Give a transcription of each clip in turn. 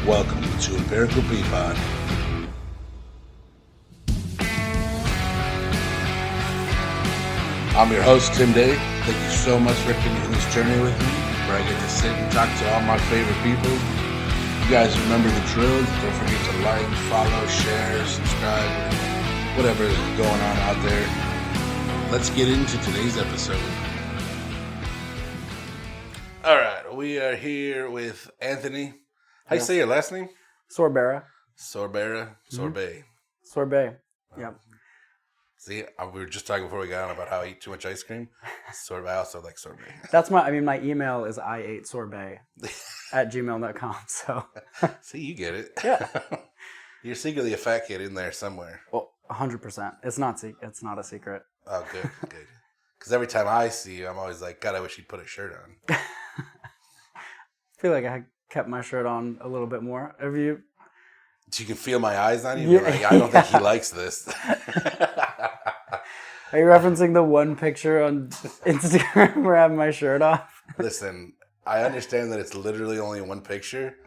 Welcome to Empirical Pod. I'm your host, Tim Day. Thank you so much for continuing this journey with me, where I get to sit and talk to all my favorite people. You guys remember the drill. Don't forget to like, follow, share, subscribe, whatever is going on out there. Let's get into today's episode. All right, we are here with Anthony. How do you say your last name? Sorbera. Sorbera? Sorbet. Mm-hmm. Sorbet. Yep. See, we were just talking before we got on about how I eat too much ice cream. Sorbet. I also like sorbet. That's my email is iatesorbet@gmail.com. So. See, you get it. Yeah. You're secretly a fat kid in there somewhere. Well, 100%. It's not a secret. Oh, good, good. Because every time I see you, I'm always like, God, I wish you'd put a shirt on. I feel like I kept my shirt on a little bit more. Have you? You can feel my eyes on you? Yeah. Like, I don't think he likes this. Are you referencing the one picture on Instagram where I have my shirt off? Listen, I understand that it's literally only one picture,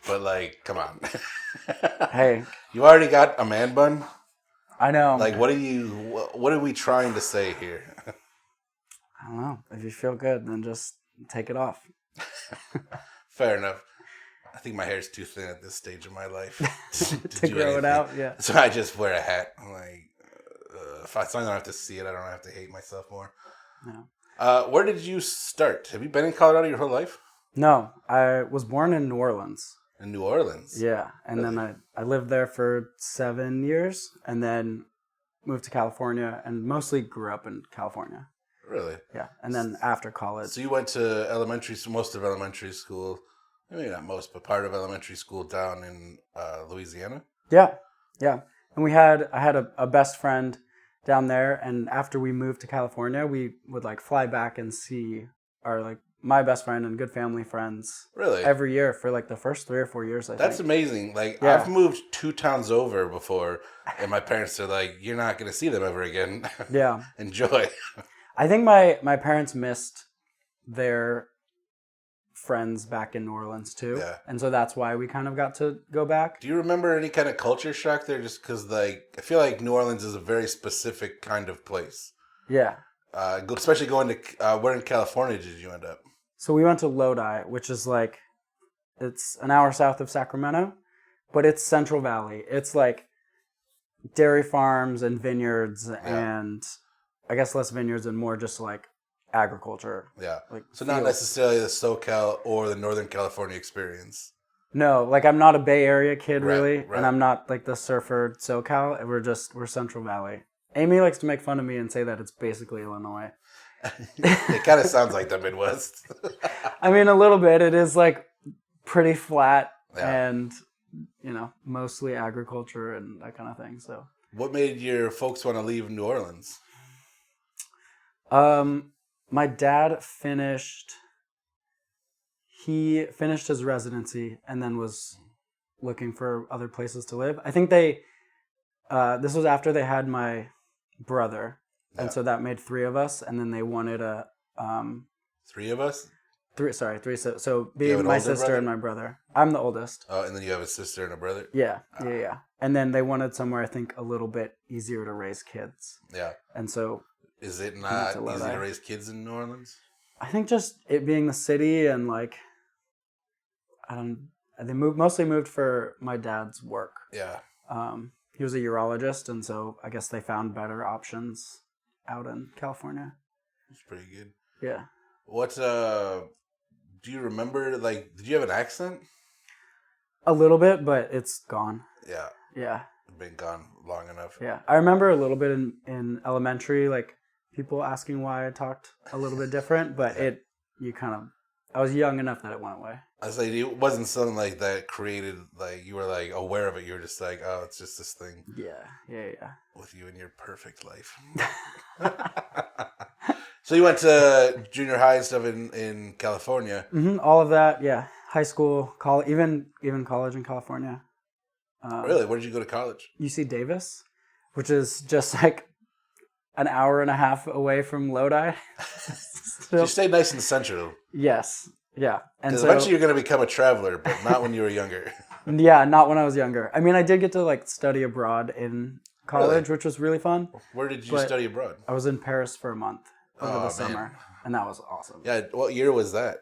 but like, come on. Hey. You already got a man bun? I know. Like, what are we trying to say here? I don't know. If you feel good, then just take it off. Fair enough. I think my hair is too thin at this stage of my life to grow anything. It out. Yeah. So I just wear a hat. I'm like, if I don't have to see it, I don't have to hate myself more. No. Where did you start? Have you been in Colorado your whole life? No, I was born in New Orleans. In New Orleans? Yeah, and really? Then I lived there for 7 years, and then moved to California, and mostly grew up in California. Really? Yeah, and then after college. So you went to most of elementary school, maybe not most, but part of elementary school down in Louisiana? Yeah. And I had a best friend down there, and after we moved to California, we would like fly back and see my best friend and good family friends. Really? Every year for like the first 3 or 4 years, I think. That's amazing. Like, yeah. I've moved 2 towns over before, and my parents are like, you're not going to see them ever again. Yeah. Enjoy. I think my parents missed their friends back in New Orleans too. Yeah. And so that's why we kind of got to go back. Do you remember any kind of culture shock there? Just because, like, I feel like New Orleans is a very specific kind of place. Yeah. Especially going to, where in California did you end up? So we went to Lodi, which is like, it's an hour south of Sacramento, but it's Central Valley. It's like dairy farms and vineyards and I guess less vineyards and more just like agriculture. Yeah. Like so not necessarily the SoCal or the Northern California experience. No, like I'm not a Bay Area kid really, right. And I'm not like the surfer SoCal. We're Central Valley. Amie likes to make fun of me and say that it's basically Illinois. It kind of sounds like the Midwest. I mean, a little bit. It is like pretty flat and, mostly agriculture and that kind of thing. So, what made your folks want to leave New Orleans? My dad finished his residency and then was looking for other places to live. I think this was after they had my brother. Yeah. And so that made 3 of us. And then they wanted 3 of us? 3. So being my sister brother? And my brother. I'm the oldest. Oh, and then you have a sister and a brother? Yeah. Yeah. And then they wanted somewhere, I think, a little bit easier to raise kids. Yeah. And so... Is it not easy to raise kids in New Orleans? I think just it being the city and like, they mostly moved for my dad's work. Yeah. He was a urologist, and so I guess they found better options out in California. That's pretty good. Yeah. Do you remember, like, did you have an accent? A little bit, but it's gone. Yeah. Yeah. It's been gone long enough. Yeah. I remember a little bit in elementary, like, people asking why I talked a little bit different, but I was young enough that it went away. I was like, it wasn't something like that created, like, you were, like, aware of it. You were just like, oh, it's just this thing. Yeah. With you and your perfect life. So you went to junior high and stuff in California. Mm-hmm, all of that, yeah. High school, college, even college in California. Really? Where did you go to college? UC Davis, which is just like an hour and a half away from Lodi. So you stayed nice and central. Yes. Yeah. And so eventually you're going to become a traveler, but not when you were younger. Yeah, not when I was younger. I mean, I did get to like study abroad in college, which was really fun. Where did you study abroad? I was in Paris for a month over the summer, man. and that was awesome. Yeah, what year was that?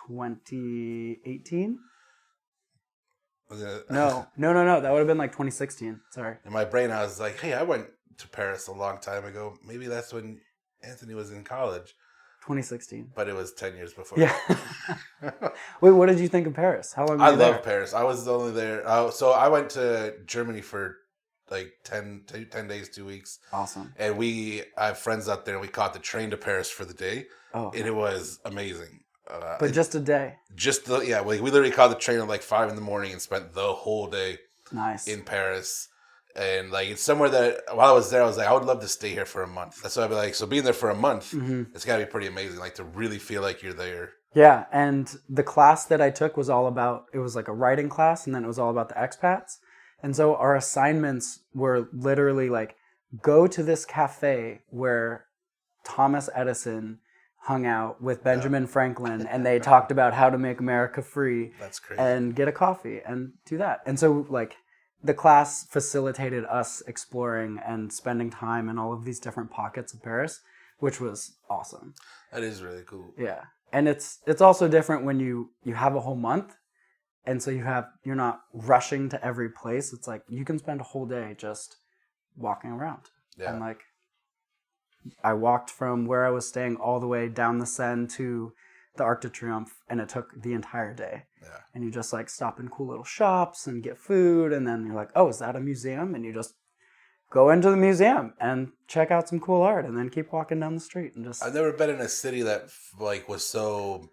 2018? Was it? No. That would have been like 2016. Sorry. In my brain, I was like, hey, I went to Paris a long time ago. Maybe that's when Anthony was in college. 2016. But it was 10 years before. Yeah. Wait, what did you think of Paris? How long were you there? I love Paris. I was only there. So I went to Germany for like 10 days, 2 weeks. Awesome. And I have friends out there, and we caught the train to Paris for the day. Oh. And it was amazing. But just a day? We literally caught the train at like 5 a.m. and spent the whole day in Paris. And like it's somewhere that while I was there, I was like, I would love to stay here for a month. That's why I'd be like, so being there for a month, it's got to be pretty amazing. Like to really feel like you're there. Yeah, and the class that I took was all about, it was like a writing class, and then it was all about the expats. And so our assignments were literally like, go to this cafe where Thomas Edison hung out with Benjamin Franklin, and they talked about how to make America free. That's crazy. And get a coffee and do that. And so like the class facilitated us exploring and spending time in all of these different pockets of Paris, which was awesome. That is really cool. Yeah. And it's also different when you have a whole month, and so you're not rushing to every place. It's like you can spend a whole day just walking around. Yeah. And like I walked from where I was staying all the way down the Seine to the Arc de Triomphe, and it took the entire day. Yeah. And you just like stop in cool little shops and get food, and then you're like, oh, is that a museum? And you just go into the museum and check out some cool art, and then keep walking down the street and just. I've never been in a city that like was so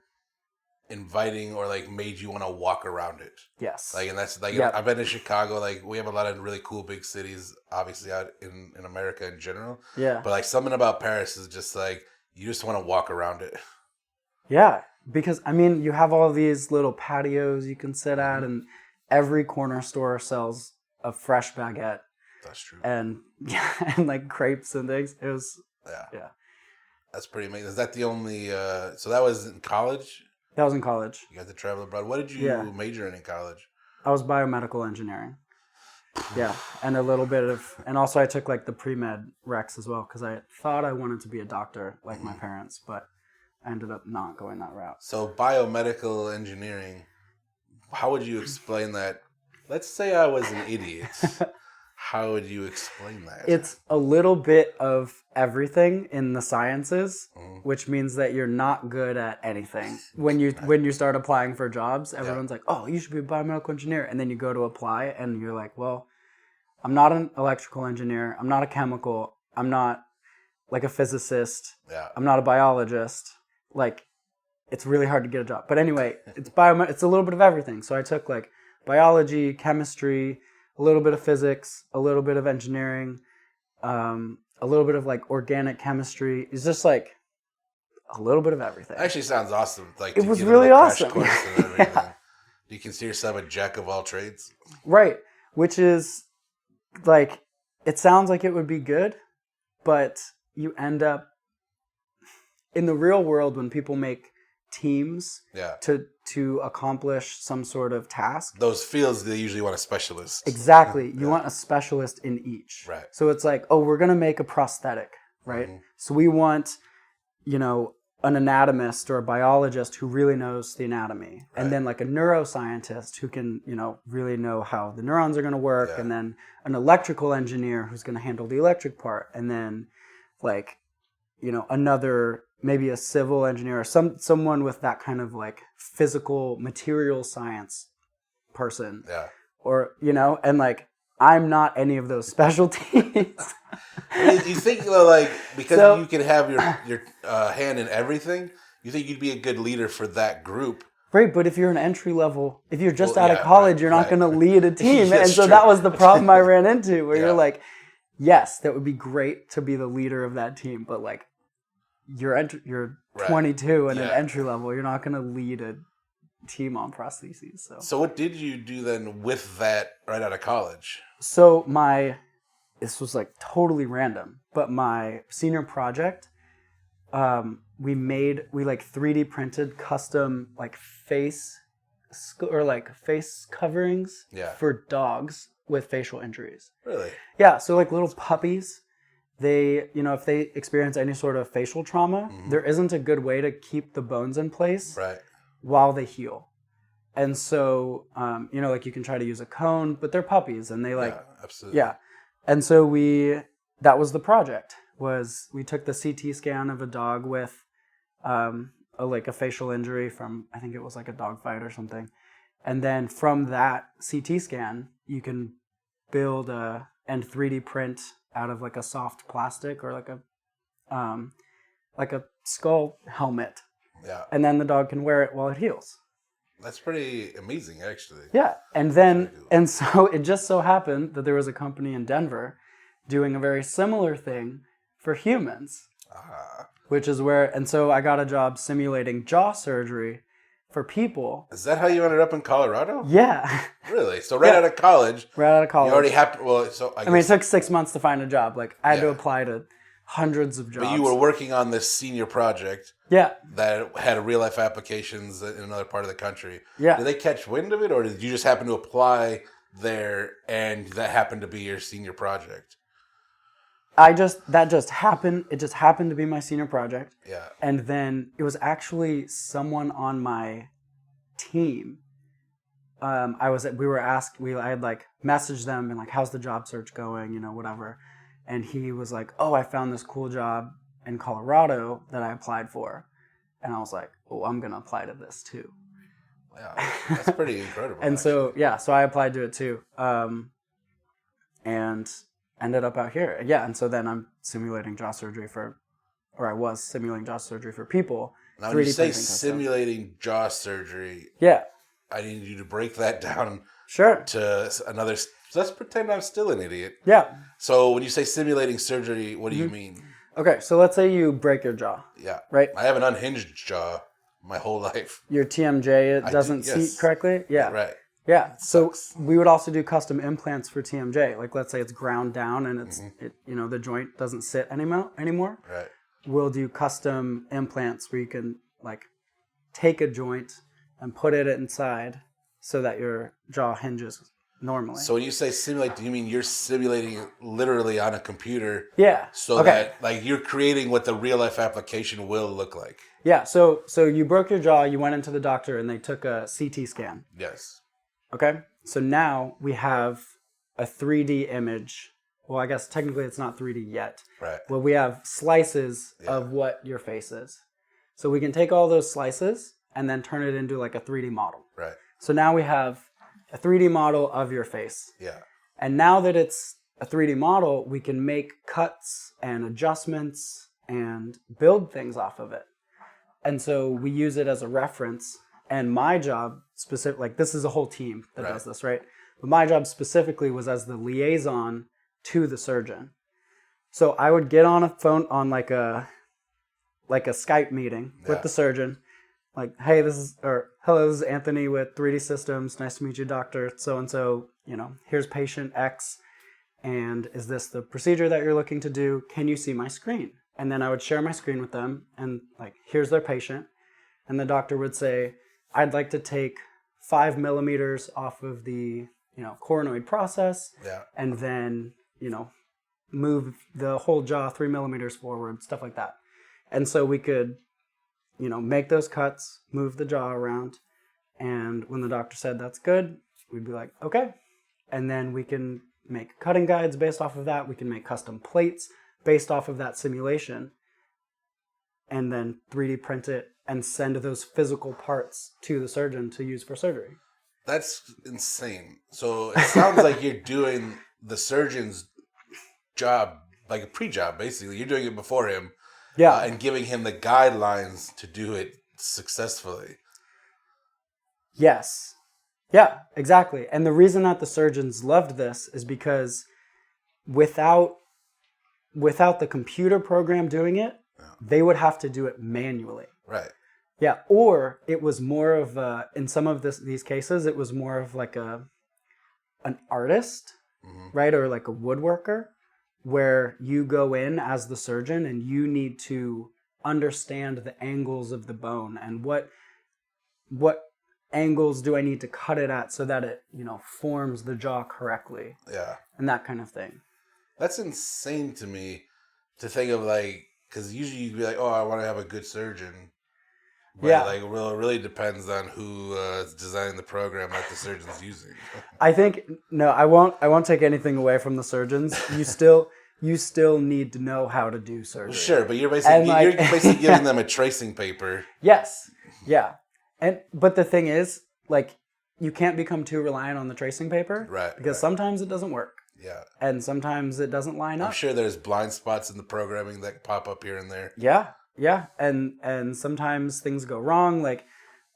inviting or like made you want to walk around it. Yes. Like, and that's like I've been to Chicago. Like we have a lot of really cool big cities, obviously out in America in general. Yeah. But like something about Paris is just like you just want to walk around it. Yeah, because I mean you have all these little patios you can sit at, and every corner store sells a fresh baguette. That's true. And and like crepes and things. It was yeah. That's pretty amazing. Is that the only? So that was in college. That was in college. You got to travel abroad. What did you major in college? I was biomedical engineering. Yeah, and a little bit of, and also I took like the pre-med recs as well because I thought I wanted to be a doctor like my parents, but I ended up not going that route. So biomedical engineering, how would you explain that? Let's say I was an idiot. How would you explain that? It's a little bit of everything in the sciences, which means that you're not good at anything. When you start applying for jobs, everyone's like, oh, you should be a biomedical engineer. And then you go to apply and you're like, well, I'm not an electrical engineer. I'm not a chemical. I'm not like a physicist. Yeah. I'm not a biologist. Like, it's really hard to get a job. But anyway, it's a little bit of everything. So I took like biology, chemistry, a little bit of physics, a little bit of engineering, a little bit of like organic chemistry. It's just like a little bit of everything. Actually sounds awesome. Like it was really awesome. Yeah. Do you consider yourself a jack of all trades? Right. Which is like, it sounds like it would be good, but you end up in the real world when people make teams to accomplish some sort of task. Those fields, they usually want a specialist. Exactly. You want a specialist in each. Right. So it's like, oh, we're going to make a prosthetic, right? Mm-hmm. So we want, an anatomist or a biologist who really knows the anatomy. Right. And then like a neuroscientist who can, really know how the neurons are going to work. Yeah. And then an electrical engineer who's going to handle the electric part. And then like, another, maybe a civil engineer or someone with that kind of like physical material science person. Yeah. Or, and like, I'm not any of those specialties. You think like because you can have your hand in everything, you think you'd be a good leader for that group? Right, but if you're an entry level, if you're just out of college, you're not going to lead a team, and so that was the problem I ran into, where you're like, yes, that would be great to be the leader of that team, but like you're 22 and an entry level, you're not going to lead a team on prostheses. So what did you do then with that right out of college? So this was like totally random, but my senior project, we like 3D printed custom like face or like face coverings for dogs with facial injuries. Really? Yeah. So like little puppies, they, if they experience any sort of facial trauma, there isn't a good way to keep the bones in place while they heal. And so, like you can try to use a cone, but they're puppies and they like, absolutely. Yeah. And so that was the project, was we took the CT scan of a dog with, a facial injury from, I think it was like a dog fight or something. And then from that CT scan, you can build and 3D print out of like a soft plastic or like a skull helmet. Yeah. And then the dog can wear it while it heals. That's pretty amazing, actually. Yeah. And so it just so happened that there was a company in Denver doing a very similar thing for humans. Which is and so I got a job simulating jaw surgery for people. Is that how you ended up in Colorado? Yeah. Really? So out of college. Right out of college. You already have to, I mean, it took 6 months to find a job. Like, I had to apply to hundreds of jobs. But you were working on this senior project. Yeah. That had real-life applications in another part of the country. Yeah. Did they catch wind of it, or did you just happen to apply there, and that happened to be your senior project? That just happened. It just happened to be my senior project. Yeah. And then it was actually someone on my team. I had like messaged them and like, how's the job search going? Whatever. And he was like, oh, I found this cool job in Colorado that I applied for. And I was like, oh, I'm going to apply to this too. Yeah. That's pretty incredible. And so I applied to it too. And ended up out here. Yeah, and so then I'm simulating jaw surgery I was simulating jaw surgery for people. Now, when you say simulating jaw surgery, I need you to break that down to another... Let's pretend I'm still an idiot. Yeah. So when you say simulating surgery, what do you mean? Okay, so let's say you break your jaw. Yeah. Right? I have an unhinged jaw my whole life. Your TMJ, it doesn't seat correctly? Yeah. Right. Yeah, so we would also do custom implants for TMJ. Like, let's say it's ground down and the joint doesn't sit anymore. Right. We'll do custom implants where you can like take a joint and put it inside so that your jaw hinges normally. So when you say simulate, do you mean you're simulating it literally on a computer? Yeah. So that like you're creating what the real life application will look like. Yeah. So you broke your jaw. You went into the doctor and they took a CT scan. Yes. Okay, so now we have a 3D image. Well, I guess technically it's not 3D yet. Right. Well, we have slices of what your face is. So we can take all those slices and then turn it into like a 3D model. Right. So now we have a 3D model of your face. Yeah. And now that it's a 3D model, we can make cuts and adjustments and build things off of it. And so we use it as a reference. And my job this is a whole team that does this, right? But my job specifically was as the liaison to the surgeon. So I would get on a phone on like a Skype meeting with the surgeon. Like, hey, hello, this is Anthony with 3D Systems. Nice to meet you, Dr. So-and-so. Here's patient X. And is this the procedure that you're looking to do? Can you see my screen? And then I would share my screen with them and like, here's their patient. And the doctor would say, I'd like to take 5 millimeters off of the, coronoid process. Yeah. And then, move the whole jaw 3 millimeters forward, stuff like that. And so we could, make those cuts, move the jaw around. And when the doctor said that's good, we'd be like, okay. And then we can make cutting guides based off of that. We can make custom plates based off of that simulation. And then 3D print it and send those physical parts to the surgeon to use for surgery. That's insane. So it sounds like you're doing the surgeon's job, like a pre-job, basically. You're doing it before him. Yeah. And giving him the guidelines to do it successfully. Yes. Yeah, exactly. And the reason that the surgeons loved this is because without the computer program doing it, they would have to do it manually. Right. Yeah, or it was more of in some of these cases, it was more of like an artist, right, or like a woodworker, where you go in as the surgeon and you need to understand the angles of the bone and what angles do I need to cut it at so that it, forms the jaw correctly? Yeah. And that kind of thing. That's insane to me to think of, like, because usually you'd be like, oh, I want to have a good surgeon. But it really depends on who is designing the program that the surgeon's using. I think, no, I won't take anything away from the surgeons. You still need to know how to do surgery. Sure, but you're basically giving them a tracing paper. Yes. Yeah. But the thing is, like, you can't become too reliant on the tracing paper. Right. Because sometimes it doesn't work. Yeah. And sometimes it doesn't line up. I'm sure there's blind spots in the programming that pop up here and there. Yeah. Yeah. And sometimes things go wrong, like,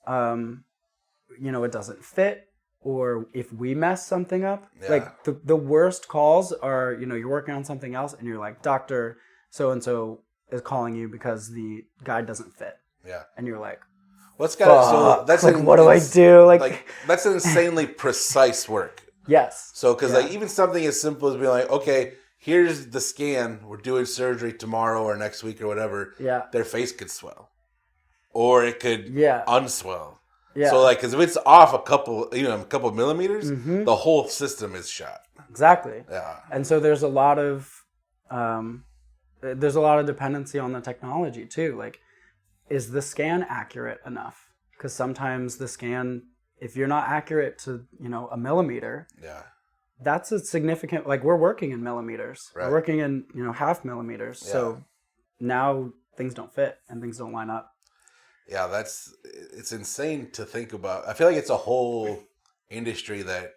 it doesn't fit. Or if we mess something up, like the worst calls are, you're working on something else and you're like, Dr. So-and-so is calling you because the guide doesn't fit. Yeah. And you're like, that's what do I do? Like that's insanely precise work. Yes. So, because even something as simple as being like, okay, here's the scan, we're doing surgery tomorrow or next week or whatever. Yeah. Their face could swell. Or it could unswell. Yeah. So, like, because if it's off a couple millimeters, the whole system is shot. Exactly. Yeah. And so there's a lot of dependency on the technology too. Like, is the scan accurate enough? Because sometimes the scan, if you're not accurate to a millimeter, that's a significant. Like, we're working in millimeters. Right. We're working in half millimeters. Yeah. So now things don't fit and things don't line up. Yeah, it's insane to think about. I feel like it's a whole industry that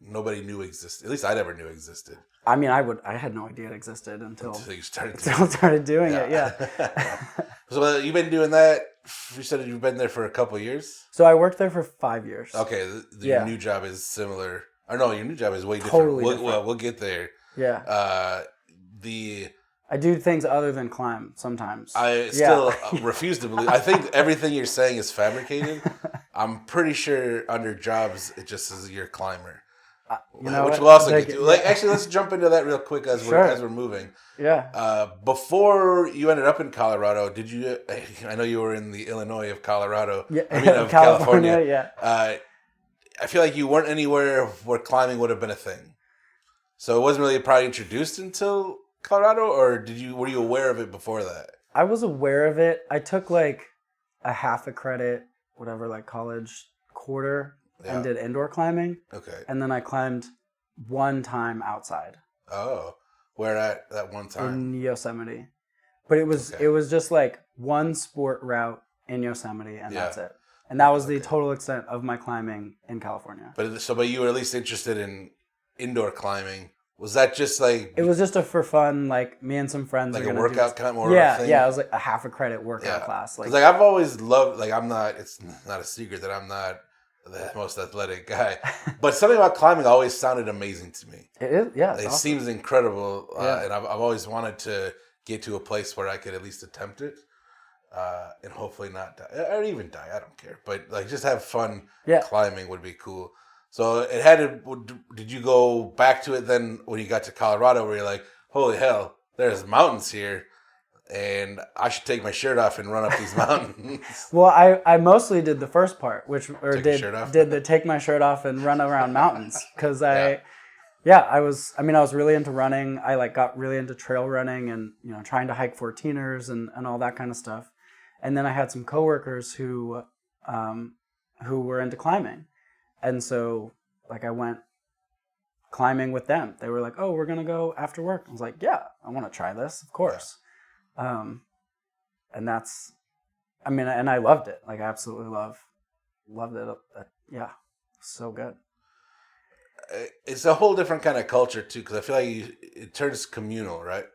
nobody knew existed. At least I never knew existed. I mean, I had no idea it existed until you started doing it. Yeah. So you've been doing that. You said you've been there for a couple of years. So I worked there for 5 years. Okay, your new job is similar. Or no, your new job is way totally different. different. We'll get there. Yeah. I do things other than climb sometimes. I still refuse to believe. I think everything you're saying is fabricated. I'm pretty sure under jobs it just says you're a climber. Which we'll also get to. Actually, let's jump into that real quick as we're moving. Yeah. Before you ended up in Colorado, did you? I know you were in the Illinois of Colorado. Yeah. Of California. Yeah. I feel like you weren't anywhere where climbing would have been a thing. So it wasn't really probably introduced until Colorado, or were you aware of it before that? I was aware of it. I took like a half a credit, whatever, like college quarter, and did indoor climbing. Okay. And then I climbed one time outside. Oh, where at that one time? In Yosemite. But it was just like one sport route in Yosemite, and that's it. And that was the total extent of my climbing in California. But you were at least interested in indoor climbing. Was that just like... It was just for fun, like me and some friends. Like a workout kind of more of a thing? Yeah, it was like a half a credit workout class. Because I've always loved, it's not a secret that I'm not the most athletic guy. But something about climbing always sounded amazing to me. It is, yeah. It seems incredible. And I've always wanted to get to a place where I could at least attempt it. And hopefully not die. Or even die, I don't care. But like just have fun climbing would be cool. So it had to. Did you go back to it then when you got to Colorado, where you're like, "Holy hell, there's mountains here, and I should take my shirt off and run up these mountains"? Well, I mostly did the first part, did the take my shirt off and run around mountains because I was really into running. I got really into trail running and trying to hike 14ers and all that kind of stuff. And then I had some coworkers who were into climbing. And so, I went climbing with them. They were like, "Oh, we're going to go after work." I was like, "Yeah, I want to try this, of course." Yeah. And that's, and I loved it. I absolutely loved it. Yeah, so good. It's a whole different kind of culture, too, because I feel like it turns communal, right?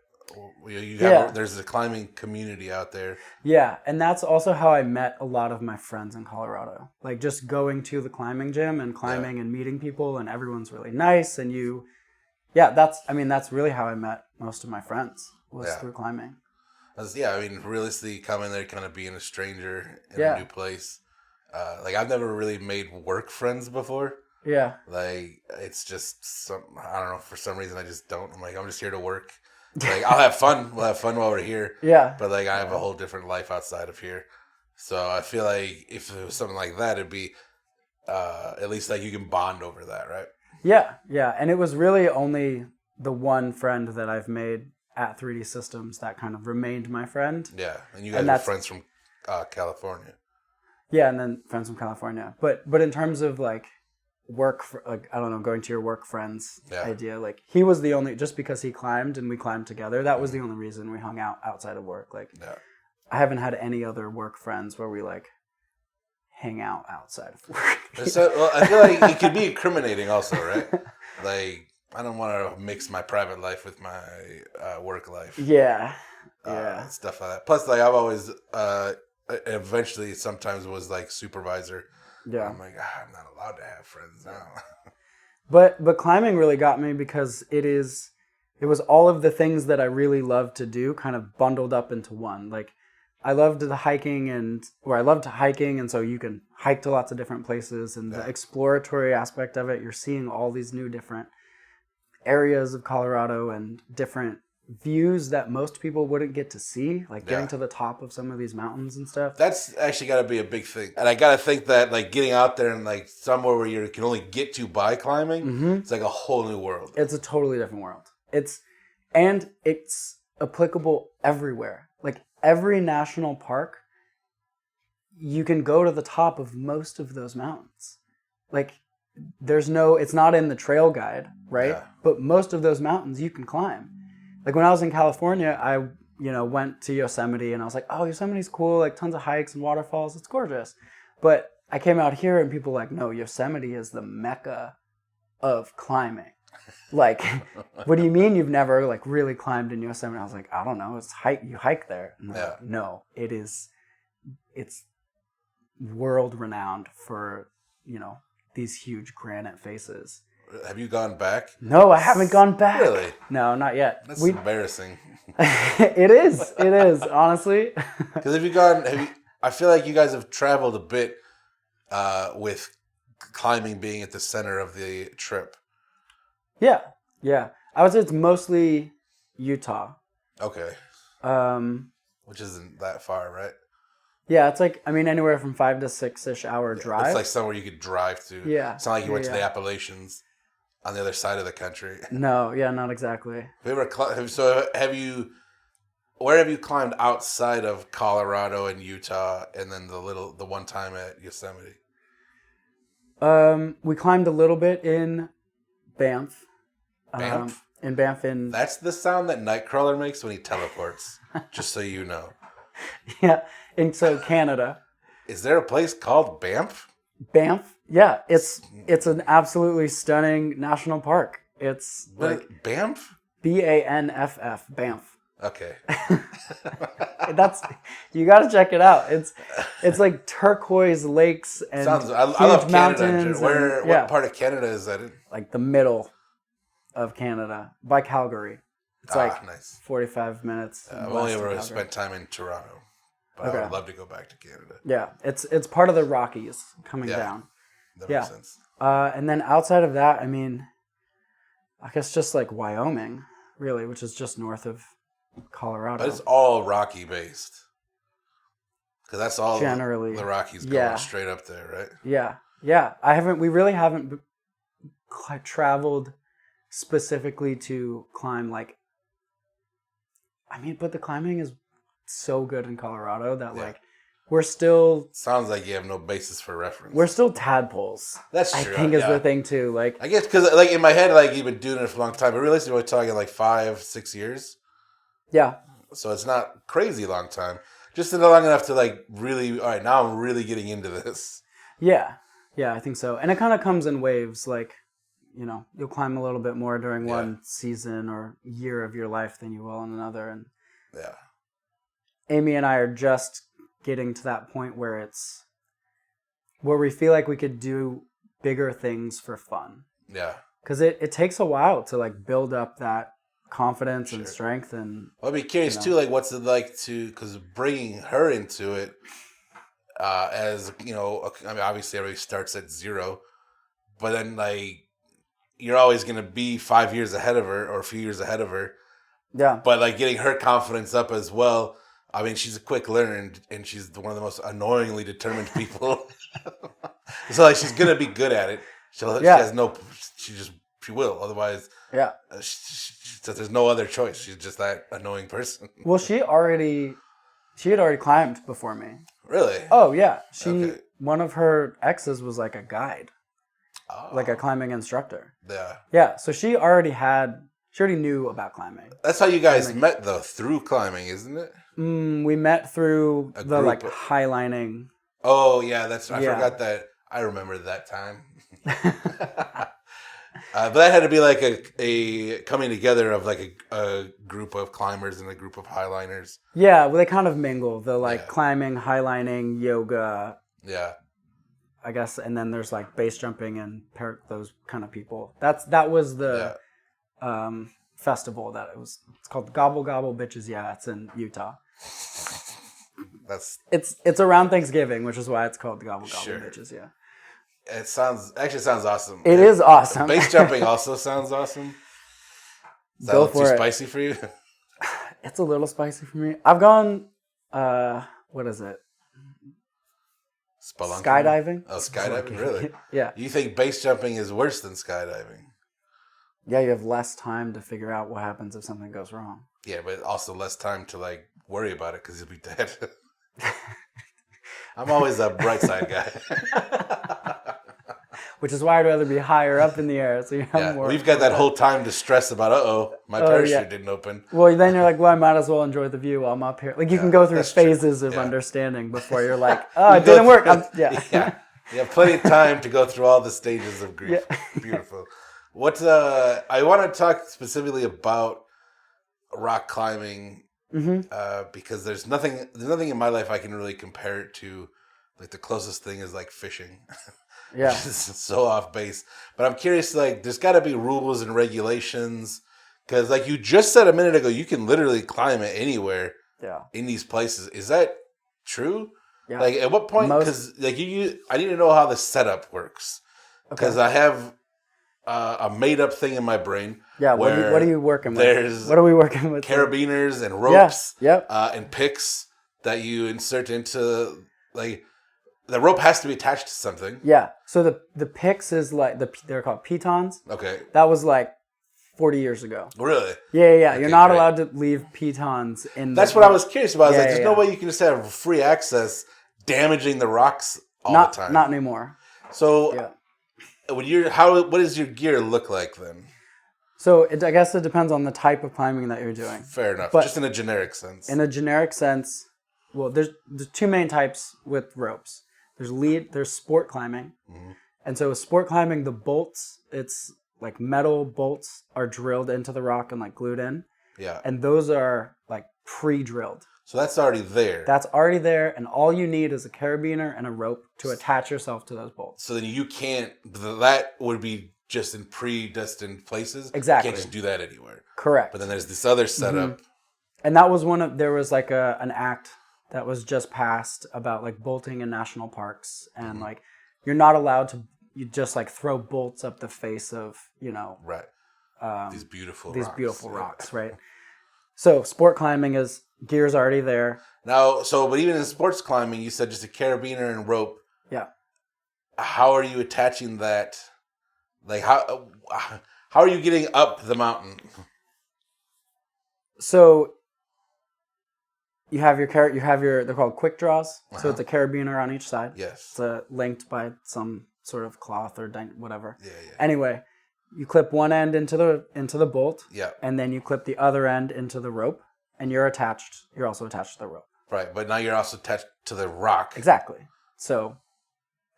There's a climbing community out there. Yeah, and that's also how I met a lot of my friends in Colorado. Just going to the climbing gym and climbing and meeting people, and everyone's really nice. And that's really how I met most of my friends was through climbing. Realistically, coming there, kind of being a stranger in a new place. I've never really made work friends before. Yeah. It's just I don't know, for some reason I just don't. I'm just here to work. I'll have fun. We'll have fun while we're here. Yeah. But I have a whole different life outside of here. So I feel like if it was something like that, it'd be at least like you can bond over that, right? Yeah, yeah. And it was really only the one friend that I've made at 3D Systems that kind of remained my friend. Yeah, and you guys are friends from California. Yeah, and then friends from California. But in terms of like work, like I don't know, going to your work friends idea, like he was the only, just because he climbed and we climbed together, that was the only reason we hung out outside of work. Like I haven't had any other work friends where we like hang out outside of work. So, well, I feel like it could be incriminating also, right? Like, I don't want to mix my private life with my work life. Yeah. Stuff like that. Plus, like, I've always, eventually, sometimes was like supervisor. Yeah. I'm like, I'm not allowed to have friends now. But climbing really got me because it was all of the things that I really loved to do kind of bundled up into one. Like, I loved hiking, and so you can hike to lots of different places, and the exploratory aspect of it, you're seeing all these new different areas of Colorado and different views that most people wouldn't get to see, like getting to the top of some of these mountains and stuff. That's actually got to be a big thing. And I got to think that like getting out there and like somewhere where you can only get to by climbing, it's like a whole new world. It's a totally different world. It's applicable everywhere. Like every national park, you can go to the top of most of those mountains. Like it's not in the trail guide, right? Yeah. But most of those mountains you can climb. Like when I was in California, I went to Yosemite and I was like, oh, Yosemite's cool, like tons of hikes and waterfalls, it's gorgeous. But I came out here and people were like, no, Yosemite is the mecca of climbing. Like, what do you mean you've never like really climbed in Yosemite? I was like, I don't know, you hike there. And like, no, it's world renowned for, these huge granite faces. Have you gone back? No, I haven't gone back. Really? No, not yet. That's embarrassing. It is, honestly. Because I feel like you guys have traveled a bit with climbing being at the center of the trip. Yeah. I would say it's mostly Utah. Okay. Which isn't that far, right? Yeah, it's like, anywhere from 5 to 6-ish hour drive. It's like somewhere you could drive to. Yeah. It's not like you went to the Appalachians on the other side of the country. No, not exactly. Where have you climbed outside of Colorado and Utah, and then the one time at Yosemite? We climbed a little bit in Banff. Banff? In Banff. That's the sound that Nightcrawler makes when he teleports, just so you know. Yeah, so Canada. Is there a place called Banff? Banff? Yeah, it's an absolutely stunning national park. It's like Banff? Banff, Banff. Okay. You got to check it out. It's like turquoise lakes and I love mountains. Canada. What part of Canada is that in? Like the middle of Canada by Calgary. It's nice. 45 minutes. I've only ever spent time in Toronto, but I would love to go back to Canada. Yeah, it's part of the Rockies coming down. That makes sense. And then outside of that, I guess just like Wyoming, really, which is just north of Colorado. But it's all Rocky based. Because that's all generally the Rockies going straight up there, right? Yeah. We really haven't traveled specifically to climb but the climbing is so good in Colorado that we're still... Sounds like you have no basis for reference. We're still tadpoles. That's true. I think is the thing too. I guess because in my head, you've been doing it for a long time, but realistically we're talking 5-6 years. Yeah. So it's not crazy long time. Just long enough to really, all right, now I'm really getting into this. Yeah. Yeah, I think so. And it kind of comes in waves. You'll climb a little bit more during one season or year of your life than you will in another. And Amie and I are just getting to that point where we feel like we could do bigger things for fun. Yeah. Because it takes a while to build up that confidence and strength. And I'd be curious too, what's it like because bringing her into it, as obviously everybody starts at 0, but then you're always going to be 5 years ahead of her or a few years ahead of her. Yeah. But getting her confidence up as well. She's a quick learner and she's one of the most annoyingly determined people. So like she's gonna be good at it. She has no. She will. Otherwise, she says there's no other choice. She's just that annoying person. Well, she had already climbed before me. Really? Oh yeah. One of her exes was like a guide, like a climbing instructor. Yeah. Yeah. So she already knew about climbing. That's how you guys met, though, through climbing, isn't it? We met through the like highlining. Oh yeah, I forgot that. I remember that time. But that had to be like a coming together of like a group of climbers and a group of highliners. Yeah, well, they kind of mingle. The like climbing, highlining, yoga. Yeah. I guess, and then there's like base jumping and those kind of people. That was the festival that it's called Gobble Gobble Bitches. Yeah, it's in Utah. It's around Thanksgiving, which is why it's called the Gobble Gobble Bitches. Yeah. It sounds awesome. It is awesome. Base jumping also sounds awesome. Is that too spicy for you? It's a little spicy for me. I've gone. What is it? Spelunking? Skydiving. Oh, skydiving, really? Yeah. You think base jumping is worse than skydiving? Yeah, you have less time to figure out what happens if something goes wrong. Yeah, but also less time to like worry about it because you'll be dead. I'm always a bright side guy. Which is why I'd rather be higher up in the air. So you have more. We've got that whole time to stress about, my parachute didn't open. Well, then you're like, well, I might as well enjoy the view while I'm up here. Like you can go through phases of understanding before you're like, oh, it didn't work. You have plenty of time to go through all the stages of grief. Yeah. Beautiful. I want to talk specifically about rock climbing. Because there's nothing in my life I can really compare it to. Like the closest thing is like fishing. Yeah. Which is so off base. But I'm curious, like, there's got to be rules and regulations. Because, like you just said a minute ago, you can literally climb it anywhere in these places. Is that true? Yeah. Like, at what point? Because, like, I need to know how the setup works. Because I have a made-up thing in my brain. Yeah, what are you working with? What are we working with? Carabiners and ropes and picks that you insert into, like... The rope has to be attached to something. Yeah. So the picks is like they're called pitons. Okay. That was like 40 years ago. Really? Yeah. Okay, you're not allowed to leave pitons in. That's what I was curious about. There's no way you can just have free access, damaging the rocks all the time. Not anymore. So, what does your gear look like then? So I guess it depends on the type of climbing that you're doing. Fair enough. But just in a generic sense. In a generic sense, well, there's two main types with ropes. There's sport climbing. Mm-hmm. And so with sport climbing, the bolts, it's like metal bolts are drilled into the rock and like glued in. Yeah. And those are like pre-drilled. So that's already there. That's already there. And all you need is a carabiner and a rope to attach yourself to those bolts. So then you can't, that would be just in predestined places. Exactly. You can't just do that anywhere. Correct. But then there's this other setup. Mm-hmm. And that was there was like an act that was just passed about like bolting in national parks, and like you're not allowed to just like throw bolts up the face of these beautiful rocks, right? So sport climbing is gear's already there now. But even in sports climbing, you said just a carabiner and rope. Yeah. How are you attaching that? Like how are you getting up the mountain? So. You have your they're called quick draws. So it's a carabiner on each side. Yes. It's linked by some sort of cloth or whatever. Yeah. Anyway, you clip one end into the bolt. Yeah. And then you clip the other end into the rope, and you're also attached to the rope. Right, but now you're also attached to the rock. Exactly. So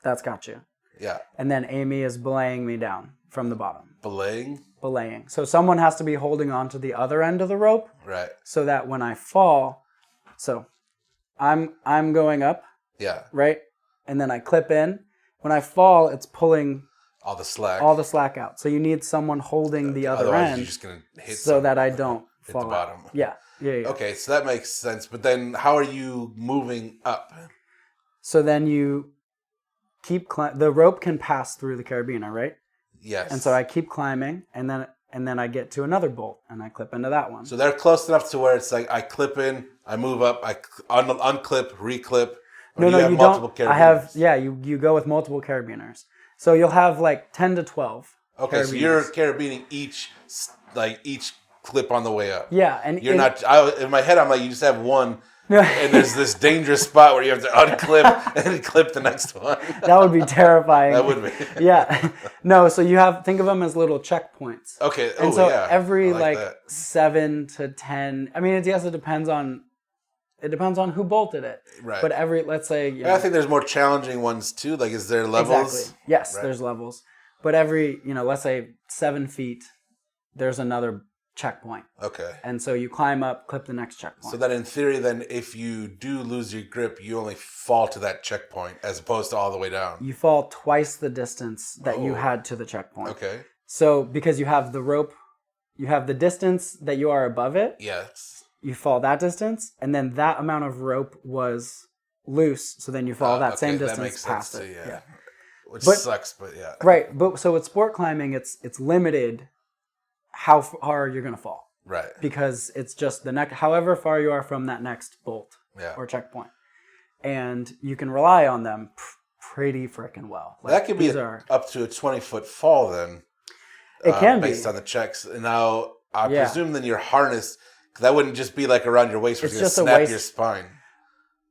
that's got you. Yeah. And then Amie is belaying me down from the bottom. Belaying. So someone has to be holding on to the other end of the rope. Right. So that when I fall. So I'm going up. Yeah. Right? And then I clip in. When I fall, it's pulling all the slack out. So you need someone holding the other otherwise end you're just gonna hit so that I don't fall at the bottom. Out. Yeah. Okay, so that makes sense. But then how are you moving up? So then you keep the rope can pass through the carabiner, right? Yes. And so I keep climbing, and then I get to another bolt, and I clip into that one. So they're close enough to where it's like I clip in, I move up, I unclip, reclip. No, do you have you multiple don't. I have, carabiners? you go with multiple carabiners. So you'll have like 10 to 12. Okay, so you're carabining each clip on the way up. Yeah, and you're not. In my head, I'm like, you just have one, and there's this dangerous spot where you have to unclip and clip the next one. That would be terrifying. That would be. Yeah, no. So think of them as little checkpoints. Okay, and so yeah. every like 7 to 10. I mean, it depends on. It depends on who bolted it. Right. But let's say. I think there's more challenging ones too. Like, is there levels? Exactly. Yes, right. There's levels. But every, let's say 7 feet, there's another checkpoint. Okay. And so you climb up, clip the next checkpoint. So that in theory, then, if you do lose your grip, you only fall to that checkpoint as opposed to all the way down. You fall twice the distance that you had to the checkpoint. Okay. So because you have the rope, you have the distance that you are above it. Yes. You fall that distance, and then that amount of rope was loose, so then you fall that same distance that makes past sense it. too, yeah. Which But- sucks, but yeah. Right, but so with sport climbing, it's limited how far you're going to fall. Right. Because it's just however far you are from that next bolt or checkpoint. And you can rely on them pretty freaking well. That could be up to a 20-foot fall then. It can be. Based on the checks. And now, I presume then your harness, that wouldn't just be like around your waist, where it's going to snap your spine.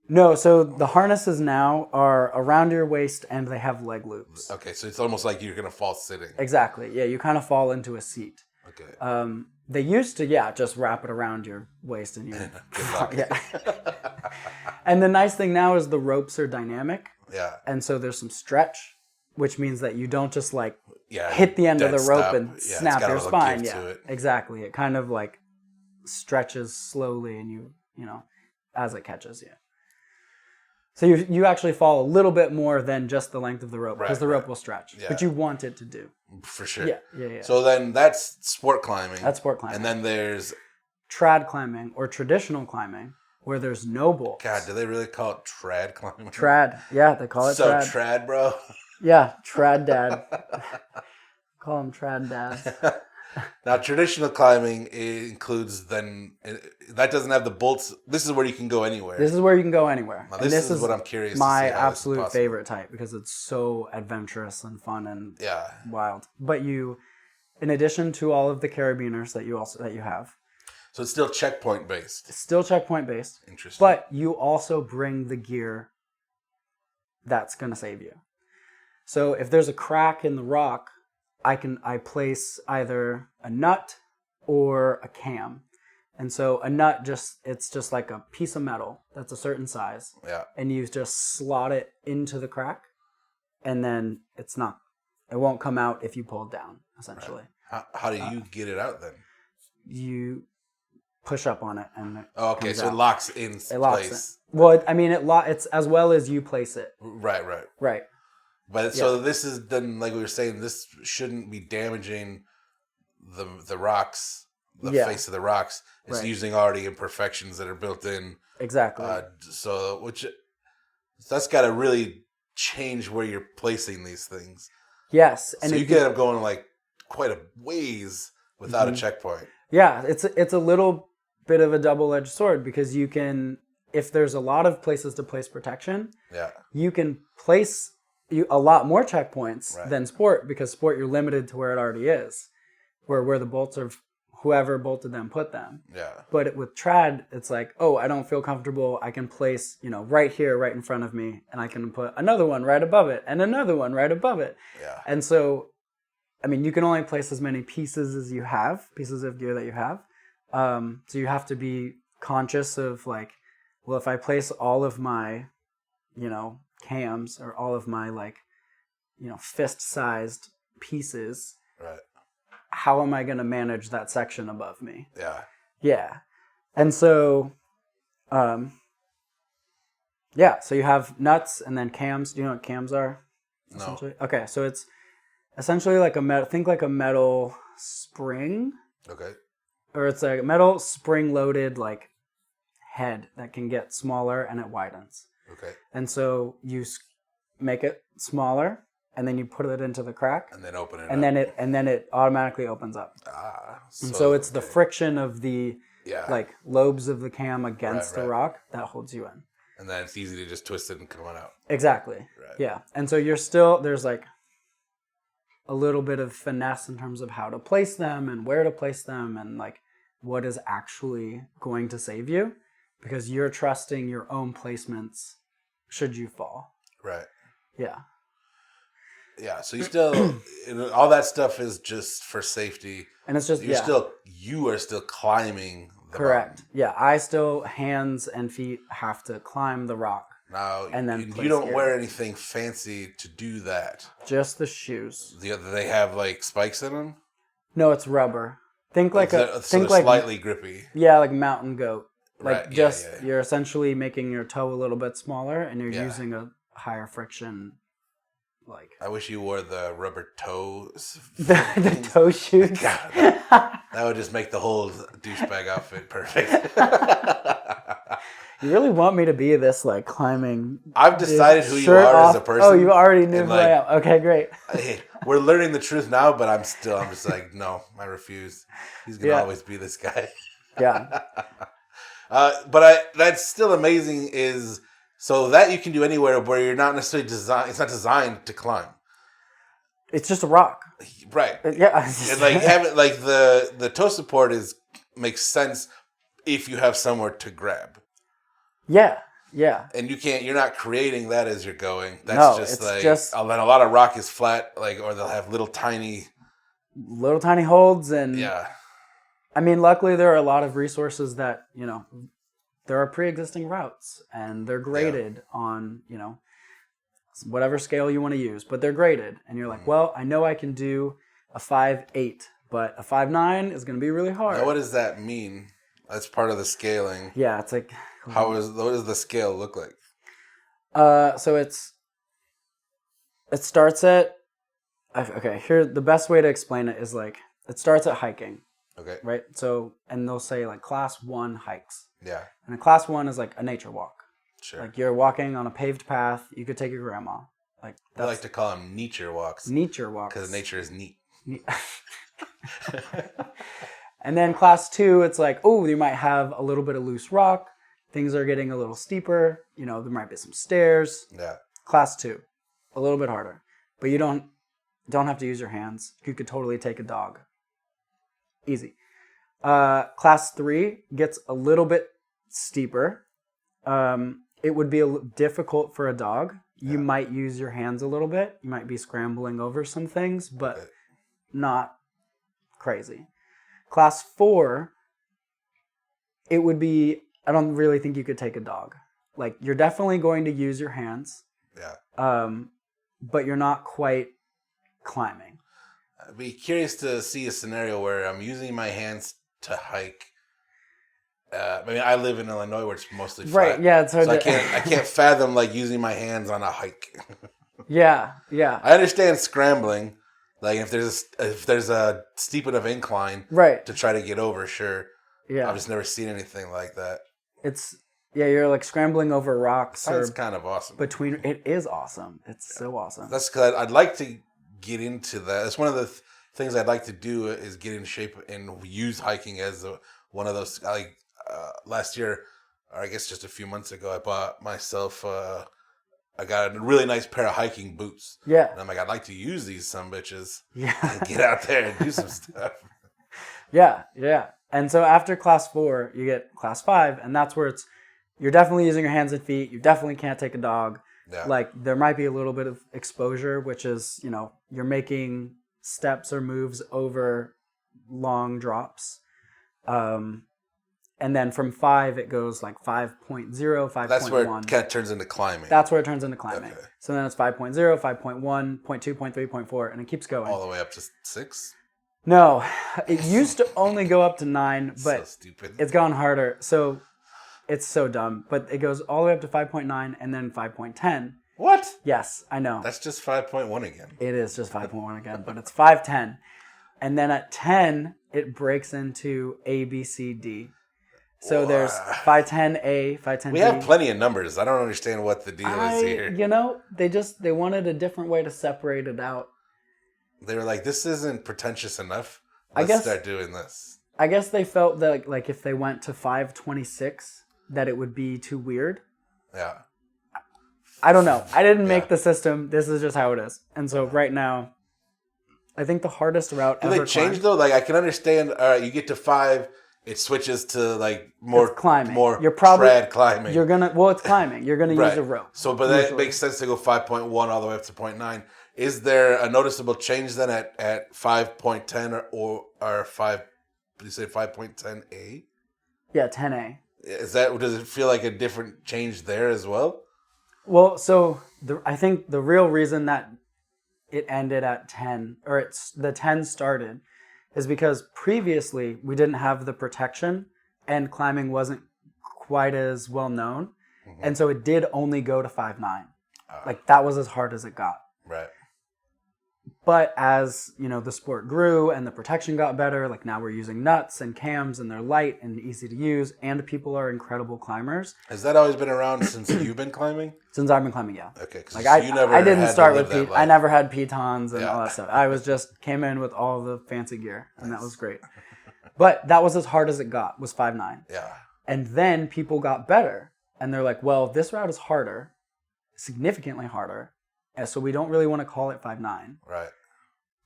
No, so the harnesses now are around your waist and they have leg loops. Okay, so it's almost like you're going to fall sitting. Exactly. Yeah, you kind of fall into a seat. Okay. They used to, just wrap it around your waist and you. Yeah. And the nice thing now is the ropes are dynamic. Yeah. And so there's some stretch, which means that you don't just hit the end of the rope and snap your spine. Yeah, exactly. It kind of stretches slowly and you as it catches you. So you actually fall a little bit more than just the length of the rope because the rope will stretch. Yeah. But you want it to do. For sure. Yeah. So then that's sport climbing. That's sport climbing. And then there's trad climbing or traditional climbing where there's no bolts. God, do they really call it trad climbing? Trad. Yeah, they call it trad. So trad, bro? Yeah, trad dad. Call them trad dads. Now, traditional climbing includes that doesn't have the bolts. This is where you can go anywhere. This is where you can go anywhere. Now, this is what I'm curious my to see how absolute favorite type because it's so adventurous and fun and wild. But in addition to all of the carabiners that you have. So it's still checkpoint based. It's still checkpoint based. Interesting. But you also bring the gear that's going to save you. So if there's a crack in the rock, I place either a nut or a cam. And so a nut it's just like a piece of metal that's a certain size. Yeah. And you just slot it into the crack and then it won't come out if you pull it down, essentially. Right. How do you get it out then? You push up on it and okay, so it locks in place. Locks in. Well, I mean it's as well as you place it. Right. But so this is then, like we were saying, this shouldn't be damaging the rocks, the face of the rocks. It's using already imperfections that are built in. Exactly. So that's got to really change where you're placing these things. Yes, and so you end up going quite a ways without a checkpoint. Yeah, it's a little bit of a double-edged sword because you can, if there's a lot of places to place protection, you can place a lot more checkpoints than sport because sport you're limited to where it already is, where the bolts are whoever bolted them put them. Yeah. But with trad, it's like, oh, I don't feel comfortable. I can place right here, right in front of me, and I can put another one right above it and another one right above it. Yeah. And so, I mean, you can only place as many pieces as you have, pieces of gear that you have. So you have to be conscious of well, if I place all of my, cams or all of my fist-sized pieces, how am I going to manage that section above me? Yeah. Yeah. And so, so you have nuts and then cams. Do you know what cams are? No. Okay, so it's essentially like a metal spring. Okay. Or it's a metal spring-loaded head that can get smaller and it widens. Okay. And so you make it smaller, and then you put it into the crack, and then open it, and then it automatically opens up. And so it's the friction of the lobes of the cam against the rock that holds you in. And then it's easy to just twist it and come on out. Exactly. Right. Yeah. And so there's like a little bit of finesse in terms of how to place them and where to place them and like what is actually going to save you, because you're trusting your own placements should you fall. Right. Yeah. Yeah. So you still, all that stuff is just for safety. And it's just, you are still climbing the correct. mountain. Yeah. I still, hands and feet have to climb the rock. Now, and then you don't wear anything fancy to do that. Just the shoes. They have like spikes in them? No, it's rubber. Think like slightly grippy. Yeah, like mountain goat. Like right. You're essentially making your toe a little bit smaller and you're using a higher friction. Like I wish you wore the rubber toes. the toe shoes. God, that would just make the whole douchebag outfit perfect. You really want me to be this like climbing? I've decided who you are as a person. Oh, you already knew who I am. Okay, great. Hey, we're learning the truth now, but I'm just like, no, I refuse. He's gonna always be this guy. Yeah. But that's still amazing. So that you can do anywhere where you're not necessarily designed. It's not designed to climb. It's just a rock. Right. Yeah. And like having like the toe support makes sense if you have somewhere to grab. Yeah. Yeah. And you're not creating that as you're going. That's just and a lot of rock is flat, like, or they'll have little tiny holds. And yeah. I mean, luckily there are a lot of resources that, there are pre-existing routes and they're graded on, whatever scale you want to use, but they're graded. And you're like, well, I know I can do a 5.8, but a 5.9 is going to be really hard. Now, what does that mean? That's part of the scaling. Yeah, it's like... what does the scale look like? So it starts at... Okay, here, the best way to explain it is like, it starts at hiking. Okay. Right? So, and they'll say like class 1 hikes. Yeah. And a class 1 is like a nature walk. Sure. Like you're walking on a paved path. You could take your grandma. Like I like to call them nature walks. Nature walks. Because nature is neat. And then class 2, it's like, oh, you might have a little bit of loose rock. Things are getting a little steeper. There might be some stairs. Yeah. Class 2, a little bit harder. But you don't have to use your hands. You could totally take a dog. Easy. Class 3 gets a little bit steeper. It would be difficult for a dog. You might use your hands a little bit. You might be scrambling over some things, but not crazy. Class 4, it would be, I don't really think you could take a dog. Like, you're definitely going to use your hands. Yeah. But you're not quite climbing. I'd be curious to see a scenario where I'm using my hands to hike. I live in Illinois where it's mostly flat. Right, yeah, it's hard so I can't fathom like using my hands on a hike. Yeah. I understand scrambling. Like if there's a steep enough incline to try to get over, sure. Yeah. I've just never seen anything like that. You're like scrambling over rocks. That's kind of awesome. It is awesome. It's so awesome. That's because I'd like to get into that. It's one of the things I'd like to do is get in shape and use hiking as one of those. Like last year, or I guess just a few months ago, I bought myself. I got a really nice pair of hiking boots. Yeah. And I'm like, I'd like to use these some bitches. Yeah. And get out there and do some stuff. Yeah. And so after class 4, you get class 5, and that's where you're definitely using your hands and feet. You definitely can't take a dog. Yeah. Like there might be a little bit of exposure, which is, you're making steps or moves over long drops. And then from 5, it goes like 5.0, 5.1. That's where it kind of turns into climbing. That's where it turns into climbing. Okay. So then it's 5.0, 5.1, 0.2, 0.3, 0.4, and it keeps going. All the way up to 6? No. It used to only go up to 9, but so stupid. It's gone harder. So it's so dumb. But it goes all the way up to 5.9 and then 5.10. What? Yes, I know. That's just 5.1 again. It is just 5.1 again, but it's 5.10. And then at 10, it breaks into A, B, C, D. So there's 510A, 510B. We have plenty of numbers. I don't understand what the deal is here. They wanted a different way to separate it out. They were like, this isn't pretentious enough. Let's start doing this. I guess they felt that like if they went to 526, that it would be too weird. Yeah. I don't know. I didn't make the system. This is just how it is. And so right now, I think the hardest route Do ever they change climbed, though? Like I can understand. All right, you get to 5, it switches to like more it's climbing. more You're probably trad climbing. it's climbing. You're gonna use a rope. So, but that usually. makes sense to go 5.1 all the way up to 0.9. Is there a noticeable change then at 5.10 or 5? Did you say 5.10A? Yeah, 10A. Does it feel like a different change there as well? Well, so I think the real reason that it ended at 10, or the 10 started, is because previously we didn't have the protection and climbing wasn't quite as well known. Mm-hmm. And so it did only go to 5.9. Like that was as hard as it got. Right. But as, the sport grew and the protection got better, like now we're using nuts and cams and they're light and easy to use and people are incredible climbers. Has that always been around since you've been climbing? Since I've been climbing, yeah. Okay. Like I didn't start with I never had pitons and all that stuff. I came in with all the fancy gear and that was great. But that was as hard as it got, was 5.9. Yeah. And then people got better and they're like, well, this route is harder, significantly harder. And so we don't really want to call it 5.9. Right.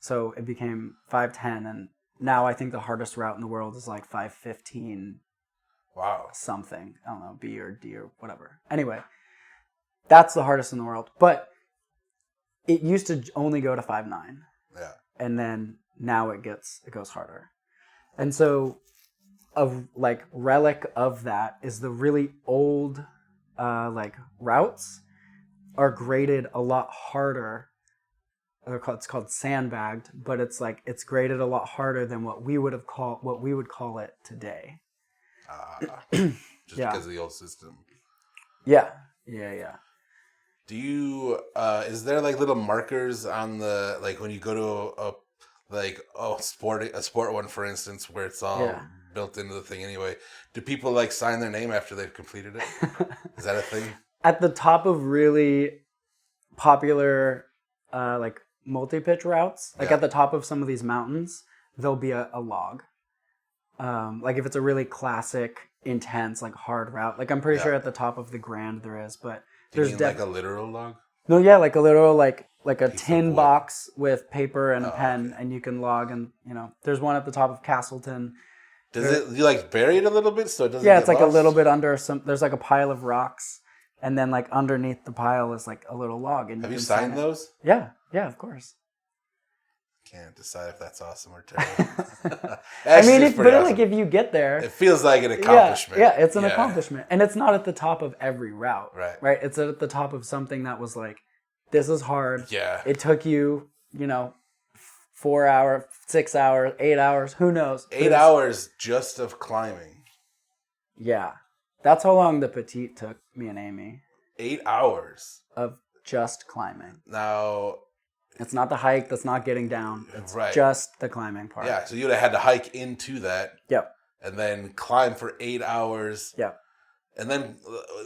So it became 5.10, and now I think the hardest route in the world is like 5.15. Wow. Something. I don't know, B or D or whatever. Anyway, that's the hardest in the world. But it used to only go to 5.9. Yeah. And then now it goes harder. And so a relic of that is the really old routes are graded a lot harder. It's called sandbagged, but it's graded a lot harder than what we would call it today. Because of the old system. Yeah. Do you is there like little markers on the when you go to a sport one for instance where it's all built into the thing anyway? Do people sign their name after they've completed it? Is that a thing? At the top of really popular multi-pitch routes, at the top of some of these mountains, there'll be a log. If it's a really classic, intense, hard route. I'm pretty sure at the top of the Grand there is, but there's a literal log? No, yeah, a literal a tin box with paper and a pen, and you can log. And there's one at the top of Castleton. Does you bury it a little bit so it doesn't? Yeah, get it's lost? a little bit under some. There's a pile of rocks, and then underneath the pile is a little log. And have you signed those? Yeah, of course. Can't decide if that's awesome or terrible. If you get there, it feels like an accomplishment. Yeah, it's an accomplishment, and it's not at the top of every route. Right. It's at the top of something that was this is hard. Yeah. It took you, 4 hours, 6 hours, 8 hours. Who knows? 8 hours just of climbing. Yeah, that's how long the petite took me and Amy. 8 hours of just climbing. Now. It's not the hike. That's not getting down. It's just the climbing part. Yeah, so you'd have had to hike into that. Yep. And then climb for 8 hours. Yep. And then,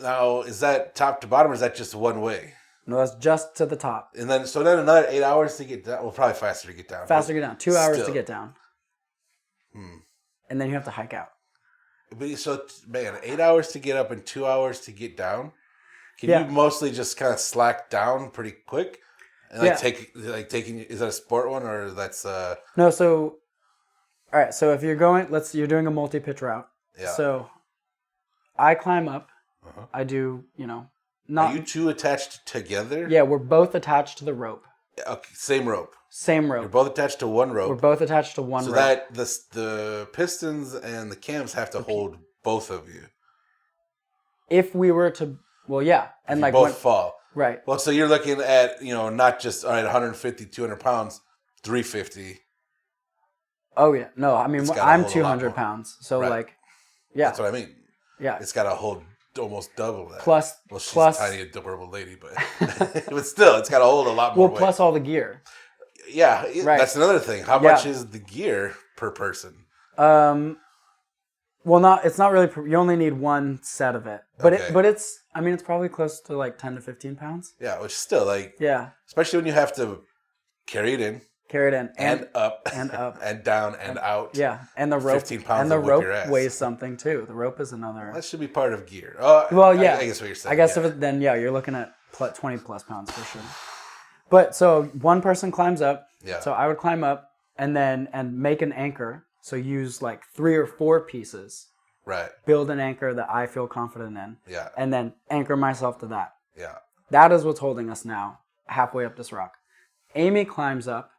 now, is that top to bottom or is that just one way? No, that's just to the top. And then, so then another 8 hours to get down. Well, probably faster to get down. Faster to get down. 2 hours to get down. And then you have to hike out. But so, man, 8 hours to get up and 2 hours to get down. Can you mostly just kind of slack down pretty quick? And taking, is that a sport one or that's No, so all right, so if you're you're doing a multi-pitch route. Yeah. So I climb up. Uh-huh. I do, Are you two attached together? Yeah, we're both attached to the rope. Okay, same rope. Same rope. You're both attached to one rope. We're both attached to one rope. So that the pistons and the cams have to hold both of you. If we were to, and both fall. Right. Well, so you're looking at, not just, 150, 200 pounds, 350. Oh, yeah. No, I mean, I'm 200 pounds. So, That's what I mean. Yeah. It's got to hold almost double that. Plus. She's a tiny, adorable lady, but but still, it's got to hold a lot more weight. Plus all the gear. Yeah. That's another thing. How much is the gear per person? Well, it's not really. You only need one set of it, but it's probably close to 10 to 15 pounds. Yeah, which still yeah, especially when you have to carry it in. Carry it in. And up. And up. And down and out. Yeah. And the rope. 15 pounds and the will whip rope your ass. weighs something too. The rope is another. That should be part of gear. Well, yeah. I guess what you're saying. I guess then you're looking at 20 plus pounds for sure. But so one person climbs up. Yeah. So I would climb up and make an anchor. So use like 3 or 4 pieces. Right. Build an anchor that I feel confident in. Yeah. And then anchor myself to that. Yeah. That is what's holding us now, halfway up this rock. Attaching climbs up,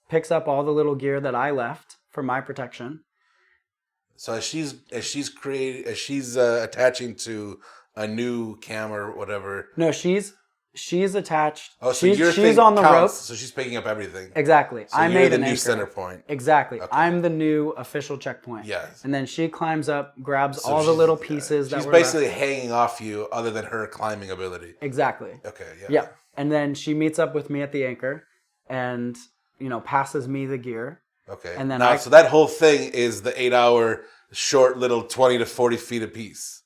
picks up all the little gear that I left for my protection. So as she's attaching to a new cam or whatever. No, she's attached. Oh, so she's on the rope. So she's picking up everything. Exactly. So I you're made the an new anchor. center point. Exactly. Okay. I'm the new official checkpoint. Yes. And then she climbs up, grabs So all the little pieces that she's were basically left. hanging off you, other than her climbing ability. Exactly. Okay. Yeah. Yeah. And then she meets up with me at the anchor, and passes me the gear. Okay. And then so that whole thing is the 8-hour short little 20 to 40 feet apiece.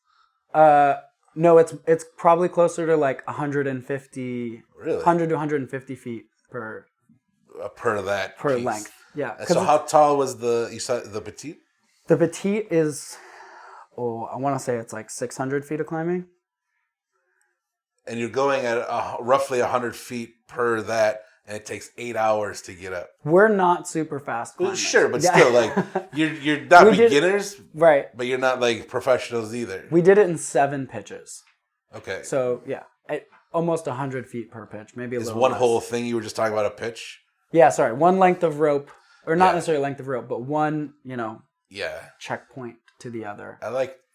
No, it's probably closer to like 150, Really? 100 to 150 feet per piece. length. Yeah. And so how tall was the petite? The petite is, I want to say it's like 600 feet of climbing. And you're going at roughly 100 feet per that, and it takes 8 hours to get up. We're not super fast climbers. Well, sure, but still, like you're not beginners, right? But you're not like professionals either. We did it in 7 pitches. Okay. So yeah, almost 100 feet per pitch, maybe a little. Is one less. whole thing you were just talking about a pitch? Yeah, sorry, one length of rope, or not necessarily length of rope, but one checkpoint to the other.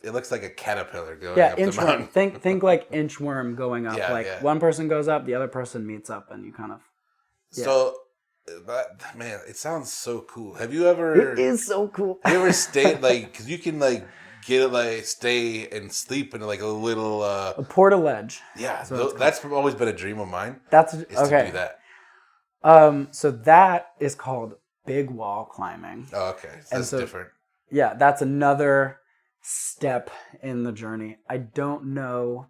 It looks like a caterpillar going up the mountain. Think like inchworm going up. One person goes up, the other person meets up, and you kind of. Yeah. So, man, it sounds so cool. Have you ever? It is so cool. Have you ever stayed because you can stay and sleep in like a little a portaledge. Yeah, that's always been a dream of mine. To do that. So that is called big wall climbing. Oh, okay. So that's different. Yeah, that's another step in the journey. I don't know.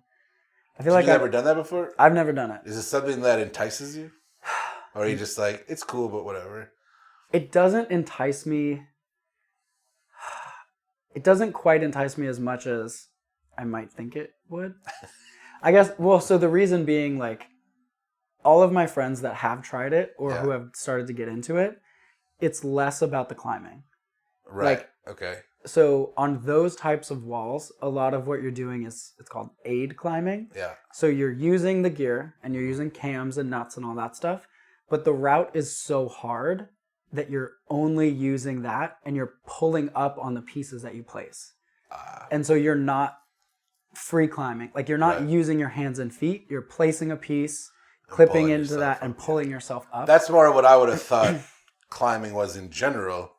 I feel like You've never done that before? I've never done it. Is it something that entices you? Or are you just like, it's cool, but whatever? It doesn't entice me. It doesn't quite entice me as much as I might think it would. I guess, so the reason being, like, all of my friends that have tried it or who have started to get into it, it's less about the climbing. Right. Okay. So on those types of walls, a lot of what you're doing it's called aid climbing. Yeah. So you're using the gear and you're using cams and nuts and all that stuff, but the route is so hard that you're only using that and you're pulling up on the pieces that you place. And so you're not free climbing. Like you're not using your hands and feet. You're placing a piece, clipping into that and pulling yourself up. That's more what I would have thought climbing was in general.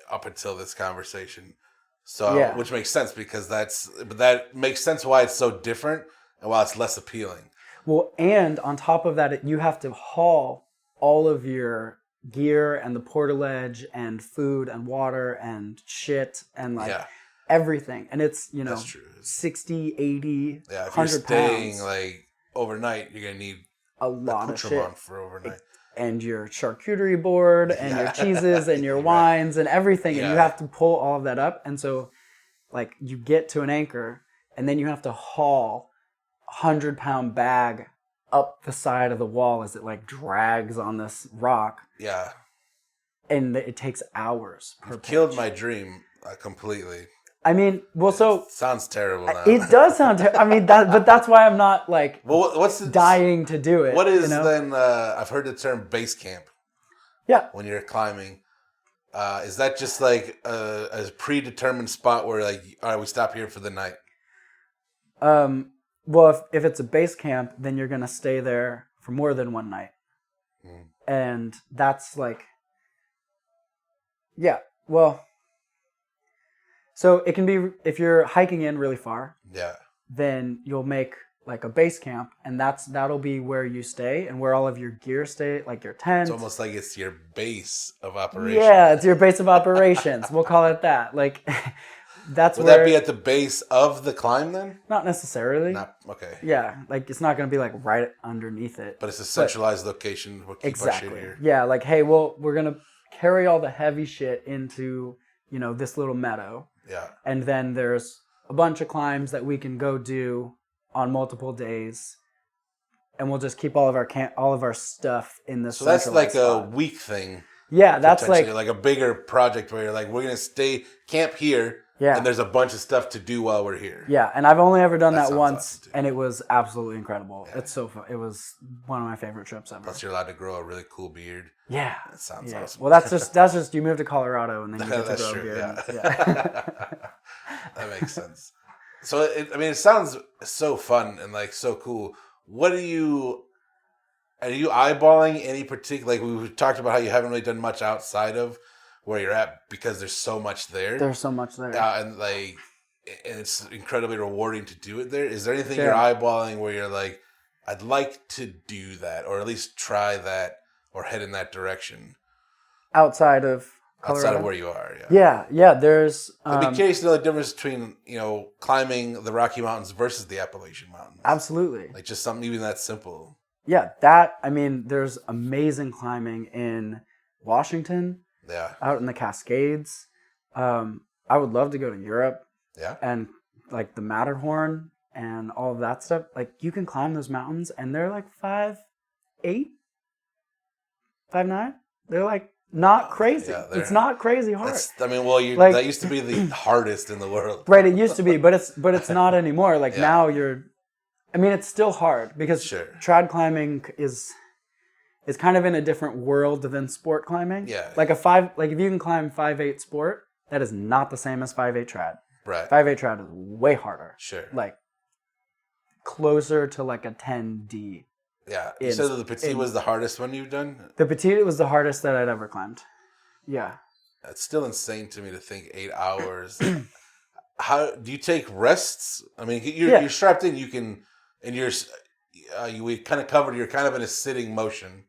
Up until this conversation, which makes sense because that makes sense why it's so different and why it's less appealing. Well, and on top of that, you have to haul all of your gear and the portaledge and food and water and shit and everything, and it's 60, 80, if 100 you're staying pounds. Like overnight, you're gonna need a lot of shit for overnight. And your charcuterie board and your cheeses and your wines and everything. And you have to pull all of that up. And so like you get to an anchor and then you have to haul a 100-pound bag up the side of the wall as it like drags on this rock. Yeah. And it takes hours per pitch. Killed my dream completely. I mean, it sounds terrible now. It does sound terrible. I mean, but that's why I'm not like dying to do it. What is then? I've heard the term base camp. Yeah. When you're climbing, is that just like a predetermined spot where like, all right, we stop here for the night? Well, if it's a base camp, then you're gonna stay there for more than one night, and that's like, yeah, well. So it can be, if you're hiking in really far, then you'll make like a base camp, and that'll be where you stay and where all of your gear stay, like your tent. It's almost like it's your base of operations. Yeah, it's your base of operations. We'll call it that. Like, that's Would where... that be at the base of the climb then? Not necessarily. Okay. Yeah, like it's not going to be like right underneath it. But it's a centralized location. We'll keep our shit here. Yeah, like, hey, well, we're going to carry all the heavy shit into, this little meadow. Yeah. And then there's a bunch of climbs that we can go do on multiple days. And we'll just keep all of our stuff in this. So that's like spot. a week thing. Yeah, that's like a bigger project where you're like, we're gonna camp here, and there's a bunch of stuff to do while we're here. Yeah, and I've only ever done that once, awesome, and it was absolutely incredible. Yeah. It's so fun. It was one of my favorite trips ever. Plus, you're allowed to grow a really cool beard. Yeah, that sounds awesome. Well, that's just you move to Colorado and then you get to grow a beard. Yeah. That makes sense. So it sounds so fun and like so cool. What are you eyeballing any particular, like we talked about how you haven't really done much outside of where you're at because there's so much there. There's so much there. And it's incredibly rewarding to do it there. Is there anything you're eyeballing where you're like, I'd like to do that or at least try that or head in that direction? Outside of Colorado? Outside of where you are, yeah. Yeah, there's... I'd be curious to know the difference between, climbing the Rocky Mountains versus the Appalachian Mountains. Absolutely. Like just something even that simple. Yeah, there's amazing climbing in Washington. Yeah. Out in the Cascades. I would love to go to Europe. Yeah. And like the Matterhorn and all of that stuff. Like you can climb those mountains and they're like 5'8", 5'9". They're like not crazy. Yeah, it's not crazy hard. That used to be the hardest in the world. Right, it used to be, but it's not anymore. Like now it's still hard because trad climbing is kind of in a different world than sport climbing. Yeah. Like if you can climb 5'8" sport, that is not the same as 5'8" trad. Right. 5'8" trad is way harder. Sure. Like closer to like a 10D. Yeah. You said that the Petite was the hardest one you've done? The Petite was the hardest that I'd ever climbed. Yeah. It's still insane to me to think 8 hours. How do you take rests? I mean, you're strapped in. You can, and we kind of covered. You're kind of in a sitting motion.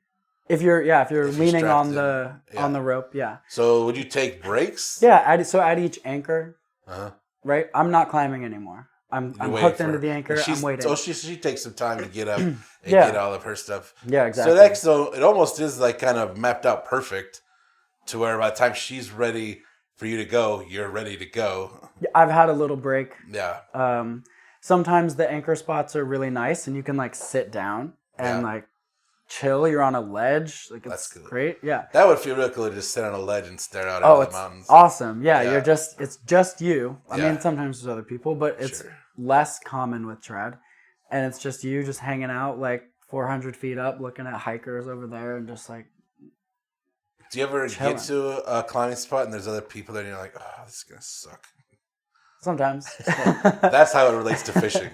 If you're leaning on the rope, yeah. So would you take breaks? Yeah. At each anchor, right? I'm not climbing anymore. I'm hooked into the anchor. I'm waiting. So she takes some time to get up and get all of her stuff. Yeah, exactly. So it almost is like kind of mapped out perfect to where by the time she's ready for you to go, you're ready to go. I've had a little break. Yeah. Sometimes the anchor spots are really nice and you can like sit down and like chill. You're on a ledge. Like it's great. Yeah. That would feel real cool to just sit on a ledge and stare out at the mountains. Awesome. Yeah. It's just you. I mean, sometimes there's other people, but it's less common with trad. And it's just you just hanging out like 400 feet up, looking at hikers over there and just like. Do you ever get to a climbing spot and there's other people there and you're like, oh, this is going to suck? Sometimes. That's how it relates to fishing.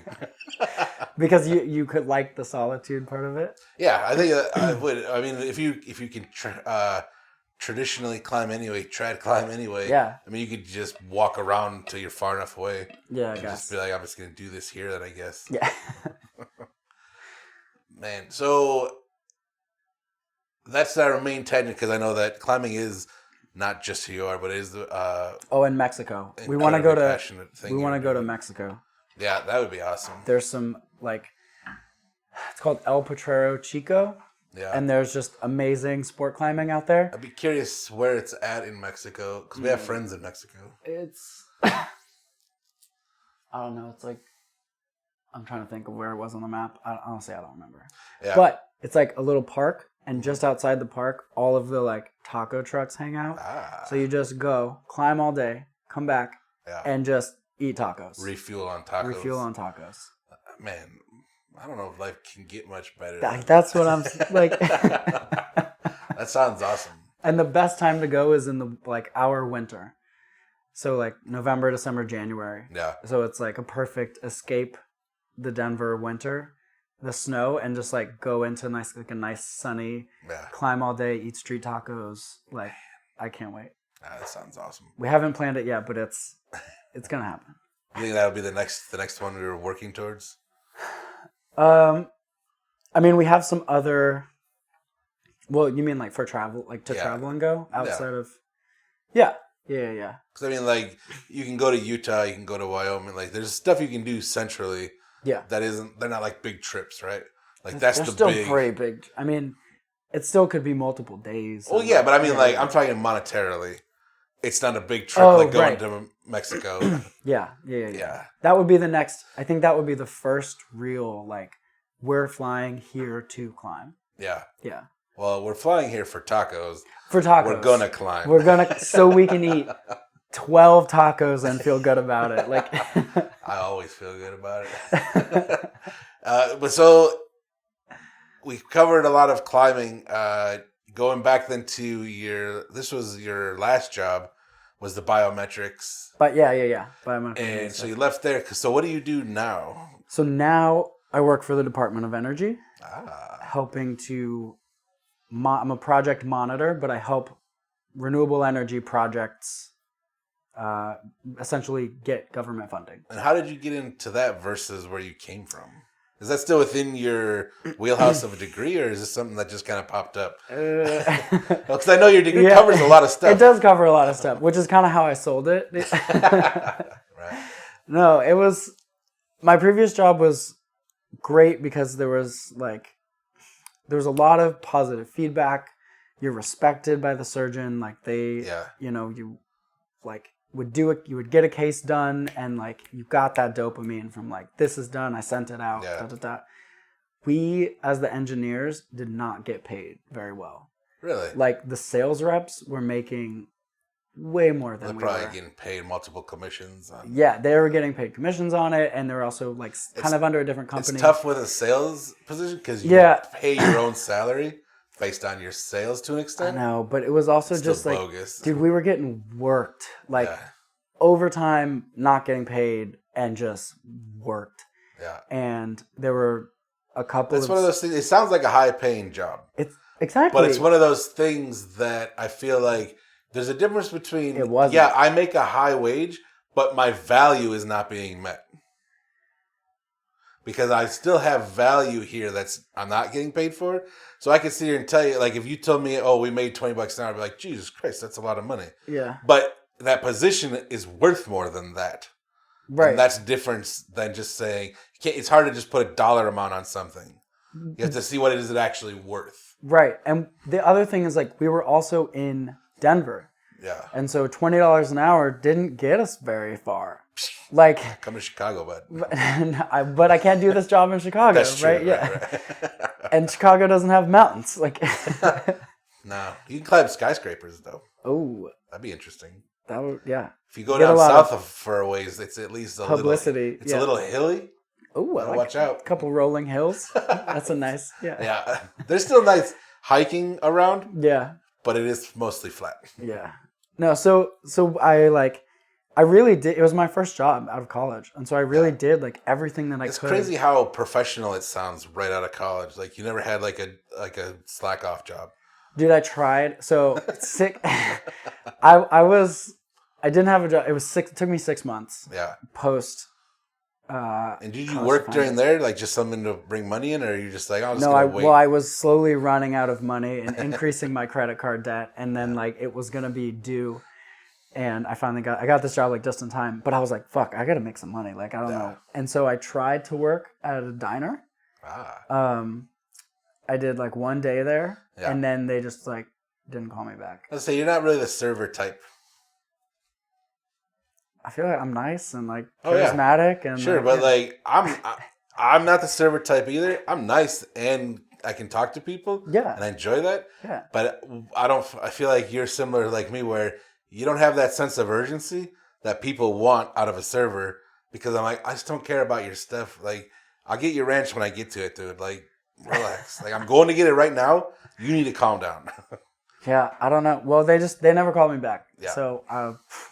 Because you could like the solitude part of it? Yeah, I think I would. I mean, if you can traditionally climb anyway, trad climb anyway. Yeah. I mean, you could just walk around until you're far enough away. Yeah, I guess. Just be like, I'm just going to do this here, then I guess. Yeah. Man, so that's our main tangent because I know that climbing is not just who you are, but it is in Mexico. We want to go to Mexico. Yeah, that would be awesome. There's some it's called El Potrero Chico. Yeah. And there's just amazing sport climbing out there. I'd be curious where it's at in Mexico because we have friends in Mexico. It's I don't know. It's like I'm trying to think of where it was on the map. Honestly, I don't remember. Yeah. But it's like a little park. And just outside the park, all of the like taco trucks hang out. So you just go, climb all day, come back, and just eat tacos. Refuel on tacos. Man, I don't know if life can get much better. That's what I'm like. That sounds awesome. And the best time to go is in the our winter. So like November, December, January. Yeah. So it's like a perfect escape the Denver winter. The snow and just like go into a nice sunny, climb all day, eat street tacos. Like, I can't wait. That sounds awesome. We haven't planned it yet, but it's gonna happen. You think that'll be the next one we were working towards? I mean, we have some other. Well, you mean like for travel, like to travel and go outside of? Yeah, Yeah. Because I mean, like, you can go to Utah, you can go to Wyoming. Like, there's stuff you can do centrally. Yeah. They're not like big trips, right? Like, that's They're the still big. pretty big. I mean, it still could be multiple days. Well, yeah, but I mean, I'm talking monetarily. It's not a big trip like going to Mexico. Yeah. That would be the next. I think that would be the first real, like, we're flying here to climb. Yeah. Yeah. Well, we're flying here for tacos. For tacos. We're going to climb. So we can eat 12 tacos and feel good about it. Like, I always feel good about it. But so we covered a lot of climbing. Going back then to this was your last job, was the biometrics. But yeah. Biometrics. And so you left there. So what do you do now? So now I work for the Department of Energy, helping to. I'm a project monitor, but I help renewable energy projects essentially get government funding. And how did you get into that versus where you came from? Is that still within your wheelhouse of a degree, or is this something that just kind of popped up? Because I know your degree covers a lot of stuff. It does cover a lot of stuff, which is kind of how I sold it. Right. No, it was... My previous job was great because there was a lot of positive feedback. You're respected by the surgeon. Like, you would do it. You would get a case done, and like you got that dopamine from like, this is done. I sent it out. Yeah. We, as the engineers, did not get paid very well. Really? Like, the sales reps were making way more than we were. They're probably getting paid multiple commissions. Yeah, they were getting paid commissions on it, and they were also like kind of under a different company. It's tough with a sales position because you pay your own salary based on your sales to an extent. I know, but it was also just like, bogus. Dude, we were getting worked. Like, overtime, not getting paid, and just worked. Yeah. And there were a couple It's one of those things. It sounds like a high-paying job. It's exactly. But it's one of those things that I feel like there's a difference between, I make a high wage, but my value is not being met. Because I still have value here I'm not getting paid for. So I can sit here and tell you, like, if you told me, we made $20 an hour, I'd be like, Jesus Christ, that's a lot of money. Yeah. But that position is worth more than that. Right. And that's different than just saying, it's hard to just put a dollar amount on something. You have to see what it is actually worth. Right. And the other thing is, like, we were also in Denver. Yeah. And so $20 an hour didn't get us very far. Like, come to Chicago, bud. But I can't do this job in Chicago, that's true, right? Yeah. And Chicago doesn't have mountains. Like, no. You can climb skyscrapers, though. Oh. That'd be interesting. That would, yeah. If you go down south for a ways, it's at least a publicity. It's a little hilly. Oh, watch out. A couple rolling hills. That's a nice, Yeah. There's still nice hiking around. Yeah. But it is mostly flat. Yeah. No, so I really did. It was my first job out of college. And so I really did like everything that I could. It's crazy how professional it sounds right out of college. Like, you never had like a slack off job. Dude, I tried. So sick. I didn't have a job. It took me 6 months. Yeah. Post. And did you work during there, like just something to bring money in, or are you just like, I'll just wait? Well, I was slowly running out of money and increasing my credit card debt, and then like it was gonna be due, and I finally got this job like just in time. But I was like, fuck, I gotta make some money. Like, I don't know. And so I tried to work at a diner. I did like one day there, and then they just like didn't call me back. Let's say you're not really the server type. I feel like I'm nice and like charismatic and sure, but like I'm not the server type either. I'm nice and I can talk to people. Yeah, and I enjoy that. Yeah, but I feel like you're similar like me, where you don't have that sense of urgency that people want out of a server. Because I'm like, I just don't care about your stuff. Like, I'll get your ranch when I get to it, dude. Like, relax. Like, I'm going to get it right now. You need to calm down. Yeah, I don't know. Well, they never called me back. Yeah. So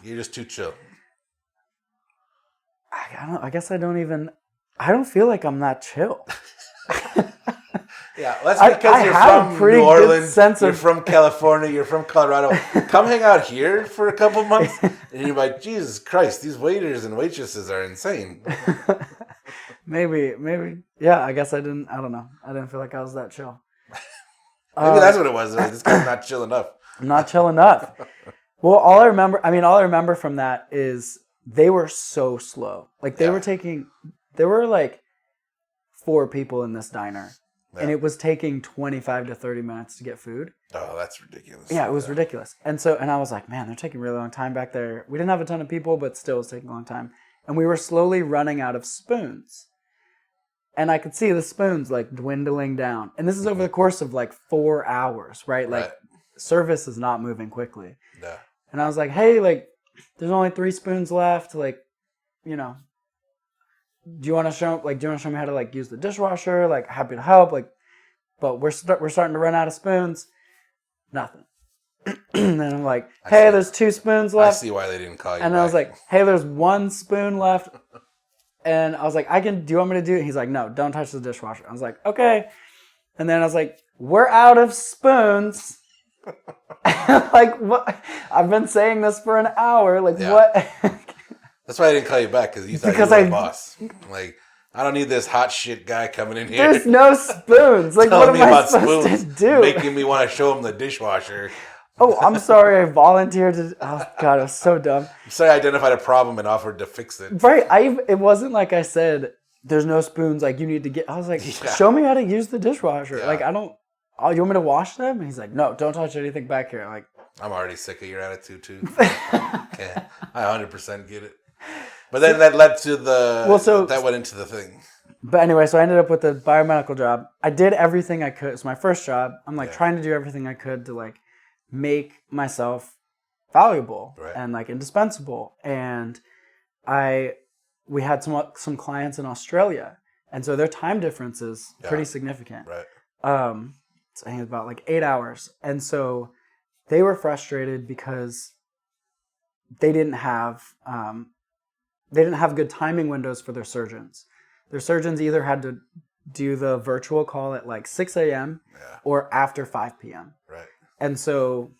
you're just too chill. I guess I don't feel like I'm that chill. Yeah, that's because you're from New Orleans, you're from California, you're from Colorado. Come hang out here for a couple months, and you're like, Jesus Christ, these waiters and waitresses are insane. Maybe. Yeah, I guess I don't know. I didn't feel like I was that chill. Maybe that's what it was. This guy's not chill enough. I'm not chill enough. Well, all I remember from that is they were so slow. Like there were like 4 people in this diner. Yeah. And it was taking 25 to 30 minutes to get food. Oh, that's ridiculous. Yeah, it was ridiculous. And I was like, man, they're taking a really long time back there. We didn't have a ton of people, but still it was taking a long time. And we were slowly running out of spoons. And I could see the spoons like dwindling down. And this is over the course of like 4 hours, right? Like service is not moving quickly. Yeah. And I was like, hey, like there's only 3 spoons left. Like, you know, do you want to show me how to like use the dishwasher? Like happy to help. Like, but we're starting to run out of spoons. Nothing. And then I'm like, hey, there's 2 spoons left. I see why they didn't call you. And back. I was like, hey, there's 1 spoon left. And I was like, do you want me to do it? He's like, no, don't touch the dishwasher. I was like, okay. And then I was like, we're out of spoons. Like, what? I've been saying this for an hour. Like, what? That's why I didn't call you back, because you thought you were the boss. Like, I don't need this hot shit guy coming in here. There's no spoons. Like, what am I supposed to do? Making me want to show him the dishwasher. Oh, I'm sorry. I volunteered to. Oh God, it was so dumb. So I identified a problem and offered to fix it. Right. It wasn't like I said, "There's no spoons." Like you need to get. I was like, "Show me how to use the dishwasher." Yeah. Like I don't. Oh, you want me to wash them? And he's like, "No, don't touch anything back here." Like I'm already sick of your attitude too. Okay, I 100% get it. But then that led to that went into the thing. But anyway, so I ended up with the biomedical job. I did everything I could. It's my first job. I'm like trying to do everything I could to like make myself valuable and like indispensable. And we had some clients in Australia, and so their time difference is pretty significant. Right. So I think it's about like 8 hours, and so they were frustrated because they didn't have good timing windows for their surgeons. Their surgeons either had to do the virtual call at like 6 a.m. or after 5 p.m. Right. And so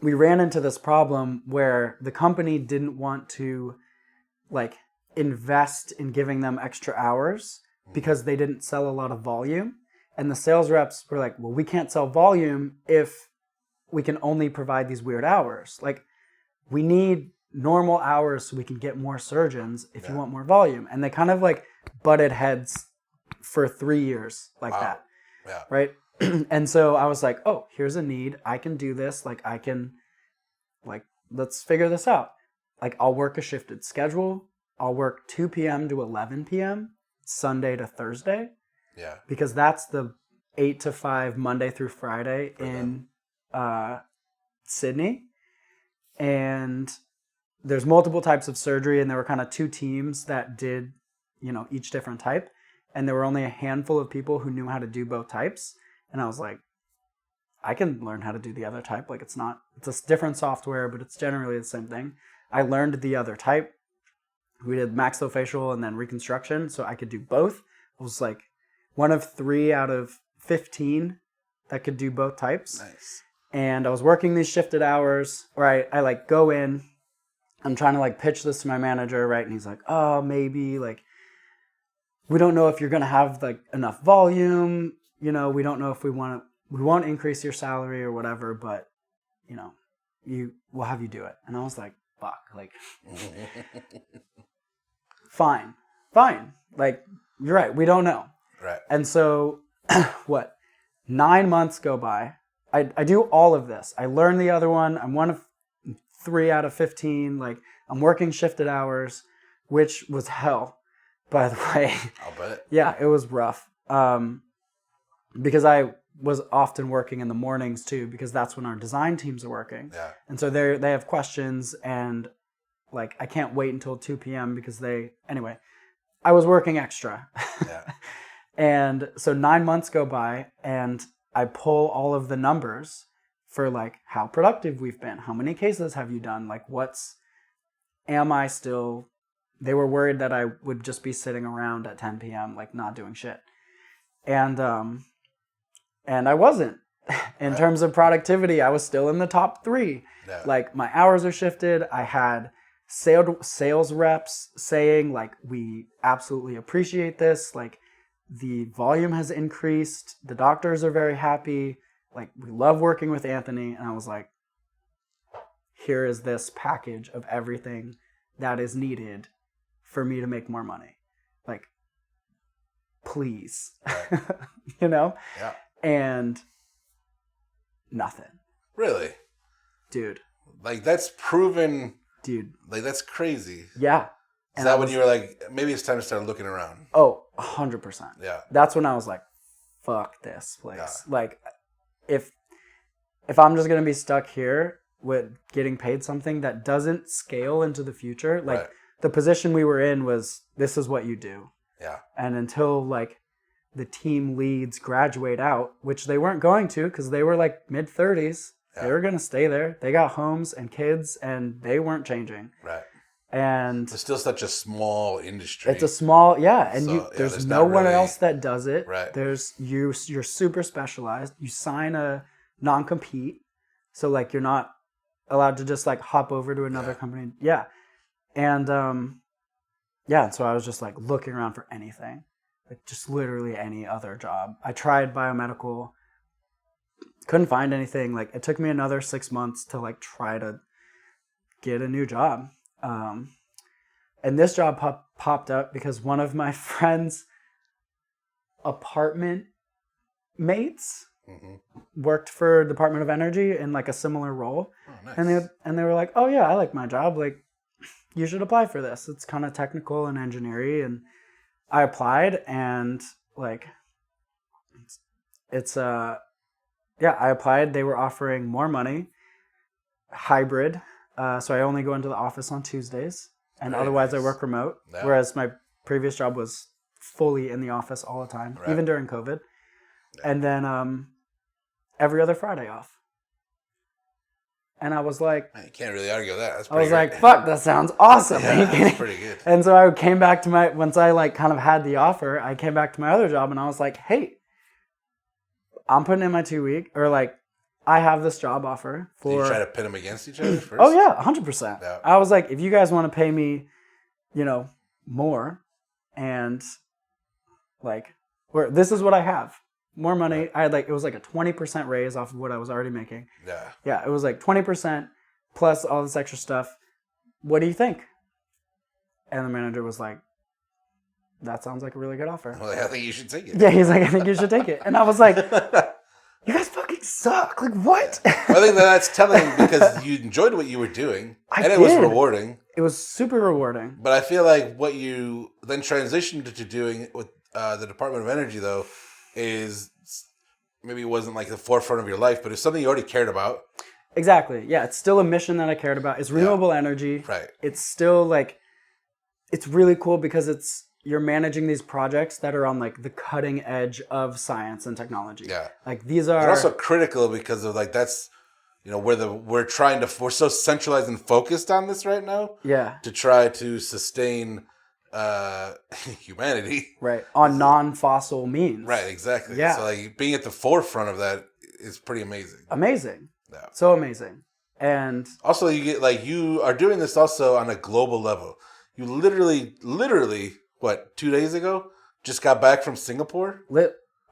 we ran into this problem where the company didn't want to like invest in giving them extra hours because they didn't sell a lot of volume. And the sales reps were like, well, we can't sell volume if we can only provide these weird hours. Like we need normal hours so we can get more surgeons if you want more volume. And they kind of like butted heads for 3 years like that. Yeah. Right. And so I was like, oh, here's a need. I can do this. Like I can, like, let's figure this out. Like I'll work a shifted schedule. I'll work 2 p.m. to 11 p.m. Sunday to Thursday. Yeah. Because that's the 8 to 5 Monday through Friday in Sydney. And there's multiple types of surgery, and there were kind of 2 teams that did, you know, each different type. And there were only a handful of people who knew how to do both types. And I was like, I can learn how to do the other type. Like it's a different software, but it's generally the same thing. I learned the other type. We did maxillofacial and then reconstruction, so I could do both. I was like one of 3 out of 15 that could do both types. Nice. And I was working these shifted hours, or I like go in, I'm trying to like pitch this to my manager, right? And he's like, oh, maybe like, we don't know if you're going to have like enough volume. You know, we don't know if we won't increase your salary or whatever, but you know, we'll have you do it. And I was like, fuck, like, fine. Like, you're right. We don't know. Right. And so 9 months go by. I do all of this. I learn the other one. I'm one of 3 out of 15. Like I'm working shifted hours, which was hell, by the way. I'll bet. Yeah, it was rough. Because I was often working in the mornings too, because that's when our design teams are working. Yeah. And so they have questions, and like I can't wait until 2 p.m. because anyway, I was working extra. Yeah. And so 9 months go by, and I pull all of the numbers for like how productive we've been. How many cases have you done? Like they were worried that I would just be sitting around at 10 p.m. like not doing shit. And I wasn't. In terms of productivity, I was still in the top 3. Yeah. Like my hours are shifted. I had sales reps saying like, we absolutely appreciate this. Like the volume has increased. The doctors are very happy. Like we love working with Anthony. And I was like, here is this package of everything that is needed for me to make more money. Like, please. Right. You know? Yeah. And nothing. Really? Dude. Like, that's proven... Dude. Like, that's crazy. Yeah. Is that when you were like, maybe it's time to start looking around? Oh, 100%. Yeah. That's when I was like, fuck this place. Yeah. Like, if I'm just going to be stuck here with getting paid something that doesn't scale into the future, like, the position we were in was, this is what you do. Yeah. And until, like, the team leads graduate out, which they weren't going to because they were, like, mid-30s. Yeah. They were going to stay there. They got homes and kids, and they weren't changing. Right. And it's still such a small industry. It's a small, and so, there's no one else that does it. Right. You're super specialized. You sign a non-compete, so like you're not allowed to just like hop over to another company. Yeah, and and so I was just like looking around for anything, like just literally any other job. I tried biomedical, couldn't find anything. Like it took me another 6 months to like try to get a new job. And this job popped up because one of my friend's apartment mates worked for Department of Energy in like a similar role. Oh, nice. And they were like, oh yeah, I like my job. Like you should apply for this. It's kind of technical and engineering. And I applied and like, I applied. They were offering more money, hybrid. So I only go into the office on Tuesdays, and otherwise I work remote. Yeah. Whereas my previous job was fully in the office all the time, even during COVID. Yeah. And then every other Friday off. And I was like... You can't really argue with that. That's pretty great. Like, fuck, that sounds awesome. Yeah, that's pretty good. And so I came back to once I like kind of had the offer, I came back to my other job and I was like, hey, I'm putting in my 2 week, or like, I have this job offer for... Did you try to pit them against each other first? Oh, yeah, 100%. Yeah. I was like, if you guys want to pay me, more, and, like, this is what I have. More money. Right. I had, it was like a 20% raise off of what I was already making. Yeah. Yeah, it was like 20% plus all this extra stuff. What do you think? And the manager was like, that sounds like a really good offer. Well, I think you should take it. Yeah, he's like, I think you should take it. And I was like... You guys fucking suck. Like, what? Yeah. I think that's telling because you enjoyed what you were doing. It was rewarding. It was super rewarding. But I feel like what you then transitioned to doing with the Department of Energy, though, is maybe it wasn't like the forefront of your life, but it's something you already cared about. Exactly. Yeah, it's still a mission that I cared about. It's renewable energy. Right. It's still, like, it's really cool because you're managing these projects that are on like the cutting edge of science and technology. Yeah. Like these are... They're also critical because of like, that's, we're so centralized and focused on this right now. Yeah. To try to sustain humanity. Right. On non-fossil means. Right, exactly. Yeah. So like being at the forefront of that is pretty amazing. Amazing. Yeah. So amazing. And... Also you are doing this also on a global level. You literally... What, 2 days ago? Just got back from Singapore?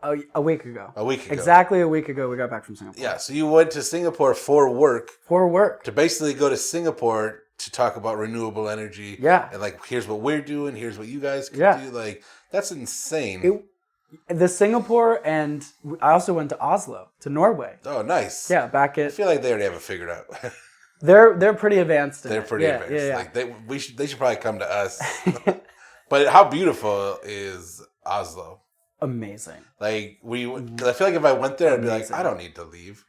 A week ago. A week ago. Exactly a week ago we got back from Singapore. Yeah, so you went to Singapore for work. For work. To basically go to Singapore to talk about renewable energy. Yeah. And like, here's what we're doing, here's what you guys can do. Like, that's insane. The Singapore, and I also went to Oslo, to Norway. Oh, nice. Yeah, I feel like they already have it figured out. They're pretty advanced in They're pretty advanced. Yeah. Like, they should probably come to us. But how beautiful is Oslo? Amazing. Like because I feel like if I went there, I'd be like, I don't need to leave.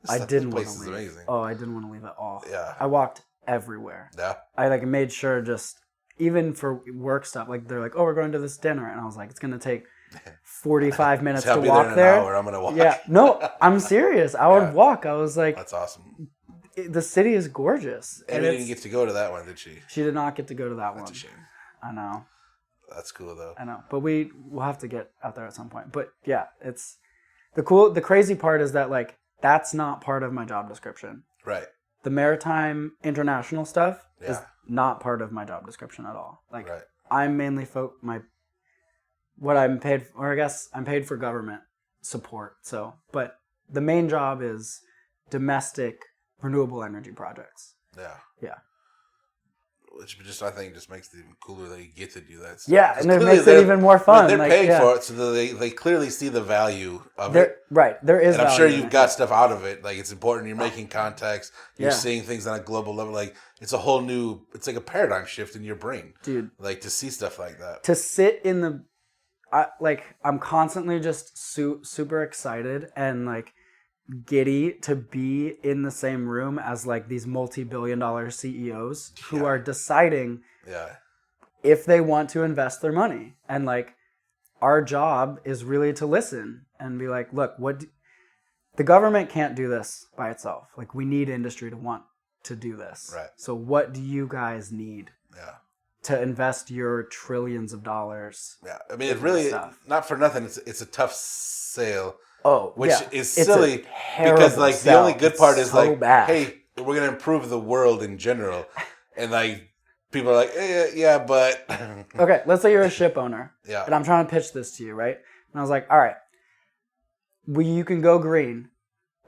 I didn't want to leave. Amazing. Oh, I didn't want to leave at all. Yeah. I walked everywhere. Yeah. I made sure just even for work stuff. Like they're like, oh, we're going to this dinner, and I was like, it's gonna take 45 minutes to walk there. An hour, I'm gonna walk. Yeah. No, I'm serious. I would walk. I was like, that's awesome. The city is gorgeous. Amy didn't get to go to that one, did she? She did not get to go to that one. That's a shame. I know. That's cool though. I know, but we'll have to get out there at some point. But yeah, it's the crazy part is that like that's not part of my job description. Right. The maritime international stuff is not part of my job description at all. Like I'm mainly what I'm paid, or I guess I'm paid for government support. So, but the main job is domestic renewable energy projects. Yeah. Yeah. Which I think just makes it even cooler that you get to do that stuff. Yeah, and it makes it even more fun. They're paying for it, so they clearly see the value of it. Right, there is and I'm value sure in you've it, got stuff out of it. Like, it's important. You're making contacts. You're Yeah. seeing things on a global level. Like, it's a whole new... It's like a paradigm shift in your brain. Dude. Like, to see stuff like that. To sit in the... I'm constantly just super excited and, like, giddy to be in the same room as, like, these multi-billion-dollar CEOs who are deciding if they want to invest their money. And, like, our job is really to listen and be like, look, the government can't do this by itself. Like, we need industry to want to do this. Right. So what do you guys need to invest your trillions of dollars? Yeah. I mean, it really, not for nothing, it's a tough sale. Oh, which is silly because, like, the only good part is, like, hey, we're going to improve the world in general. And, like, people are like, yeah, but... Okay, let's say you're a ship owner. Yeah. And I'm trying to pitch this to you, right? And I was like, all right, you can go green,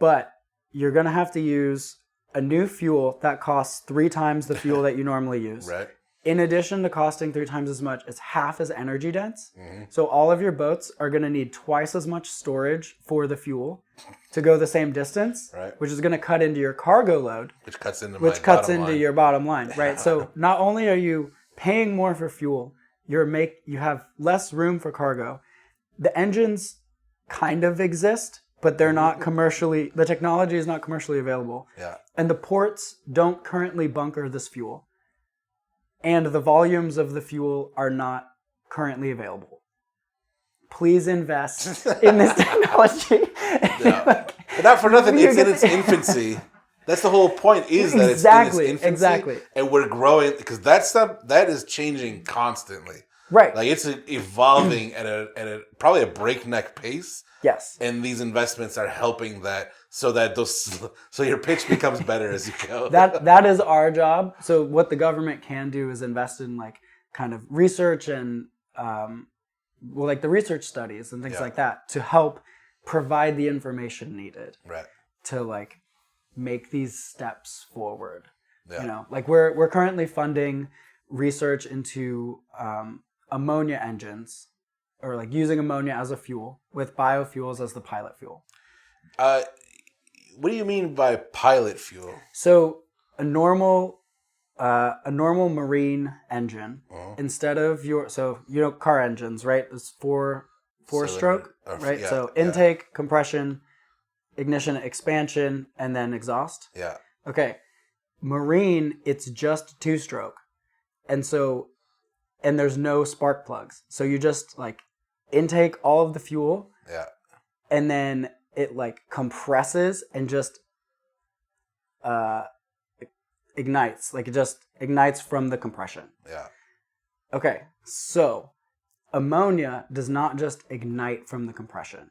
but you're going to have to use a new fuel that costs 3 times the fuel that you normally use. Right. In addition to costing 3 times as much, it's half as energy dense. Mm-hmm. So all of your boats are going to need twice as much storage for the fuel to go the same distance, which is going to cut into your cargo load, which cuts into your bottom line, right? So not only are you paying more for fuel, you have less room for cargo. The engines kind of exist, but they're not commercially. The technology is not commercially available. Yeah. And the ports don't currently bunker this fuel. And the volumes of the fuel are not currently available. Please invest in this technology. But not for nothing, it's in its infancy. That's the whole point, is that it's in its infancy. Exactly. And we're growing, because that is changing constantly. Right. Like, it's evolving at a probably a breakneck pace. Yes. And these investments are helping that, so your pitch becomes better as you go. That is our job. So what the government can do is invest in, like, kind of research and like the research studies and things like that to help provide the information needed. Right. To, like, make these steps forward. Yeah. You know, like, we're currently funding research into ammonia engines, or, like, using ammonia as a fuel with biofuels as the pilot fuel. What do you mean by pilot fuel? So a normal marine engine, instead of car engines, right? It's four stroke, right? Yeah, so intake, compression, ignition, expansion, and then exhaust. Yeah. Okay. Marine, it's just 2-stroke. And there's no spark plugs. So you just, like, intake all of the fuel. Yeah. And then it, like, compresses and just ignites. Like, it just ignites from the compression. Yeah. Okay. So ammonia does not just ignite from the compression.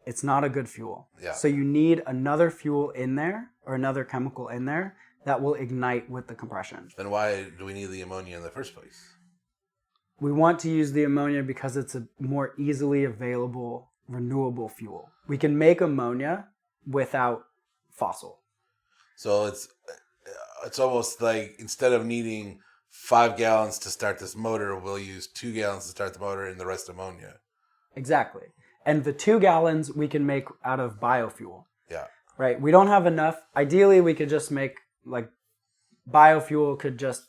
It's not a good fuel. Yeah. So you need another fuel in there, or another chemical in there, that will ignite with the compression. Then why do we need the ammonia in the first place? We want to use the ammonia because it's a more easily available, renewable fuel. We can make ammonia without fossil. So it's almost like, instead of needing 5 gallons to start this motor, we'll use 2 gallons to start the motor and the rest ammonia. Exactly. And the 2 gallons we can make out of biofuel. Yeah. Right? We don't have enough. Ideally, we could just make, like, biofuel could just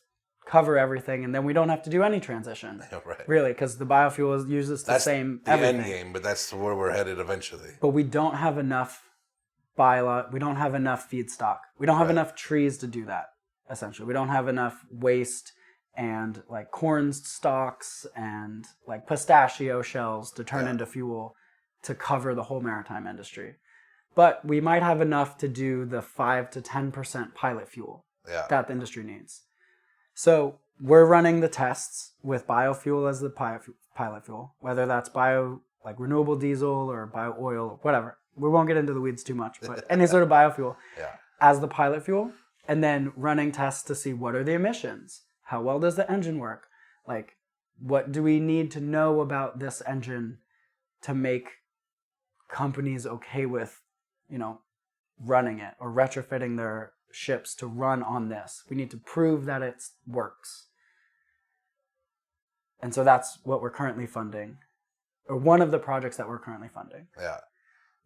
cover everything, and then we don't have to do any transition. Right. Really, because the biofuel uses the same everything. That's the end game, but that's where we're headed eventually. But we don't have enough we don't have enough feedstock. We don't have enough trees to do that, essentially. We don't have enough waste and, like, corn stalks and, like, pistachio shells to turn into fuel to cover the whole maritime industry. But we might have enough to do the 5 to 10% pilot fuel that the industry needs. So we're running the tests with biofuel as the pilot fuel, whether that's like renewable diesel or bio oil or whatever. We won't get into the weeds too much, but any sort of biofuel as the pilot fuel, and then running tests to see what are the emissions, how well does the engine work, like, what do we need to know about this engine to make companies okay with, running it or retrofitting their ships to run on this. We need to prove that it works. And so that's what we're currently funding, or one of the projects that we're currently funding. Yeah.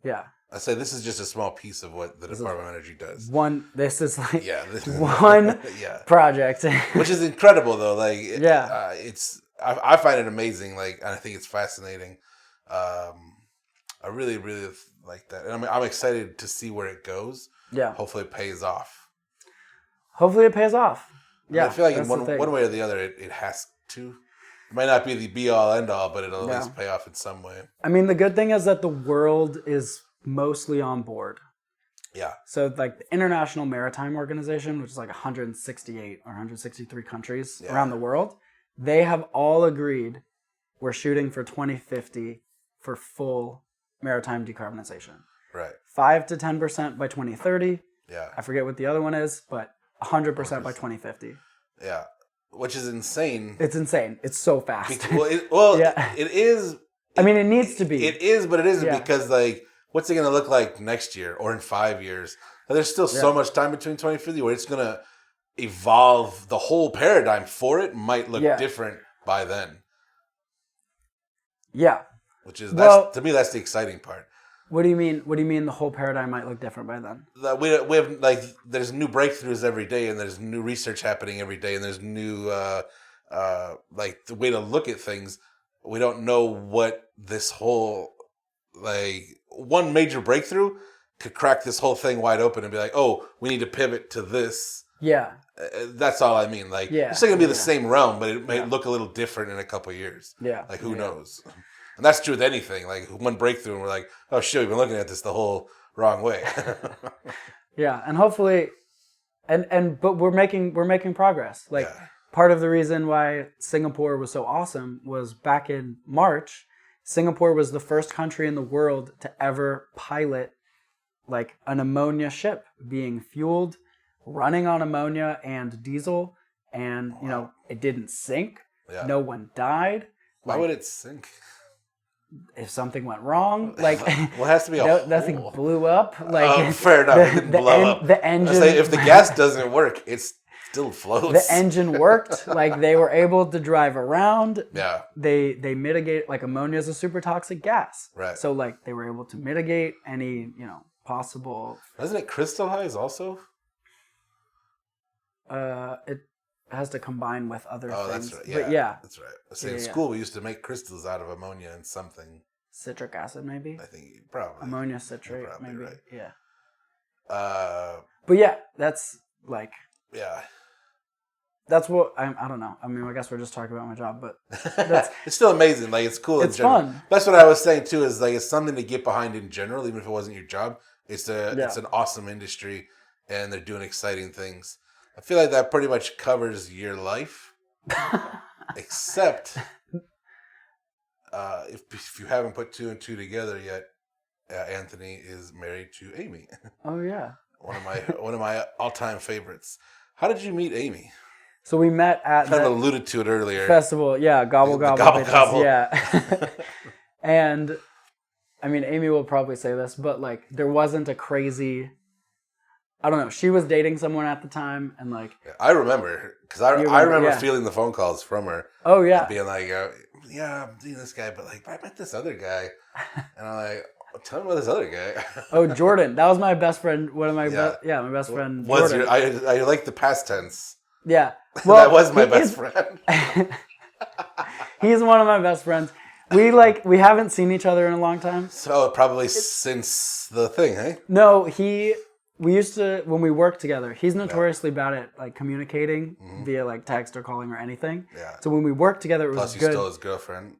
Yeah. I say this is just a small piece of what the Department of Energy does. This is like one project. Which is incredible though. Like, I find it amazing. Like, and I think it's fascinating. I really, really like that. And I'm excited to see where it goes. Yeah. Hopefully it pays off. Yeah. I feel like in one way or the other, it has to. It might not be the be-all, end-all, but it'll at least pay off in some way. I mean, the good thing is that the world is mostly on board. Yeah. So, like, the International Maritime Organization, which is like 168 or 163 countries around the world, they have all agreed we're shooting for 2050 for full maritime decarbonization. Right. 5 to 10% by 2030. Yeah. I forget what the other one is, but 100% by 2050. Yeah. Which is insane. It's insane. It's so fast. It is. I mean, it needs to be. It is, but it isn't because, like, what's it going to look like next year or in 5 years? There's still so much time between 2050 where it's going to evolve. The whole paradigm for it might look different by then. Yeah. Which is, to me, that's the exciting part. What do you mean? What do you mean the whole paradigm might look different by then? We have, like, there's new breakthroughs every day, and there's new research happening every day, and there's new like the way to look at things. We don't know what this whole, like, one major breakthrough could crack this whole thing wide open and be like, oh, we need to pivot to this. Yeah. That's all I mean. Like, it's still gonna be the same realm, but it may look a little different in a couple of years. Yeah. Like, who knows? And that's true with anything. Like, one breakthrough, and we're like, oh shit, we've been looking at this the whole wrong way. Yeah, and hopefully, but we're making progress. Like, part of the reason why Singapore was so awesome was back in March, Singapore was the first country in the world to ever pilot, like, an ammonia ship being fueled, running on ammonia and diesel, and you know, it didn't sink. Yeah. No one died. Why would it sink? If something went wrong, like, well, it has to be that thing blew up. Like, fair enough, it didn't blow up. The engine. If the gas doesn't work, it still floats. The engine worked. Like, they were able to drive around. Yeah. They mitigate, like, ammonia is a super toxic gas. Right. So, like, they were able to mitigate any, possible. Doesn't it crystallize also? It has to combine with other things. That's right. Yeah. But yeah. That's right. In school, we used to make crystals out of ammonia and something. Citric acid, maybe? I think probably. Ammonia citrate, maybe. Right. Yeah. But yeah, that's like. Yeah. That's what I don't know. I mean, I guess we're just talking about my job, but that's, it's still amazing. Like, it's cool. It's fun. That's what I was saying too. Is like, it's something to get behind in general, even if it wasn't your job. It's an awesome industry, and they're doing exciting things. I feel like that pretty much covers your life, except if you haven't put two and two together yet, Anthony is married to Amie. Oh yeah, one of my all-time favorites. How did you meet Amie? So we met at kind of alluded to it earlier. Festival, yeah, gobble gobble, gobble. Yeah. And I mean, Amie will probably say this, but like, there wasn't a crazy. I don't know. She was dating someone at the time, and like, I remember because I remember feeling the phone calls from her. Oh yeah, being like, yeah, I'm seeing this guy, but like, I met this other guy, and I'm like, tell me about this other guy. Oh, Jordan, that was my best friend. One of my my best friend. Was Jordan. I like the past tense. Yeah, well, that was my best friend. He's one of my best friends. We haven't seen each other in a long time. So probably since the thing, hey? No, we used to, when we worked together, he's notoriously bad at like communicating via like text or calling or anything. Yeah. So when we worked together, it was Plus, good. Plus, you stole his girlfriend.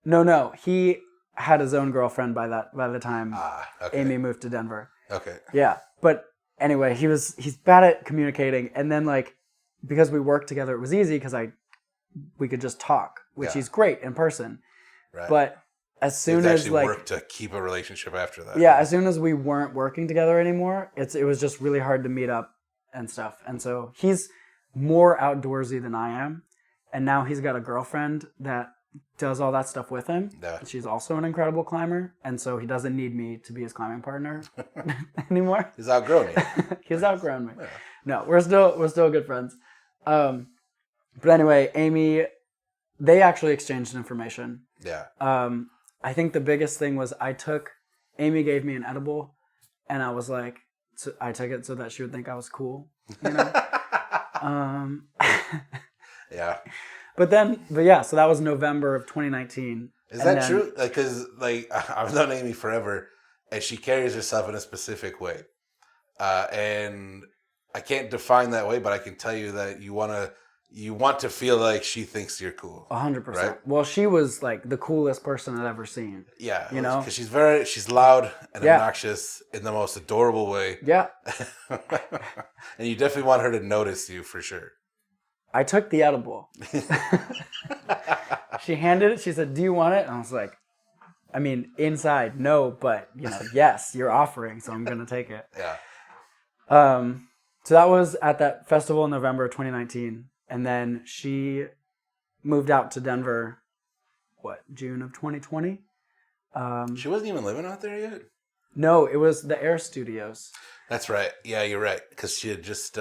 No, he had his own girlfriend by the time okay. Amie moved to Denver. Okay. Yeah, but anyway, he's bad at communicating, and then like because we worked together, it was easy because we could just talk, which he's great in person. Right. But as soon as like work to keep a relationship after that. Yeah, as soon as we weren't working together anymore, it was just really hard to meet up and stuff. And so he's more outdoorsy than I am, and now he's got a girlfriend that does all that stuff with him. Yeah. She's also an incredible climber, and so he doesn't need me to be his climbing partner anymore. He's outgrown you. He's outgrown me. Yeah. No, we're still good friends. But anyway, Amie, they actually exchanged information. Yeah. I think the biggest thing was Amie gave me an edible, and I was like, I took it so that she would think I was cool, you know? Yeah. But yeah, so that was November of 2019. Is that true? Like, because I've known Amie forever, and she carries herself in a specific way, and I can't define that way, but I can tell you that you want to feel like she thinks you're cool. 100%. Right? Well, she was like the coolest person I'd ever seen. Yeah, you know, because she's loud and obnoxious in the most adorable way. Yeah. And you definitely want her to notice you for sure. I took the edible. She handed it. She said, "Do you want it?" And I was like, I mean, inside, no, but yes, you're offering, so I'm gonna take it. Yeah. So that was at that festival in November 2019, and then she moved out to Denver. June of 2020? She wasn't even living out there yet? No, it was the Air Studios. That's right. Yeah, you're right. Because she had just...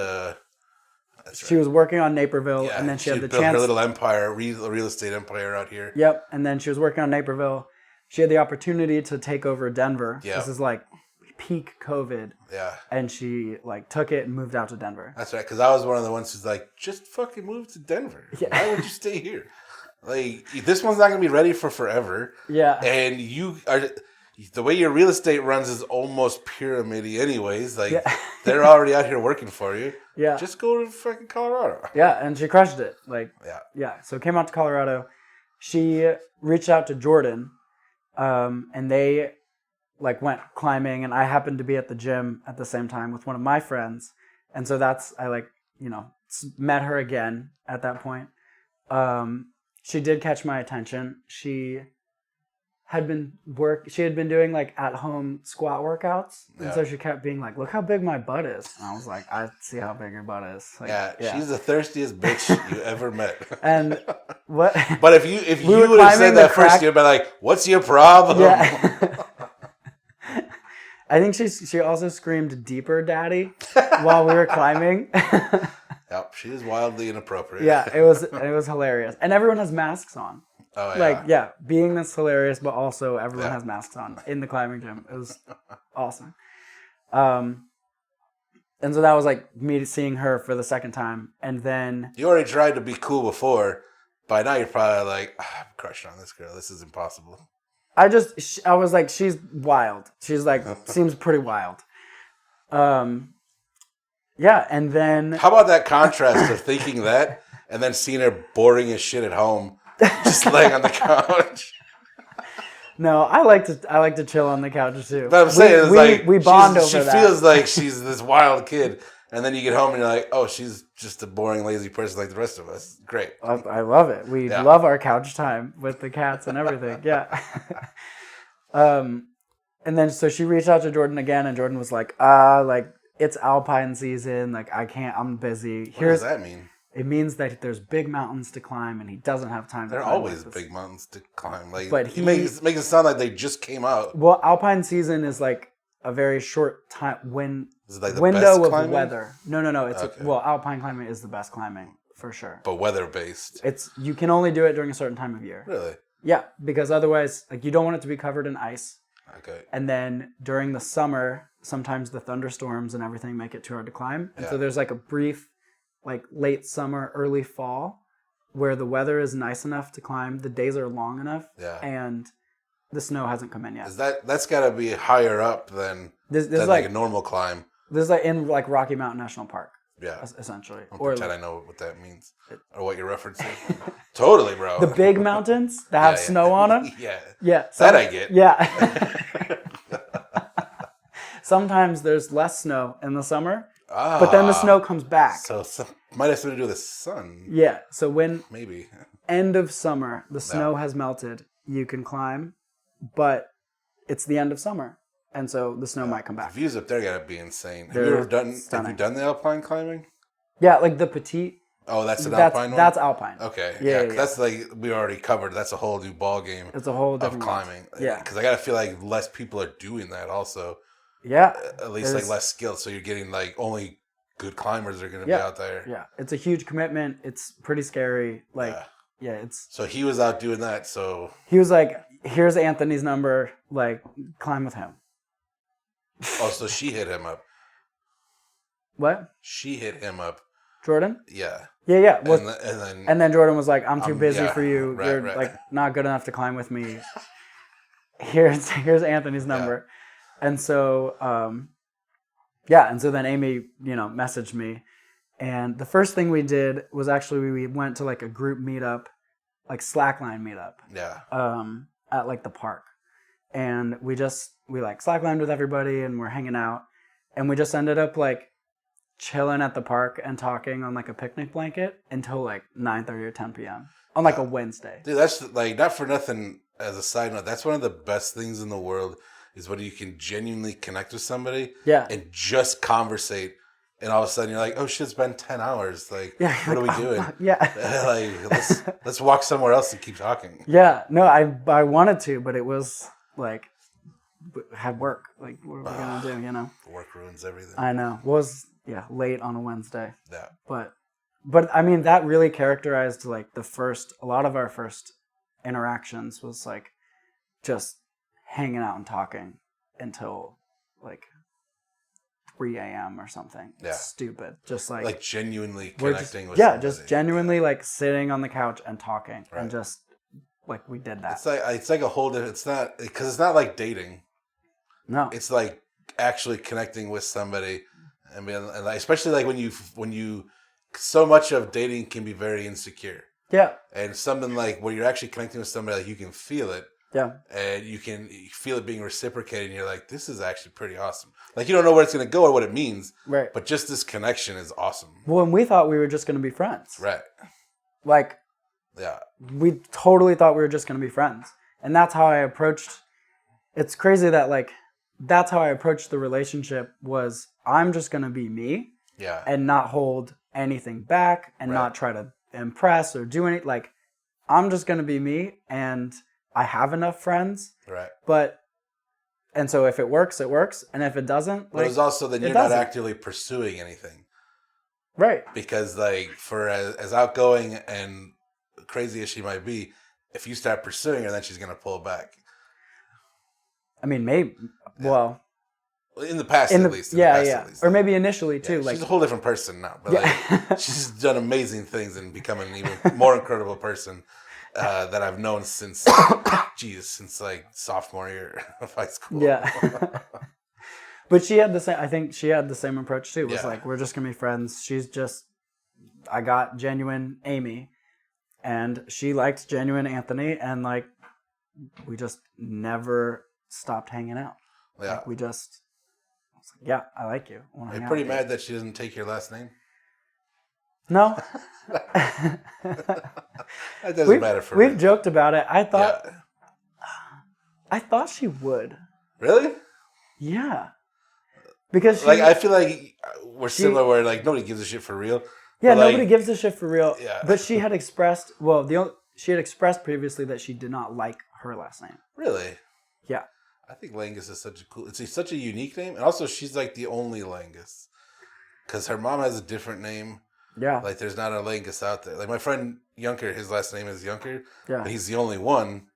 She was working on Naperville, and then she had the built chance... her little empire, real estate empire out here. Yep, and then she was working on Naperville. She had the opportunity to take over Denver. Yeah. This is like peak COVID. Yeah. And she took it and moved out to Denver. That's right, because I was one of the ones who's like, just fucking move to Denver. Yeah. Why would you stay here? Like, this one's not going to be ready for forever. Yeah. And the way your real estate runs is almost pyramid-y anyways. Like, they're already out here working for you. Yeah. Just go to fucking Colorado. Yeah, and she crushed it. Yeah. So came out to Colorado. She reached out to Jordan, and they went climbing, and I happened to be at the gym at the same time with one of my friends. And so I met her again at that point. She did catch my attention. She had been doing at home squat workouts, and so she kept being like, "Look how big my butt is." And I was like, "I see how big your butt is." She's the thirstiest bitch you ever met. And what? But if you would have said that first, you'd be like, "What's your problem?" Yeah. I think she also screamed "Deeper, Daddy" while we were climbing. Yep, she is wildly inappropriate. Yeah, it was hilarious, and everyone has masks on. Oh yeah. Being this hilarious, but also everyone has masks on in the climbing gym. It was awesome. And so that was me seeing her for the second time, and then you already tried to be cool before. By now you're probably like, I'm crushing on this girl. This is impossible. I was like, she's wild. She's seems pretty wild. Yeah, and then how about that contrast of thinking that and then seeing her boring as shit at home, just laying on the couch. No, I like to chill on the couch too. But I'm saying we bond over that. She feels like she's this wild kid, and then you get home and you're like, oh, she's just a boring, lazy person like the rest of us. Great. I love it. We love our couch time with the cats and everything. Yeah. And then so she reached out to Jordan again, and Jordan was like, it's alpine season. I can't. I'm busy. What does that mean? It means that there's big mountains to climb, and he doesn't have time to There are climb. always big mountains to climb. But he makes it sound like they just came out. Well, alpine season is a very short time is it the window best of climbing? weather. No. It's okay. Alpine climbing is the best climbing for sure. But weather based. You can only do it during a certain time of year. Really? Yeah, because otherwise, you don't want it to be covered in ice. Okay. And then during the summer, sometimes the thunderstorms and everything make it too hard to climb. And so there's a brief, late summer, early fall, where the weather is nice enough to climb. The days are long enough. Yeah. And the snow hasn't come in yet. That's got to be higher up than a normal climb. This is in Rocky Mountain National Park. Yeah. Essentially. Don't pretend I know what that means or what you're referencing. Totally, bro. The big mountains that have snow on them. Yeah. Yeah. That I get. Yeah. Sometimes there's less snow in the summer, but then the snow comes back. So might have something to do with the sun. Yeah. So when maybe end of summer, the snow has melted, you can climb, but it's the end of summer. And so the snow might come back. The views up there gotta be insane. Have you done the alpine climbing? Yeah, the petite. Oh, that's an Alpine one? That's Alpine. Okay. Yeah. That's like we already covered. That's a whole new ball game. It's a whole different of climbing. world. Yeah. Because I gotta feel like less people are doing that also. Yeah. At least like less skilled. So you're getting like only good climbers are gonna be out there. Yeah. It's a huge commitment. It's pretty scary. Like it's. So he was out doing that. So he was like, "Here's Anthony's number. Like, climb with him." Oh, so she hit him up. What? She hit him up. Jordan? Yeah. Yeah. Well, and then Jordan was like, "I'm too busy for you. Right, You're like not good enough to climb with me. Here's Anthony's number." And so and so then Amie, messaged me, and the first thing we did was actually we went to like a group meetup, like slackline meetup. Yeah. At like the park, and we like slacklined with everybody, and we're hanging out, and we just ended up like chilling at the park and talking on like a picnic blanket until like 9:30 or 10 p.m. on like a Wednesday. Dude, that's like not for nothing. As a side note, that's one of the best things in the world is when you can genuinely connect with somebody, and just conversate, and all of a sudden you're like, oh shit, it's been 10 hours. Like, what are we doing? Like, let's walk somewhere else and keep talking. Yeah, no, I wanted to, but it was like had work. Like, what are we gonna do? Work ruins everything. I know. Was late on a Wednesday. Yeah. But I mean, that really characterized like a lot of our first interactions was like just hanging out and talking until like 3 a.m. or something. Yeah. Stupid. Just like genuinely connecting with somebody. Just genuinely like sitting on the couch and talking and just like we did that. It's like a whole different, it's not, because it's not like dating. No. It's like actually connecting with somebody and especially like when you so much of dating can be very insecure. Yeah. And something like where you're actually connecting with somebody, like you can feel it. Yeah. And you feel it being reciprocated, and you're like, this is actually pretty awesome. Like, you don't know where it's going to go or what it means. Right. But just this connection is awesome. Well, and we thought we were just going to be friends. Right. Like, yeah. We totally thought we were just going to be friends. And that's how I approached, it's crazy that like, that's how I approached the relationship was I'm just going to be me. Yeah. And not hold anything back and not try to impress or do anything. Like, I'm just going to be me, and I have enough friends. Right. And so if it works, it works. And if it doesn't, but it's also that you're not actively pursuing anything. Right. Because like for as outgoing and crazy as she might be, if you start pursuing her, then she's going to pull back. I mean, maybe, well. In the past, at least. Or maybe initially too. She's a whole different person now. But like, she's done amazing things and become an even more incredible person. That I've known since like sophomore year of high school. Yeah. But she had the same, I think she had the same approach too. It was like, we're just going to be friends. I got genuine Amie, and she liked genuine Anthony, and like, we just never stopped hanging out. Yeah. Like, I was like, I like you. Are you pretty mad that she doesn't take your last name? No. That doesn't matter for me. We've joked about it. I thought she would. Really? Yeah. Because I feel like we're similar where like nobody gives a shit for real. Yeah, nobody gives a shit for real. Yeah. But she had expressed previously that she did not like her last name. Really? Yeah. I think Langus is such a unique name, and also she's like the only Langus, because her mom has a different name. Yeah. Like there's not a Langus out there. Like my friend Junker, his last name is Junker. Yeah. But he's the only one,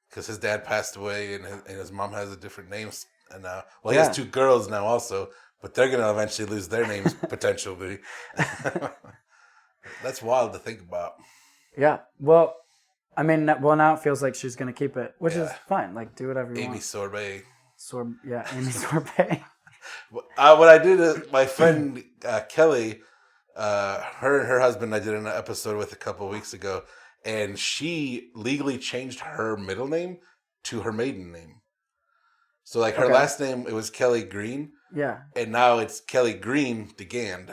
because his dad passed away, and his mom has a different name. And now, he has 2 girls now also, but they're gonna eventually lose their names potentially. That's wild to think about. Yeah. Well, I mean, now it feels like she's going to keep it, which is fine. Like, do whatever you want. Amie Sorbet. Amie Sorbet. What I did, my friend Kelly, her and her husband, I did an episode with a couple of weeks ago, and she legally changed her middle name to her maiden name. So, like, her last name, it was Kelly Green. Yeah. And now it's Kelly Green DeGand.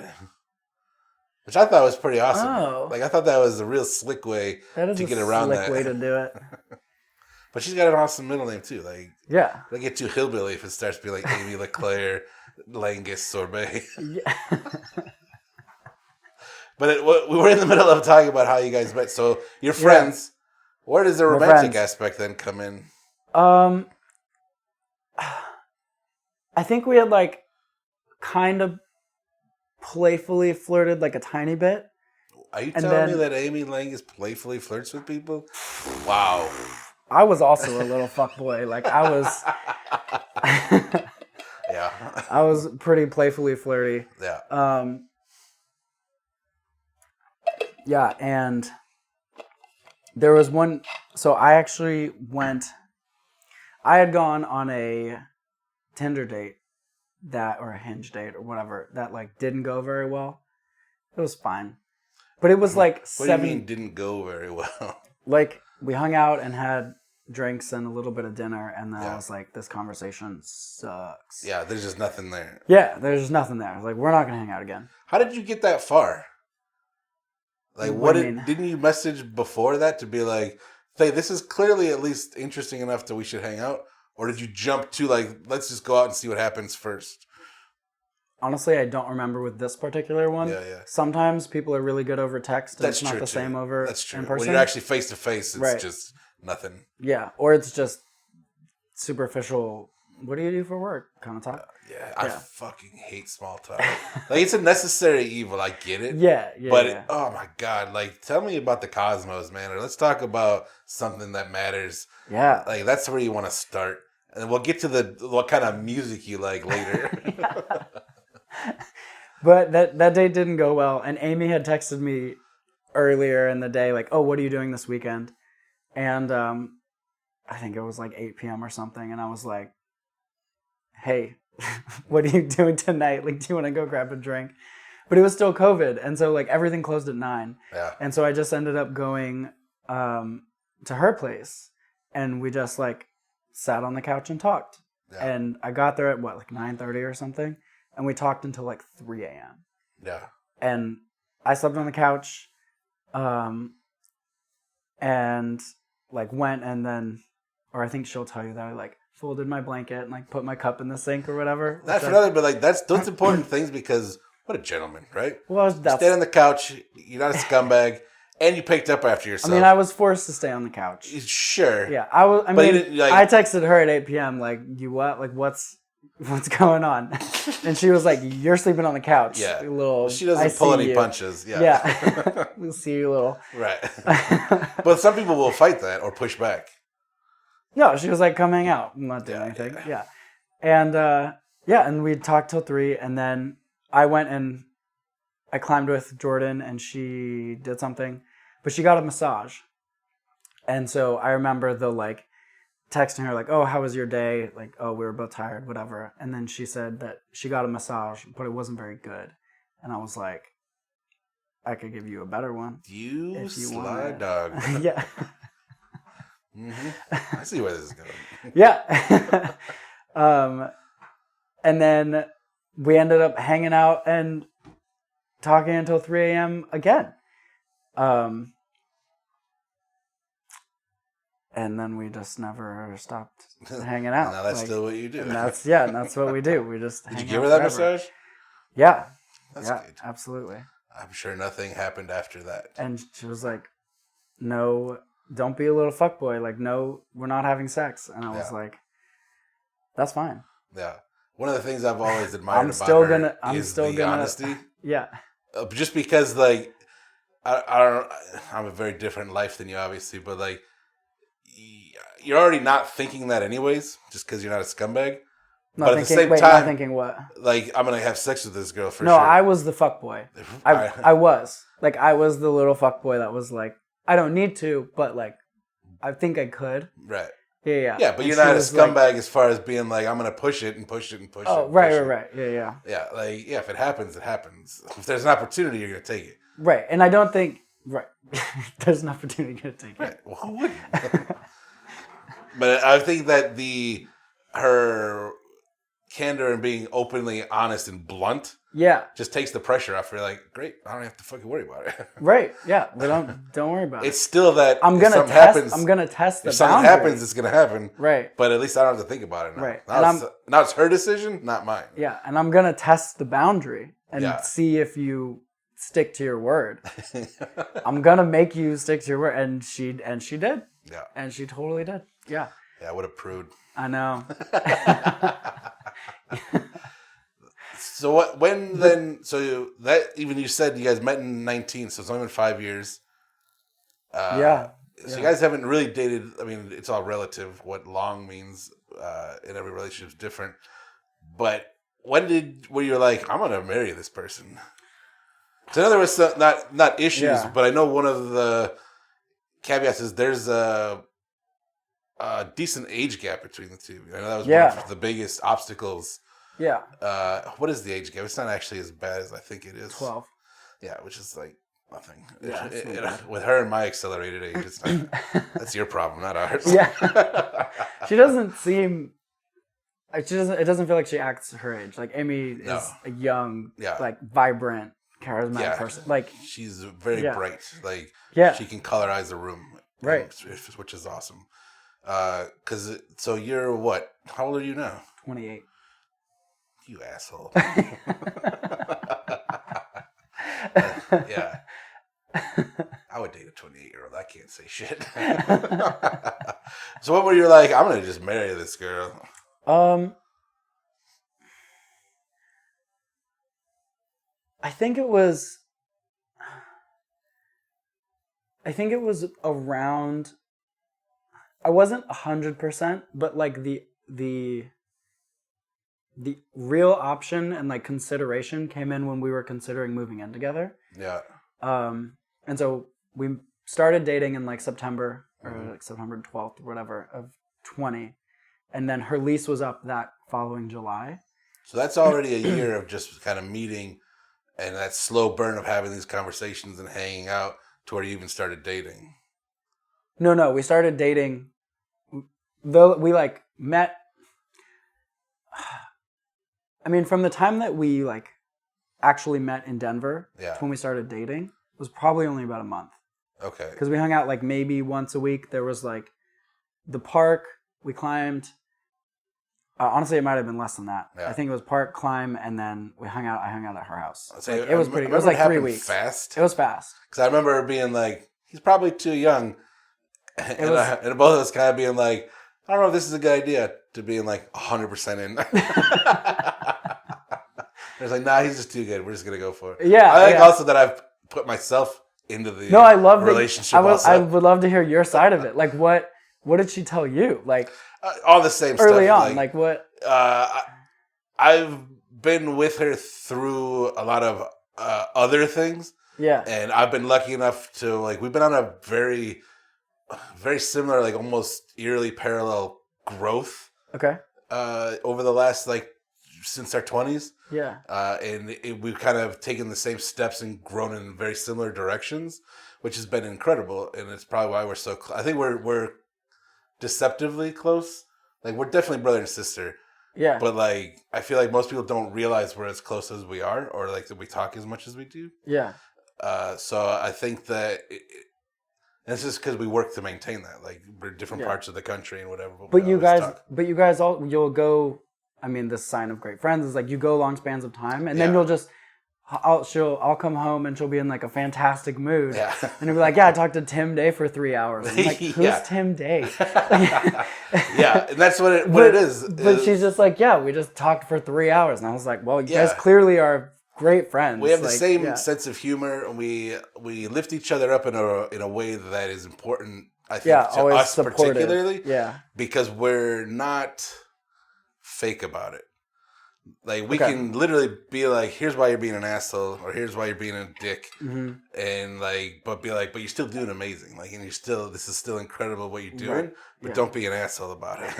Which I thought was pretty awesome. Oh. Like, I thought that was a real slick way to get around that. That is a slick way to do it. But she's got an awesome middle name, too. Like, yeah. They get too hillbilly if it starts to be like Amie LeClaire, Langus, Sorbet. Yeah. But we were in the middle of talking about how you guys met. So you're friends. Yeah. Where does the romantic aspect then come in? I think we had like kind of playfully flirted like a tiny bit. Are you telling me that Amie Langus playfully flirts with people? Wow. I was also a little fuckboy. Like I was. Yeah. I was pretty playfully flirty. Yeah. Yeah, and there was one. So I actually went. I had gone on a Tinder date or a Hinge date or whatever that like didn't go very well. It was fine, but it was like What do you mean didn't go very well? Like we hung out and had drinks and a little bit of dinner, and then I was like, this conversation sucks. Yeah, there's just nothing there. Yeah, there's just nothing there. Like, we're not gonna hang out again. How did you get that far? Like, didn't you message before that to be like, hey, this is clearly at least interesting enough that we should hang out? Or did you jump to like, let's just go out and see what happens first? Honestly, I don't remember with this particular one. Yeah. Sometimes people are really good over text, and it's not the same over That's true. in person. When you're actually face to face, it's just nothing. Yeah, or it's just superficial. What do you do for work? Kind of talk. I fucking hate small talk. Like, it's a necessary evil. I get it. Yeah. But oh my god, like, tell me about the cosmos, man. Or let's talk about something that matters. Yeah. Like, that's where you want to start, and then we'll get to what kind of music you like later. But that date didn't go well, and Amie had texted me earlier in the day, like, "Oh, what are you doing this weekend?" And I think it was like 8 p.m. or something, and I was like, "Hey, what are you doing tonight? Like, do you want to go grab a drink?" But it was still COVID, and so like everything closed at 9. Yeah. And so I just ended up going to her place, and we just like sat on the couch and talked. Yeah. And I got there at like 9:30 or something, and we talked until like 3 a.m. Yeah. And I slept on the couch, and like went and then, or I think she'll tell you that I like folded my blanket and like put my cup in the sink or whatever. Not for nothing, but like those important things, because what a gentleman, right? Well, stay on the couch. You're not a scumbag, and you picked up after yourself. I mean, I was forced to stay on the couch. Sure. Yeah, I was. I mean, I texted her at 8 p.m. like, "You what? Like, what's going on?" And she was like, "You're sleeping on the couch." Yeah. Little. She doesn't pull any punches. Yeah. Yeah. We'll see you, little. Right. But some people will fight that or push back. No, she was like, "Come hang out." I'm not doing anything. Yeah. And and we talked till 3, and then I went and I climbed with Jordan, and she did something, but she got a massage. And so I remember like texting her like, "Oh, how was your day?" Like, "Oh, we were both tired, whatever." And then she said that she got a massage, but it wasn't very good. And I was like, "I could give you a better one." You sly dog. Yeah. Mm-hmm. I see where this is going. Yeah. And then we ended up hanging out and talking until 3 a.m. again. And then we just never stopped hanging out. Now that's still what you do. And that's what we do. We just Did you give her that massage? Yeah. That's good. Absolutely. I'm sure nothing happened after that. And she was like, "No, don't be a little fuckboy. Like, no, we're not having sex." And I was like, "That's fine." Yeah. One of the things I've always admired about her is the honesty. Yeah. Just because, like, I'm a very different life than you, obviously, but like, you're already not thinking that anyways, just because you're not a scumbag. But at the same time, not thinking what? Like, I'm gonna have sex with this girl for sure. No, I was the fuckboy. I was like, I was the little fuckboy that was like, I don't need to, but like, I think I could. Right. Yeah. Yeah, but you're not a scumbag as far as being like, I'm gonna push it and push it and push it. Oh, right. Yeah. Yeah, like, if it happens, it happens. If there's an opportunity, you're gonna take it. Right, and I don't think there's an opportunity to take it. Right. Well, who wouldn't? But I think that her candor and being openly honest and blunt, just takes the pressure off. You're like, great, I don't have to fucking worry about it. Right? Yeah, but don't worry about it. It's still that I'm gonna test the boundary. If something happens, it's gonna happen. Right. But at least I don't have to think about it now. Right. Now it's her decision, not mine. Yeah, and I'm gonna test the boundary and see if you stick to your word. I'm gonna make you stick to your word, and she did. Yeah, and she totally did. Yeah. Yeah, what a prude. I know. So what? When then? So that even you said you guys met in 19, so it's only been 5 years. Yeah. So you guys haven't really dated. I mean, it's all relative. What long means in every relationship is different. But when were you like, I'm gonna marry this person? So in other words, not issues, but I know one of the caveats is there's a decent age gap between the two. I know that was one of the biggest obstacles. Yeah. What is the age gap? It's not actually as bad as I think it is. 12. Yeah, which is like nothing. Yeah, with her and my accelerated age, it's not, that's your problem, not ours. Yeah. She doesn't seem. It doesn't feel like she acts her age. Like Amie is a young, like vibrant, charismatic person. Like she's very bright. Like she can colorize a room, right? Which is awesome. So you're what? How old are you now? 28. You asshole. Yeah. I would date a 28-year-old. I can't say shit. So what were you like? I'm gonna just marry this girl. I think it was around. I wasn't 100%, but like the real option and like consideration came in when we were considering moving in together. Yeah. And so we started dating in like September or like September 12th or whatever of 20. And then her lease was up that following July. So that's already a year of just kind of meeting and that slow burn of having these conversations and hanging out to where you even started dating. No, we started dating. Though we like met. I mean, from the time that we like actually met in Denver to when we started dating was probably only about a month. Okay. Because we hung out like maybe once a week. There was like the park we climbed. Honestly, it might have been less than that. Yeah. I think it was park, climb, and then I hung out at her house. Like, it was pretty. It was like 3 weeks. Fast. It was fast. Because I remember being like, he's probably too young, and both of us kind of being like, I don't know if this is a good idea, to being like 100% in. It's like, nah, he's just too good. We're just gonna go for it. Yeah. I think also that I've put myself into the I love relationship. I would love to hear your side of it. Like, what did she tell you? Like. All the same early stuff. on, like what? I've been with her through a lot of other things. Yeah. And I've been lucky enough to, like, we've been on a very, very similar, like, almost eerily parallel growth. Okay. Over the last, like, since our 20s. Yeah. And we've kind of taken the same steps and grown in very similar directions, which has been incredible. And it's probably why we're so close. I think we're deceptively close. Like, we're definitely brother and sister. Yeah. But, like, I feel like most people don't realize we're as close as we are, or, like, that we talk as much as we do. Yeah. So I think that it's just because we work to maintain that. Like, we're different parts of the country and whatever. But you guys you'll go, I mean, the sign of great friends is, like, you go long spans of time, and then you'll just, I'll come home and she'll be in like a fantastic mood. Yeah. And it'll be like, yeah, I talked to Tim Day for 3 hours. I'm like, who's Tim Day? Yeah, and that's what it is. But she's just like, yeah, we just talked for 3 hours. And I was like, well, you guys clearly are great friends. We have the same sense of humor, and we lift each other up in a way that is important, I think, to us supportive. Particularly. Yeah. Because we're not fake about it. Like, we can literally be like, here's why you're being an asshole, or here's why you're being a dick. Mm-hmm. And, like, but you're still doing amazing. Like, and this is still incredible what you're doing, but don't be an asshole about it.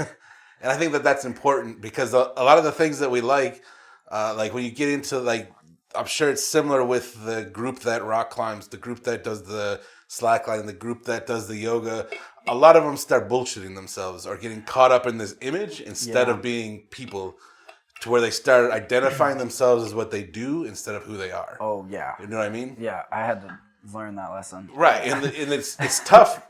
And I think that that's important, because a lot of the things that we like when you get into, like, I'm sure it's similar with the group that rock climbs, the group that does the slackline, the group that does the yoga. A lot of them start bullshitting themselves or getting caught up in this image instead of being people. To where they start identifying themselves as what they do instead of who they are. Oh, yeah. You know what I mean? Yeah, I had to learn that lesson. Right, and it's tough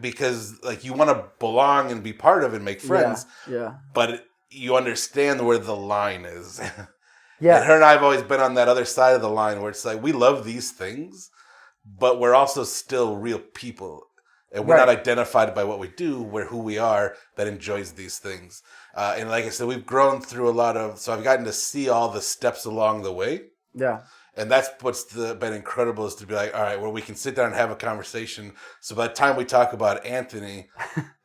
because, like, you want to belong and be part of it and make friends. Yeah. But you understand where the line is. Yeah. And her and I have always been on that other side of the line where it's like, we love these things, but we're also still real people. And we're not identified by what we do. We're who we are that enjoys these things. And like I said, we've grown through so I've gotten to see all the steps along the way. Yeah. And that's what's been incredible, is to be like, all right, well, we can sit down and have a conversation. So by the time we talk about Anthony,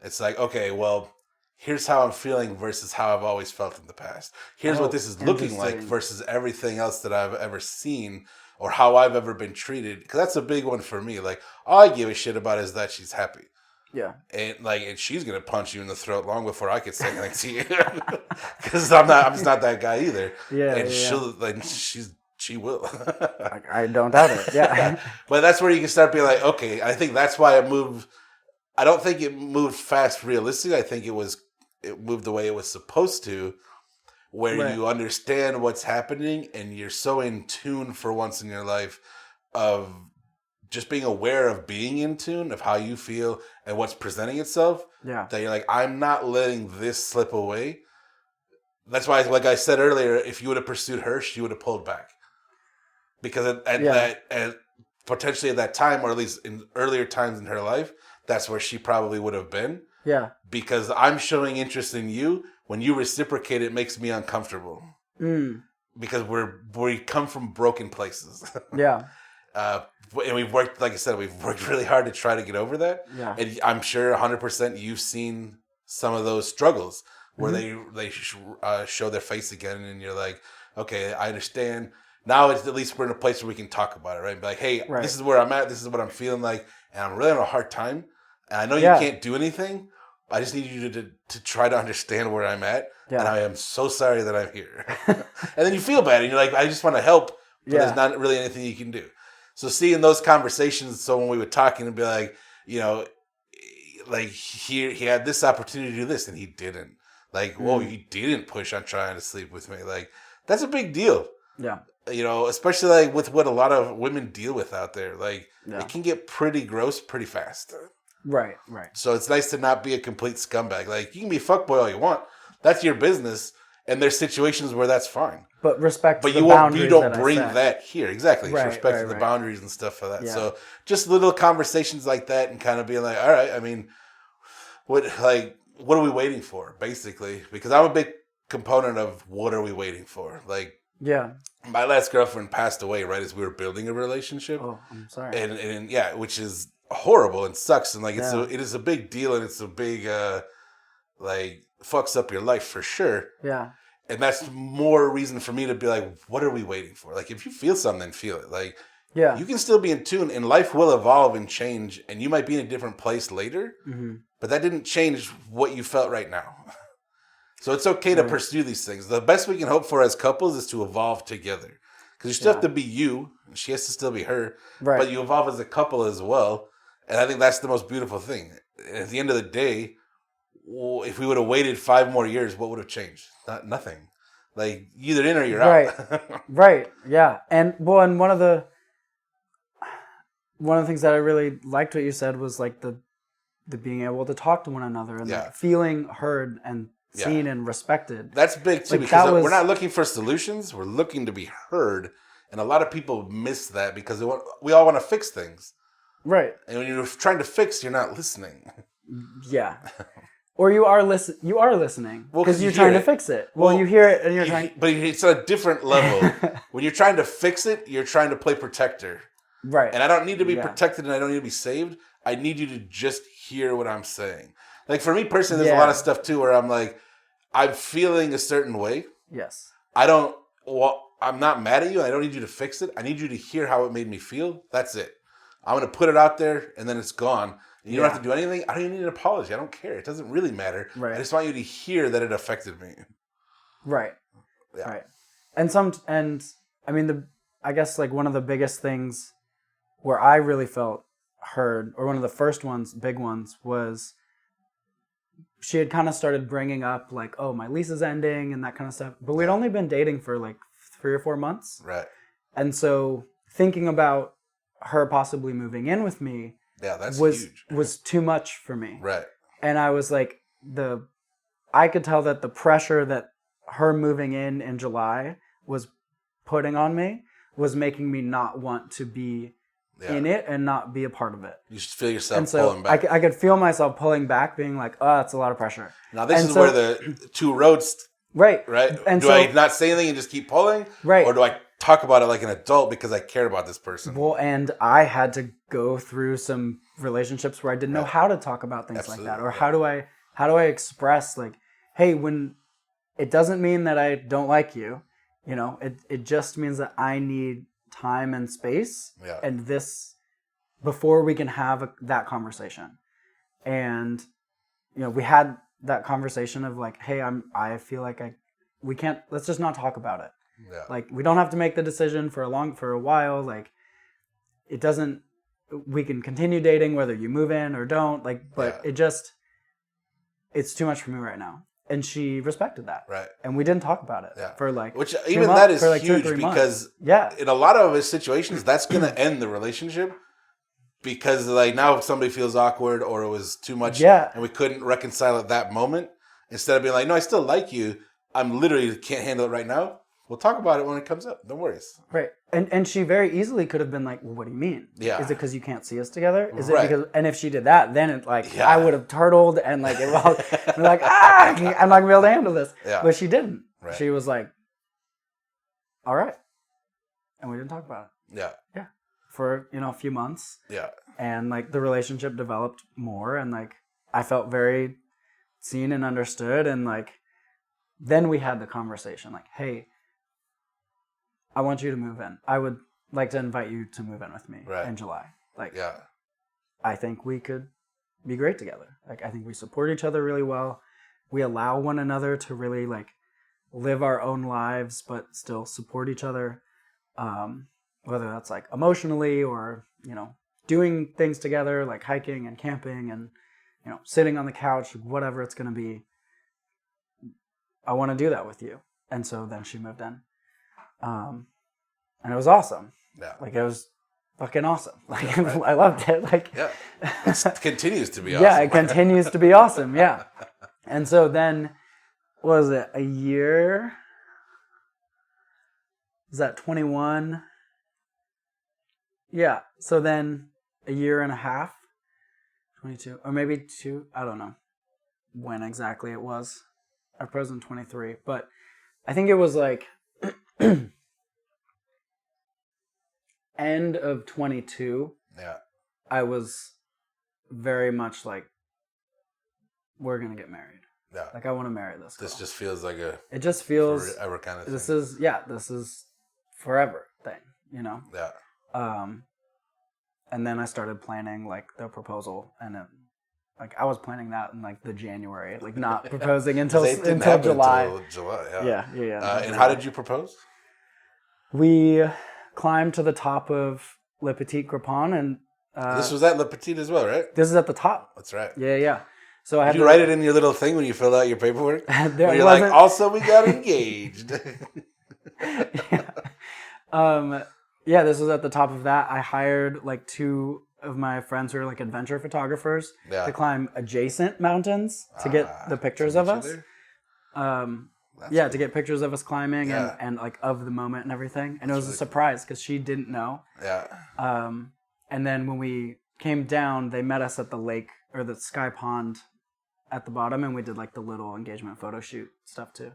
it's like, okay, well, here's how I'm feeling versus how I've always felt in the past. Here's what this is looking like versus everything else that I've ever seen or how I've ever been treated. Because that's a big one for me. Like, all I give a shit about is that she's happy. Yeah. And she's going to punch you in the throat long before I could say anything to you. Because I'm just not that guy either. Yeah. And she will. I don't doubt it. Yeah. But that's where you can start being like, okay, I think that's why it moved. I don't think it moved fast realistically. I think it moved the way it was supposed to, where you understand what's happening and you're so in tune for once in your life of just being aware of being in tune of how you feel and what's presenting itself. Yeah. That you're like, I'm not letting this slip away. That's why, like I said earlier, if you would have pursued her, she would have pulled back. Because potentially at that time, or at least in earlier times in her life, that's where she probably would have been. Yeah. Because I'm showing interest in you. When you reciprocate, it makes me uncomfortable. Because we come from broken places. Yeah. And we've worked, like I said, we've worked really hard to try to get over that. Yeah. And I'm sure 100% you've seen some of those struggles where they show their face again, and you're like, okay, I understand. Now at least we're in a place where we can talk about it, right? Be like, hey, this is where I'm at. This is what I'm feeling like, and I'm really having a hard time. And I know you can't do anything. I just need you to try to understand where I'm at, and I am so sorry that I'm here. And then you feel bad, and you're like, I just want to help, but there's not really anything you can do. So seeing those conversations, so when we would talk and be like, like he had this opportunity to do this, and he didn't. Like, whoa, he didn't push on trying to sleep with me. Like, that's a big deal. Yeah. Especially like with what a lot of women deal with out there. Like, it can get pretty gross pretty fast. Right. So it's nice to not be a complete scumbag. Like, you can be a fuckboy all you want. That's your business. And there's situations where that's fine. But respect the boundaries. You don't bring that here. Exactly. Respect the boundaries and stuff for that. Yeah. So just little conversations like that and kind of being like, all right, I mean, what are we waiting for, basically? Because I'm a big component of what are we waiting for? Like, yeah. My last girlfriend passed away right as we were building a relationship. Oh, I'm sorry. And yeah, which is horrible and sucks. And like, it is a big deal, and it's a big, fucks up your life for sure. Yeah. And that's more reason for me to be like, what are we waiting for? Like, if you feel something, feel it. Like, yeah, you can still be in tune, and life will evolve and change, and you might be in a different place later, but that didn't change what you felt right now. So it's okay to pursue these things. The best we can hope for as couples is to evolve together. Because you still have to be you, and she has to still be her, but you evolve as a couple as well. And I think that's the most beautiful thing. At the end of the day, if we would have waited 5 more years, what would have changed? Nothing. Like, either in or you're out. Right. Yeah. And one of the things that I really liked what you said was like the being able to talk to one another and like feeling heard and seen and respected. That's big too, because we're not looking for solutions. We're looking to be heard. And a lot of people miss that because we all want to fix things. Right. And when you're trying to fix, you're not listening. Yeah. Or you are listening because you're trying to fix it. Well, you hear it and you're trying. But it's a different level. When you're trying to fix it, you're trying to play protector. Right. And I don't need to be protected, and I don't need to be saved. I need you to just hear what I'm saying. Like, for me personally, there's a lot of stuff too where I'm like, I'm feeling a certain way. Yes. I'm not mad at you. I don't need you to fix it. I need you to hear how it made me feel. That's it. I'm going to put it out there, and then it's gone. And you don't have to do anything. I don't even need an apology. I don't care. It doesn't really matter. Right. I just want you to hear that it affected me. Right. Yeah. Right. And I mean, I guess like one of the biggest things where I really felt heard, or one of the first big ones, was she had kind of started bringing up like, oh, my lease is ending and that kind of stuff. But we'd only been dating for like 3 or 4 months. Right. And so thinking about her possibly moving in with me was too much for me. Right. And I was like, I could tell that the pressure that her moving in July was putting on me was making me not want to be in it and not be a part of it. You should feel yourself pulling back. I could feel myself pulling back, being like, oh, that's a lot of pressure. Now this is where the two roads, right? And do I not say anything and just keep pulling? Right. Or do I talk about it like an adult because I cared about this person? Well, and I had to go through some relationships where I didn't know how to talk about things like that. Or how do I express like, hey, when it doesn't mean that I don't like you, you know, it just means that I need time and space and this before we can have that conversation. And, you know, we had that conversation of like, hey, I feel like we can't, let's just not talk about it. Yeah. Like, we don't have to make the decision for a while. Like, it doesn't, we can continue dating whether you move in or don't. Like, but it's too much for me right now. And she respected that. Right. And we didn't talk about it for like, which even that is like huge because in a lot of situations, that's going to end the relationship because like now somebody feels awkward or it was too much and we couldn't reconcile at that moment. Instead of being like, no, I still like you. I'm literally can't handle it right now. We'll talk about it when it comes up. No worries. Right. And she very easily could have been like, well, what do you mean? Yeah. Is it because you can't see us together? Is it because, and if she did that, then it like, I would have turtled and like, I'm like, I'm not going to be able to handle this. Yeah. But she didn't. Right. She was like, all right. And we didn't talk about it. Yeah. Yeah. For, you know, a few months. Yeah. And like the relationship developed more and like I felt very seen and understood. And like, then we had the conversation like, hey, I want you to move in. I would like to invite you to move in with me in July. Like, I think we could be great together. Like, I think we support each other really well. We allow one another to really like live our own lives, but still support each other. Whether that's like emotionally or, you know, doing things together, like hiking and camping and, you know, sitting on the couch, whatever it's going to be. I want to do that with you. And so then she moved in. And it was awesome. Yeah. Like, it was fucking awesome. Like, I loved it. Like, it continues to be awesome. Yeah, it continues to be awesome. Yeah. And so then, what was it, a year? Was that 21? Yeah. So then a year and a half, 22, or maybe 2. I don't know when exactly it was. I was in 23, but I think it was like end of 22. Yeah. I was very much like, we're going to get married. Yeah. Like, I want to marry this girl. This just feels like it just feels forever kind of thing. This is forever thing, you know? Yeah. And then I started planning like the proposal and like I was planning that in like the January, like not proposing until July. Until July, yeah. And how did you propose? We climbed to the top of Le Petit Crepin, and this was at Le Petit as well, right? This is at the top. That's right. Yeah. So I had Did you write it in your little thing when you filled out your paperwork? You're like, also we got engaged. Yeah, this was at the top of that. I hired like 2 of my friends who are like adventure photographers to climb adjacent mountains to get the pictures of us. Cool. To get pictures of us climbing and like of the moment and everything. And it was a surprise because she didn't know. Yeah. And then when we came down, they met us at the lake or the sky pond at the bottom, and we did like the little engagement photo shoot stuff too.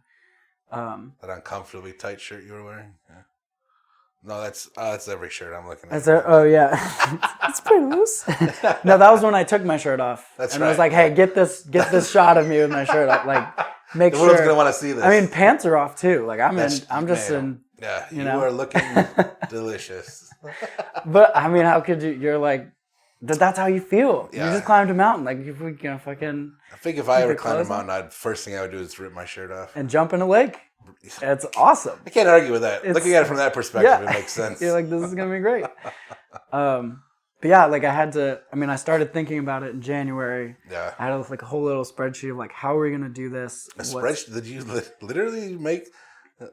That uncomfortably tight shirt you were wearing. Yeah. No, that's every shirt I'm looking at. It's pretty loose. No, that was when I took my shirt off. That's right. I was like, hey, get this shot of me with my shirt off. Like, make the sure. The world's gonna want to see this. I mean, pants are off too. Like, I'm just in. Yeah, you know? are looking delicious. But I mean, how could you? You're like, that's how you feel. Yeah. You just climbed a mountain. Like, if we fucking. I think if I ever climbed a mountain, first thing I would do is rip my shirt off and jump in a lake. It's awesome. I can't argue with that. Looking at it from that perspective, it makes sense. You're like, this is gonna be great. But yeah, like I started thinking about it in January. Yeah. I had like a whole little spreadsheet of like, how are we gonna do this? A spreadsheet? Did you literally make?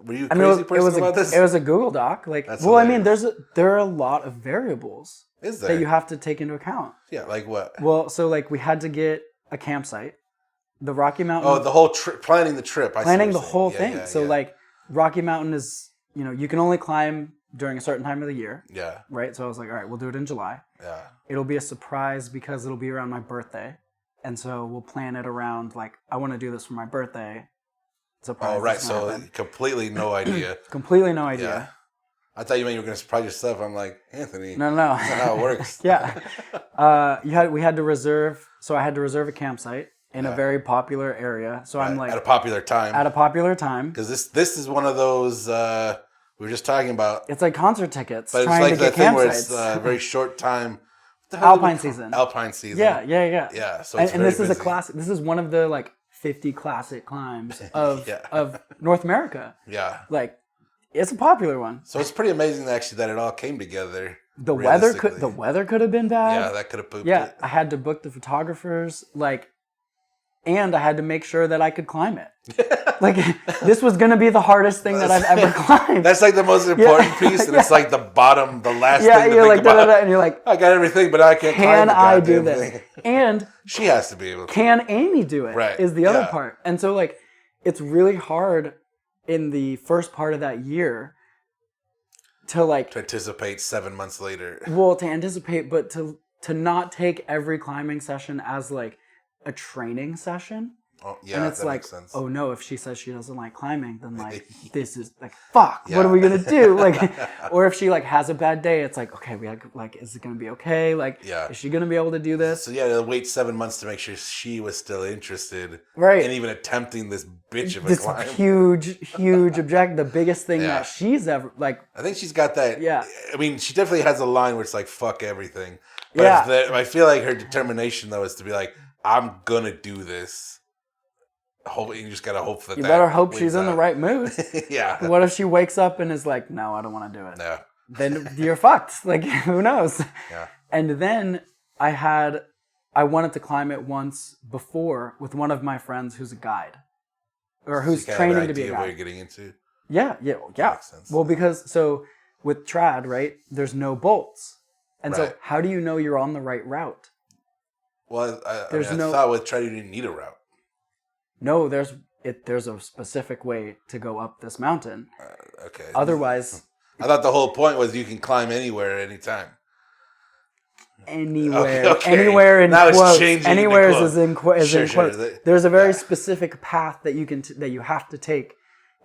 Were you a crazy person about this? It was a Google Doc. Like, hilarious. There are a lot of variables. Is there? That you have to take into account. Yeah, like what? Well, so like we had to get a campsite. The Rocky Mountain. Oh, the whole trip, planning the trip. Planning the whole thing. So like Rocky Mountain is you can only climb during a certain time of the year. Yeah. Right? So I was like, all right, we'll do it in July. Yeah. It'll be a surprise because it'll be around my birthday. And so we'll plan it around, like, I want to do this for my birthday. Surprise. Oh, right. So completely no idea. Completely no idea. Yeah. I thought you meant you were going to surprise yourself. I'm like, Anthony. No. That's not how it works. Yeah. We had to reserve. So I had to reserve a campsite in a very popular area. So I'm like. At a popular time. At a popular time. Because this is one of those we were just talking about. It's like concert tickets. But it's trying like to get that thing where campsites. it's a very short time. Alpine season. Alpine season. Yeah. Yeah. So it's and this is busy. a classic. This is one of the like 50 classic climbs of North America. Yeah. Like, it's a popular one. So it's pretty amazing actually that it all came together. The weather could have been bad. Yeah, that could have pooped Yeah, it. I had to book the photographers, and I had to make sure that I could climb it. Like, this was going to be the hardest thing that I've ever climbed. That's like the most important piece, and it's like the last thing to you're think like, about. and you're like, I got everything, but I can't climb can the I do goddamn this? thing. And She has to be able to. can Amie do it? Right, Is the other yeah. part. And so, like, it's really hard in the first part of that year to, like... To anticipate 7 months later. Well, to anticipate, but to not take every climbing session as, like, a training session. Oh, yeah, And it's that like, makes sense. oh no, if she says she doesn't like climbing, then like, this is like, fuck, what are we going to do? Like, or if she like has a bad day, it's like, okay, is it going to be okay? Like, is she going to be able to do this? So yeah, they'll wait 7 months to make sure she was still interested. Right. And even attempting this bitch of a This climb. huge object, the biggest thing that she's ever, like. I think she's got that. Yeah. I mean, she definitely has a line where it's like, fuck everything. But I feel like her determination though is to be like, I'm going to do this. You just gotta hope that. You better hope she's in the right mood. Yeah. What if she wakes up and is like, "No, I don't want to do it." Yeah. Then you're fucked. Like, who knows? Yeah. And then I wanted to climb it once before with one of my friends who's a guide, or who's training to be a guide. What you're getting into? Yeah. Makes sense. Well, because with trad, right? There's no bolts, and so how do you know you're on the right route? Well, I thought with trad you didn't need a route. No, there's a specific way to go up this mountain. Okay. Otherwise, I thought the whole point was you can climb anywhere at any time. Anywhere, Okay. anywhere in Now quotes. it's changing. Anywhere is in quotes. Sure. There's a very specific path that that you have to take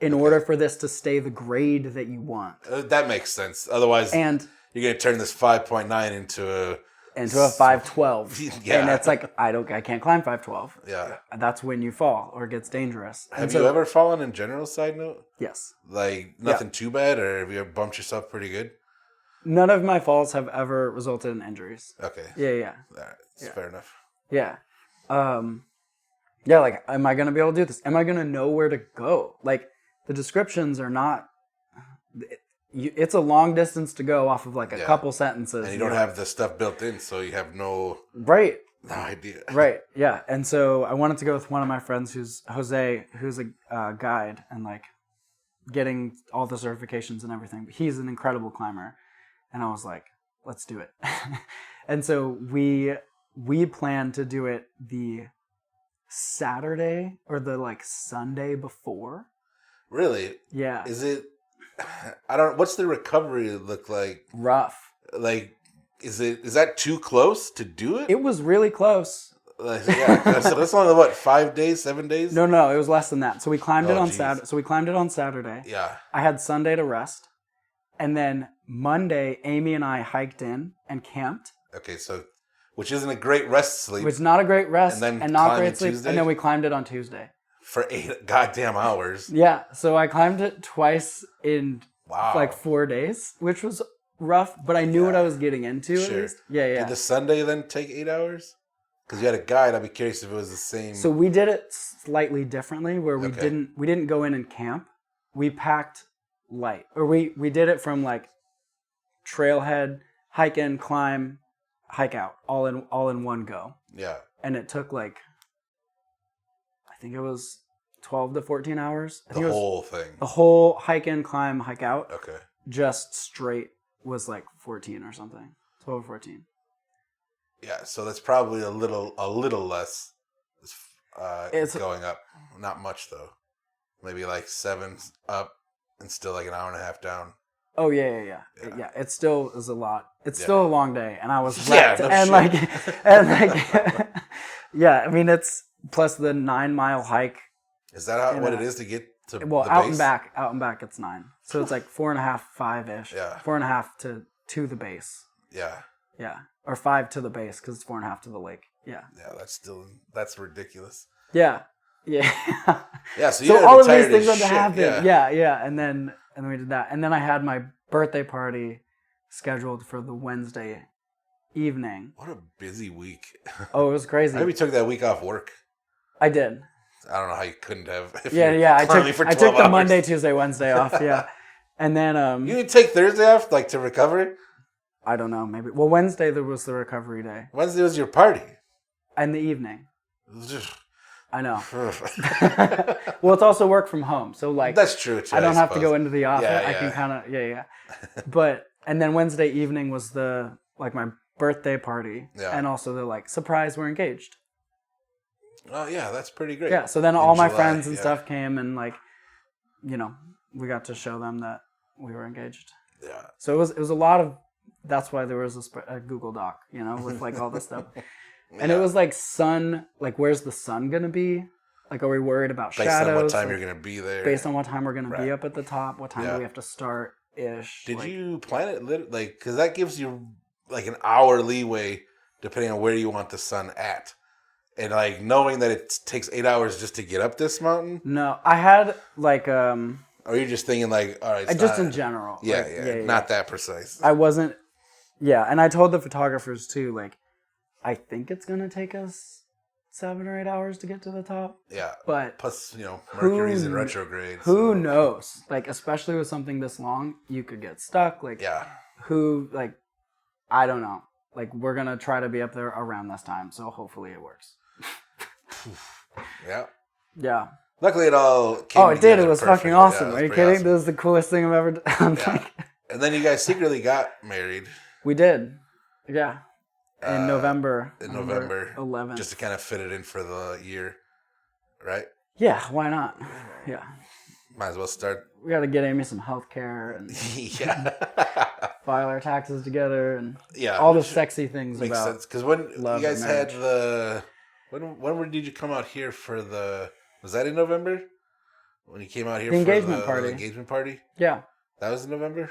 in order for this to stay the grade that you want. That makes sense. Otherwise, you're going to turn this 5.9 into a 512. Yeah. And it's like, I can't climb 512. Yeah. That's when you fall or it gets dangerous. Have you ever fallen in general, side note? Yes. Like, nothing too bad, or have you ever bumped yourself pretty good? None of my falls have ever resulted in injuries. Okay. Yeah. All right. Fair enough. Yeah. Yeah, like, am I going to be able to do this? Am I going to know where to go? Like, the descriptions are not... It's a long distance to go off of like a couple sentences. And you don't have the stuff built in, so you have no idea. Right, yeah. And so I wanted to go with one of my friends who's Jose, who's a guide and like getting all the certifications and everything. But he's an incredible climber. And I was like, let's do it. And so we planned to do it the Saturday or the like Sunday before. Really? Yeah. Is it... what's the recovery look like? Rough. Like, is that too close to do it? It was really close. Yeah. So that's only what, 5 days, 7 days? No, it was less than that. So we climbed it on Saturday. So we climbed it on Saturday. Yeah. I had Sunday to rest. And then Monday, Amie and I hiked in and camped. Okay, so which isn't a great rest sleep. Which is not a great rest and then not great sleep. Tuesday? And then we climbed it on Tuesday. For 8 goddamn hours. Yeah. So I climbed it twice in like 4 days, which was rough, but I knew what I was getting into at least. Yeah. Did the Sunday then take 8 hours? Because you had a guide. I'd be curious if it was the same. So we did it slightly differently where we didn't go in and camp. We packed light. Or we did it from like trailhead, hike in, climb, hike out, all in one go. Yeah. And it took like, I think it was 12 to 14 hours. The whole thing. The whole hike in, climb, hike out. Okay. Just straight was like 14 or something. 12 or 14. Yeah, so that's probably a little less it's going up. Not much though. Maybe like 7 up, and still like an hour and a half down. Oh yeah. It still is a lot. It's still a long day, and I was wrecked. No and shit. like, yeah. I mean, it's plus the 9-mile hike. Is that what it is to get to Well, the out base? and back, it's 9. So it's like 4.5, 5-ish. Yeah. 4.5 to the base. Yeah. Yeah, or 5 to the base because it's 4.5 to the lake. Yeah. Yeah, that's ridiculous. Yeah. Yeah, so you So had all of these retired things as had to shit, happen. Yeah. And then we did that, and then I had my birthday party scheduled for the Wednesday evening. What a busy week. Oh, it was crazy. I hope you took that week off work. I did. I don't know how you couldn't have. I took the Monday, Tuesday, Wednesday off. Yeah, and then you didn't take Thursday off, like to recover. I don't know, maybe. Well, Wednesday there was the recovery day. Wednesday was your party. And the evening. It was just... I know. Well, it's also work from home, so like that's true. Too, I don't have to go into the office. Yeah, I can kind of But and then Wednesday evening was my birthday party, and also the like surprise we're engaged. Oh yeah, that's pretty great. Yeah, so then all my friends and stuff came, and like, we got to show them that we were engaged. Yeah. So it was a lot of. That's why there was a Google Doc, with like all this stuff. And it was like sun, like where's the sun gonna be? Like, are we worried about shadows? Based on what time you're gonna be there. Based on what time we're gonna be up at the top. What time do we have to start ish? Did you plan it because that gives you like an hour leeway depending on where you want the sun at, and like knowing that it takes 8 hours just to get up this mountain. No, I had like Or you're just thinking like, all right, just in general. Yeah, not that precise. I wasn't. Yeah, and I told the photographers too, like, I think it's going to take us 7 or 8 hours to get to the top. Yeah. But plus, Mercury's in retrograde. Who knows? Like, especially with something this long, you could get stuck. Like, I don't know. Like, we're going to try to be up there around this time, so hopefully it works. Yeah. Yeah. Luckily, it all came it did. It was perfectly. fucking awesome. Yeah, Are you kidding? Awesome. This is the coolest thing I've ever done. Yeah. And then you guys secretly got married. We did. Yeah. In November. 11th. Just to kind of fit it in for the year, right? Yeah, why not? Yeah. Might as well start. We got to get Amie some health care and file our taxes together and all the sexy things makes about sense. Because when you guys had when did you come out here for the? Was that in November? When you came out here the for engagement party? The engagement party. Yeah. That was in November.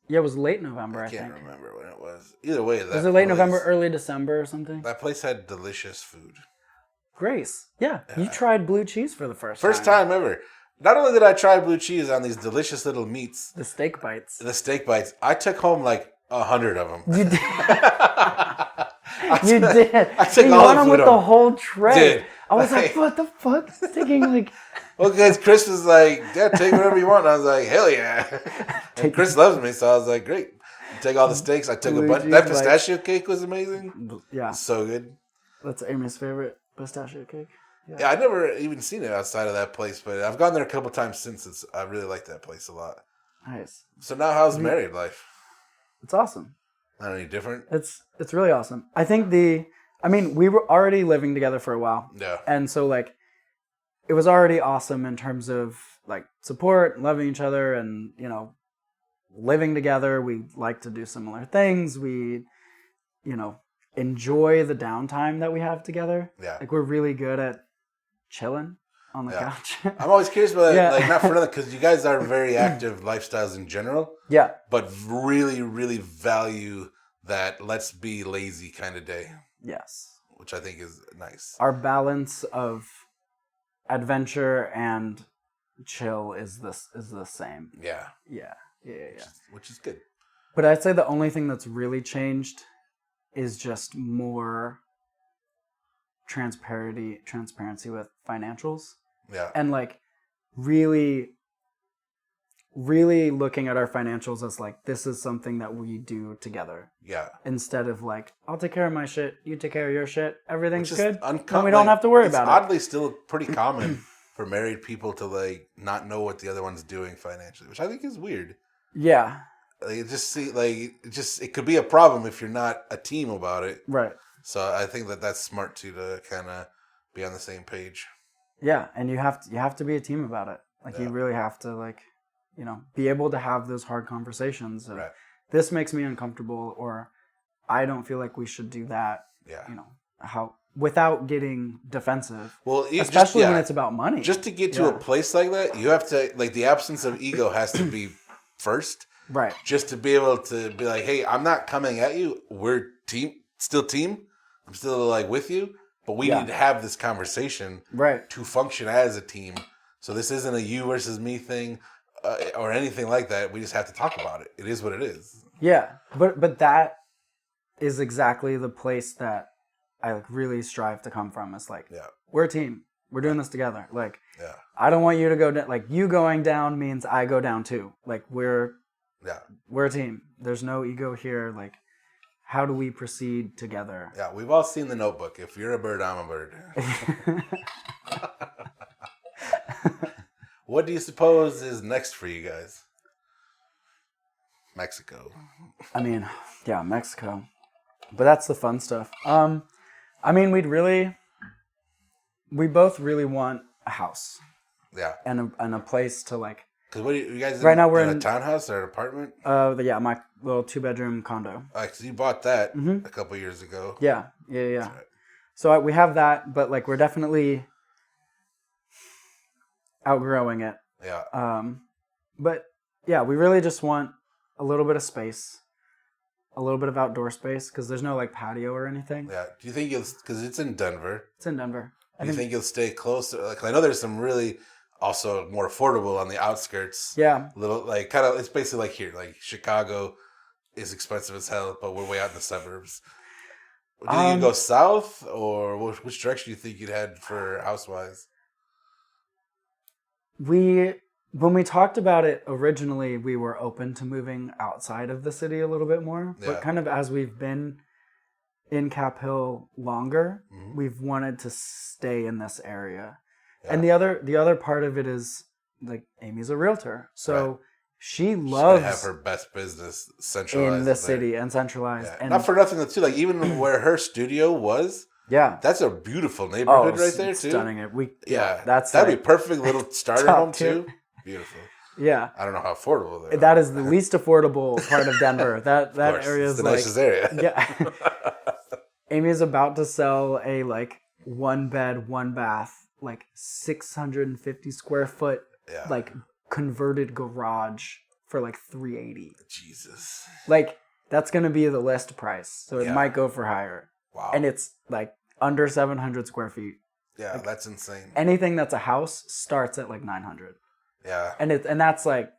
Yeah, it was late November, I think. I can't remember when it was. Either way, was it late November, early December or something? That place had delicious food. Grace. Yeah. You tried blue cheese for the first time. First time ever. Not only did I try blue cheese on these delicious little meats. The steak bites. I took home like 100 of them. You did. You did. I took you all won the them food with the whole tray. Did. I was like, what the fuck? Sticking like... Well, because Chris was like, yeah, take whatever you want. And I was like, hell yeah. And Chris loves me, so I was like, great. Take all the steaks. I took a bunch. That pistachio cake was amazing. Yeah. So good. That's Amy's favorite pistachio cake. Yeah, I've never even seen it outside of that place, but I've gone there a couple times since. I really like that place a lot. Nice. So now how's married life? It's awesome. Not any different? It's really awesome. I think we were already living together for a while. Yeah. And so like, it was already awesome in terms of like support and loving each other and, living together. We like to do similar things. We, enjoy the downtime that we have together. Yeah. Like we're really good at chilling on the couch. I'm always curious about that, like not for nothing, because you guys are very active lifestyles in general. Yeah. But really, really value that let's be lazy kind of day. Yes. Which I think is nice. Our balance of adventure and chill is the same. Yeah. Yeah. Which is good. But I'd say the only thing that's really changed is just more transparency with financials. Yeah. And like really looking at our financials as like, this is something that we do together. Yeah. Instead of like, I'll take care of my shit, you take care of your shit, everything's good. And we like, don't have to worry about it. It's oddly still pretty common for married people to like not know what the other one's doing financially, which I think is weird. Yeah. Like, it could be a problem if you're not a team about it. Right. So I think that's smart too, to kind of be on the same page. Yeah, and you have to be a team about it. Like you really have to like, you know, be able to have those hard conversations of, Right. this makes me uncomfortable, or I don't feel like we should do that. Yeah. You know, how without getting defensive. Well, especially when it's about money. Just to get to a place like that, you have to, like, the absence of ego has to be first. Right. Just to be able to be like, hey, I'm not coming at you. We're still team. I'm still like with you, but we need to have this conversation to function as a team. So this isn't a you versus me thing or anything like that. We just have to talk about it. It is what it is. Yeah, but that is exactly the place that I like really strive to come from. It's like, we're a team. We're doing this together. Like, I don't want you to go down. Like, you going down means I go down too. Like, we're a team. There's no ego here. Like, how do we proceed together? Yeah, we've all seen The Notebook. If you're a bird, I'm a bird. What do you suppose is next for you guys? Mexico. I mean, yeah, Mexico. But that's the fun stuff. I mean, we both really want a house. Yeah. And a place to like. Because what are you guys right now we're in a townhouse or an apartment? Yeah, my little 2-bedroom condo. Because you bought that a couple years ago. Yeah. Right. So we have that, but like we're definitely outgrowing it. Yeah. But yeah, we really just want a little bit of space, a little bit of outdoor space, because there's no like patio or anything. Yeah. Do you think because it's in Denver? It's in Denver. Do you think you'll stay close? Like, I know there's some really also more affordable on the outskirts. Yeah. Little like kind of it's basically like here, like Chicago is expensive as hell, but we're way out in the suburbs. Do you think you go south, or which direction do you think you'd head for house-wise? When we talked about it originally, we were open to moving outside of the city a little bit more. Yeah. But kind of as we've been in Cap Hill longer, we've wanted to stay in this area. Yeah. And the other part of it is like Amy's a realtor, so she loves to have her best business centralized in the city and centralized. Yeah. And not for nothing too. Like even where her studio was. Yeah, that's a beautiful neighborhood right there too. Stunning. That'd be perfect little starter home too. Beautiful. Yeah, I don't know how affordable they are. That is the least affordable part of Denver. That area is the like, nicest area. Yeah. Amy's about to sell a like 1-bed, 1-bath, like 650 square foot, like converted garage for like $380. Jesus. Like that's gonna be the list price, so it might go for higher. Wow. And it's like under 700 square feet. Yeah, like, that's insane. Anything that's a house starts at like 900. Yeah. And that's like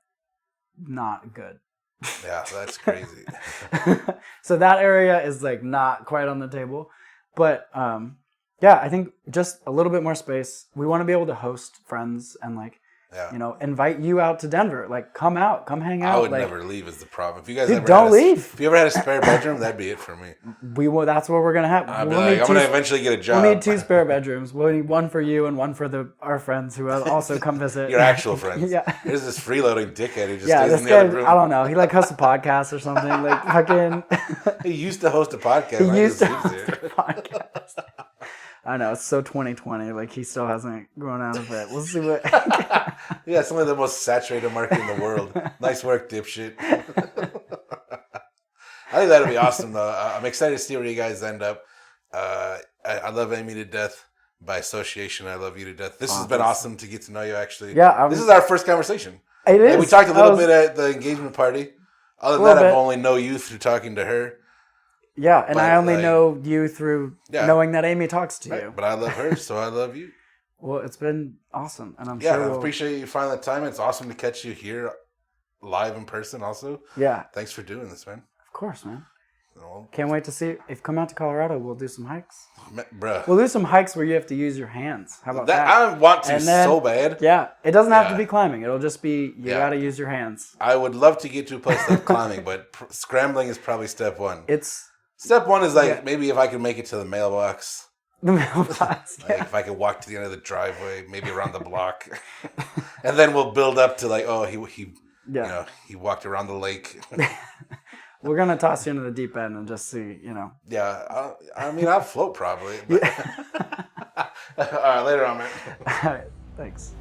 not good. Yeah, that's crazy. So that area is like not quite on the table. But yeah, I think just a little bit more space. We want to be able to host friends and like you know, invite you out to Denver. Like, come out, come hang out. I would like, never leave is the problem. If you guys don't leave. If you ever had a spare bedroom, that'd be it for me. We will. That's what we're gonna have. I'm gonna eventually get a job. We'll need 2 spare bedrooms. We'll need one for you and one for our friends who also come visit. Your actual friends. Yeah. There's this freeloading dickhead who just stays in the other room. I don't know. He like hosts a podcast or something. Like fucking. He used to host a podcast. He used to host a podcast. I know, it's so 2020. Like, he still hasn't grown out of it. We'll see what... Yeah, it's only the most saturated market in the world. Nice work, dipshit. I think that'll be awesome, though. I'm excited to see where you guys end up. I love Amie to death. By association, I love you to death. This has been awesome to get to know you, actually. Yeah. This is our first conversation. It is. And we talked a little bit at the engagement party. Other than that, I've only know you through talking to her. Yeah, and I only know you through knowing that Amie talks to you. But I love her, so I love you. Well, it's been awesome, and I'm sure. Yeah, I appreciate you finding the time. It's awesome to catch you here live in person also. Yeah. Thanks for doing this, man. Of course, man. Can't wait to see if you come out to Colorado. We'll do some hikes. Bruh. We'll do some hikes where you have to use your hands. How about that? I want to so bad. Yeah. It doesn't have to be climbing. It'll just be you got to use your hands. I would love to get to a place like climbing, but scrambling is probably step one. Step one is like maybe if I can make it to the mailbox. The mailbox. Like if I could walk to the end of the driveway, maybe around the block, and then we'll build up to like, oh, he walked around the lake. We're gonna toss you into the deep end and just see, Yeah, I mean, I'll float probably. But... All right, later on, man. All right, thanks.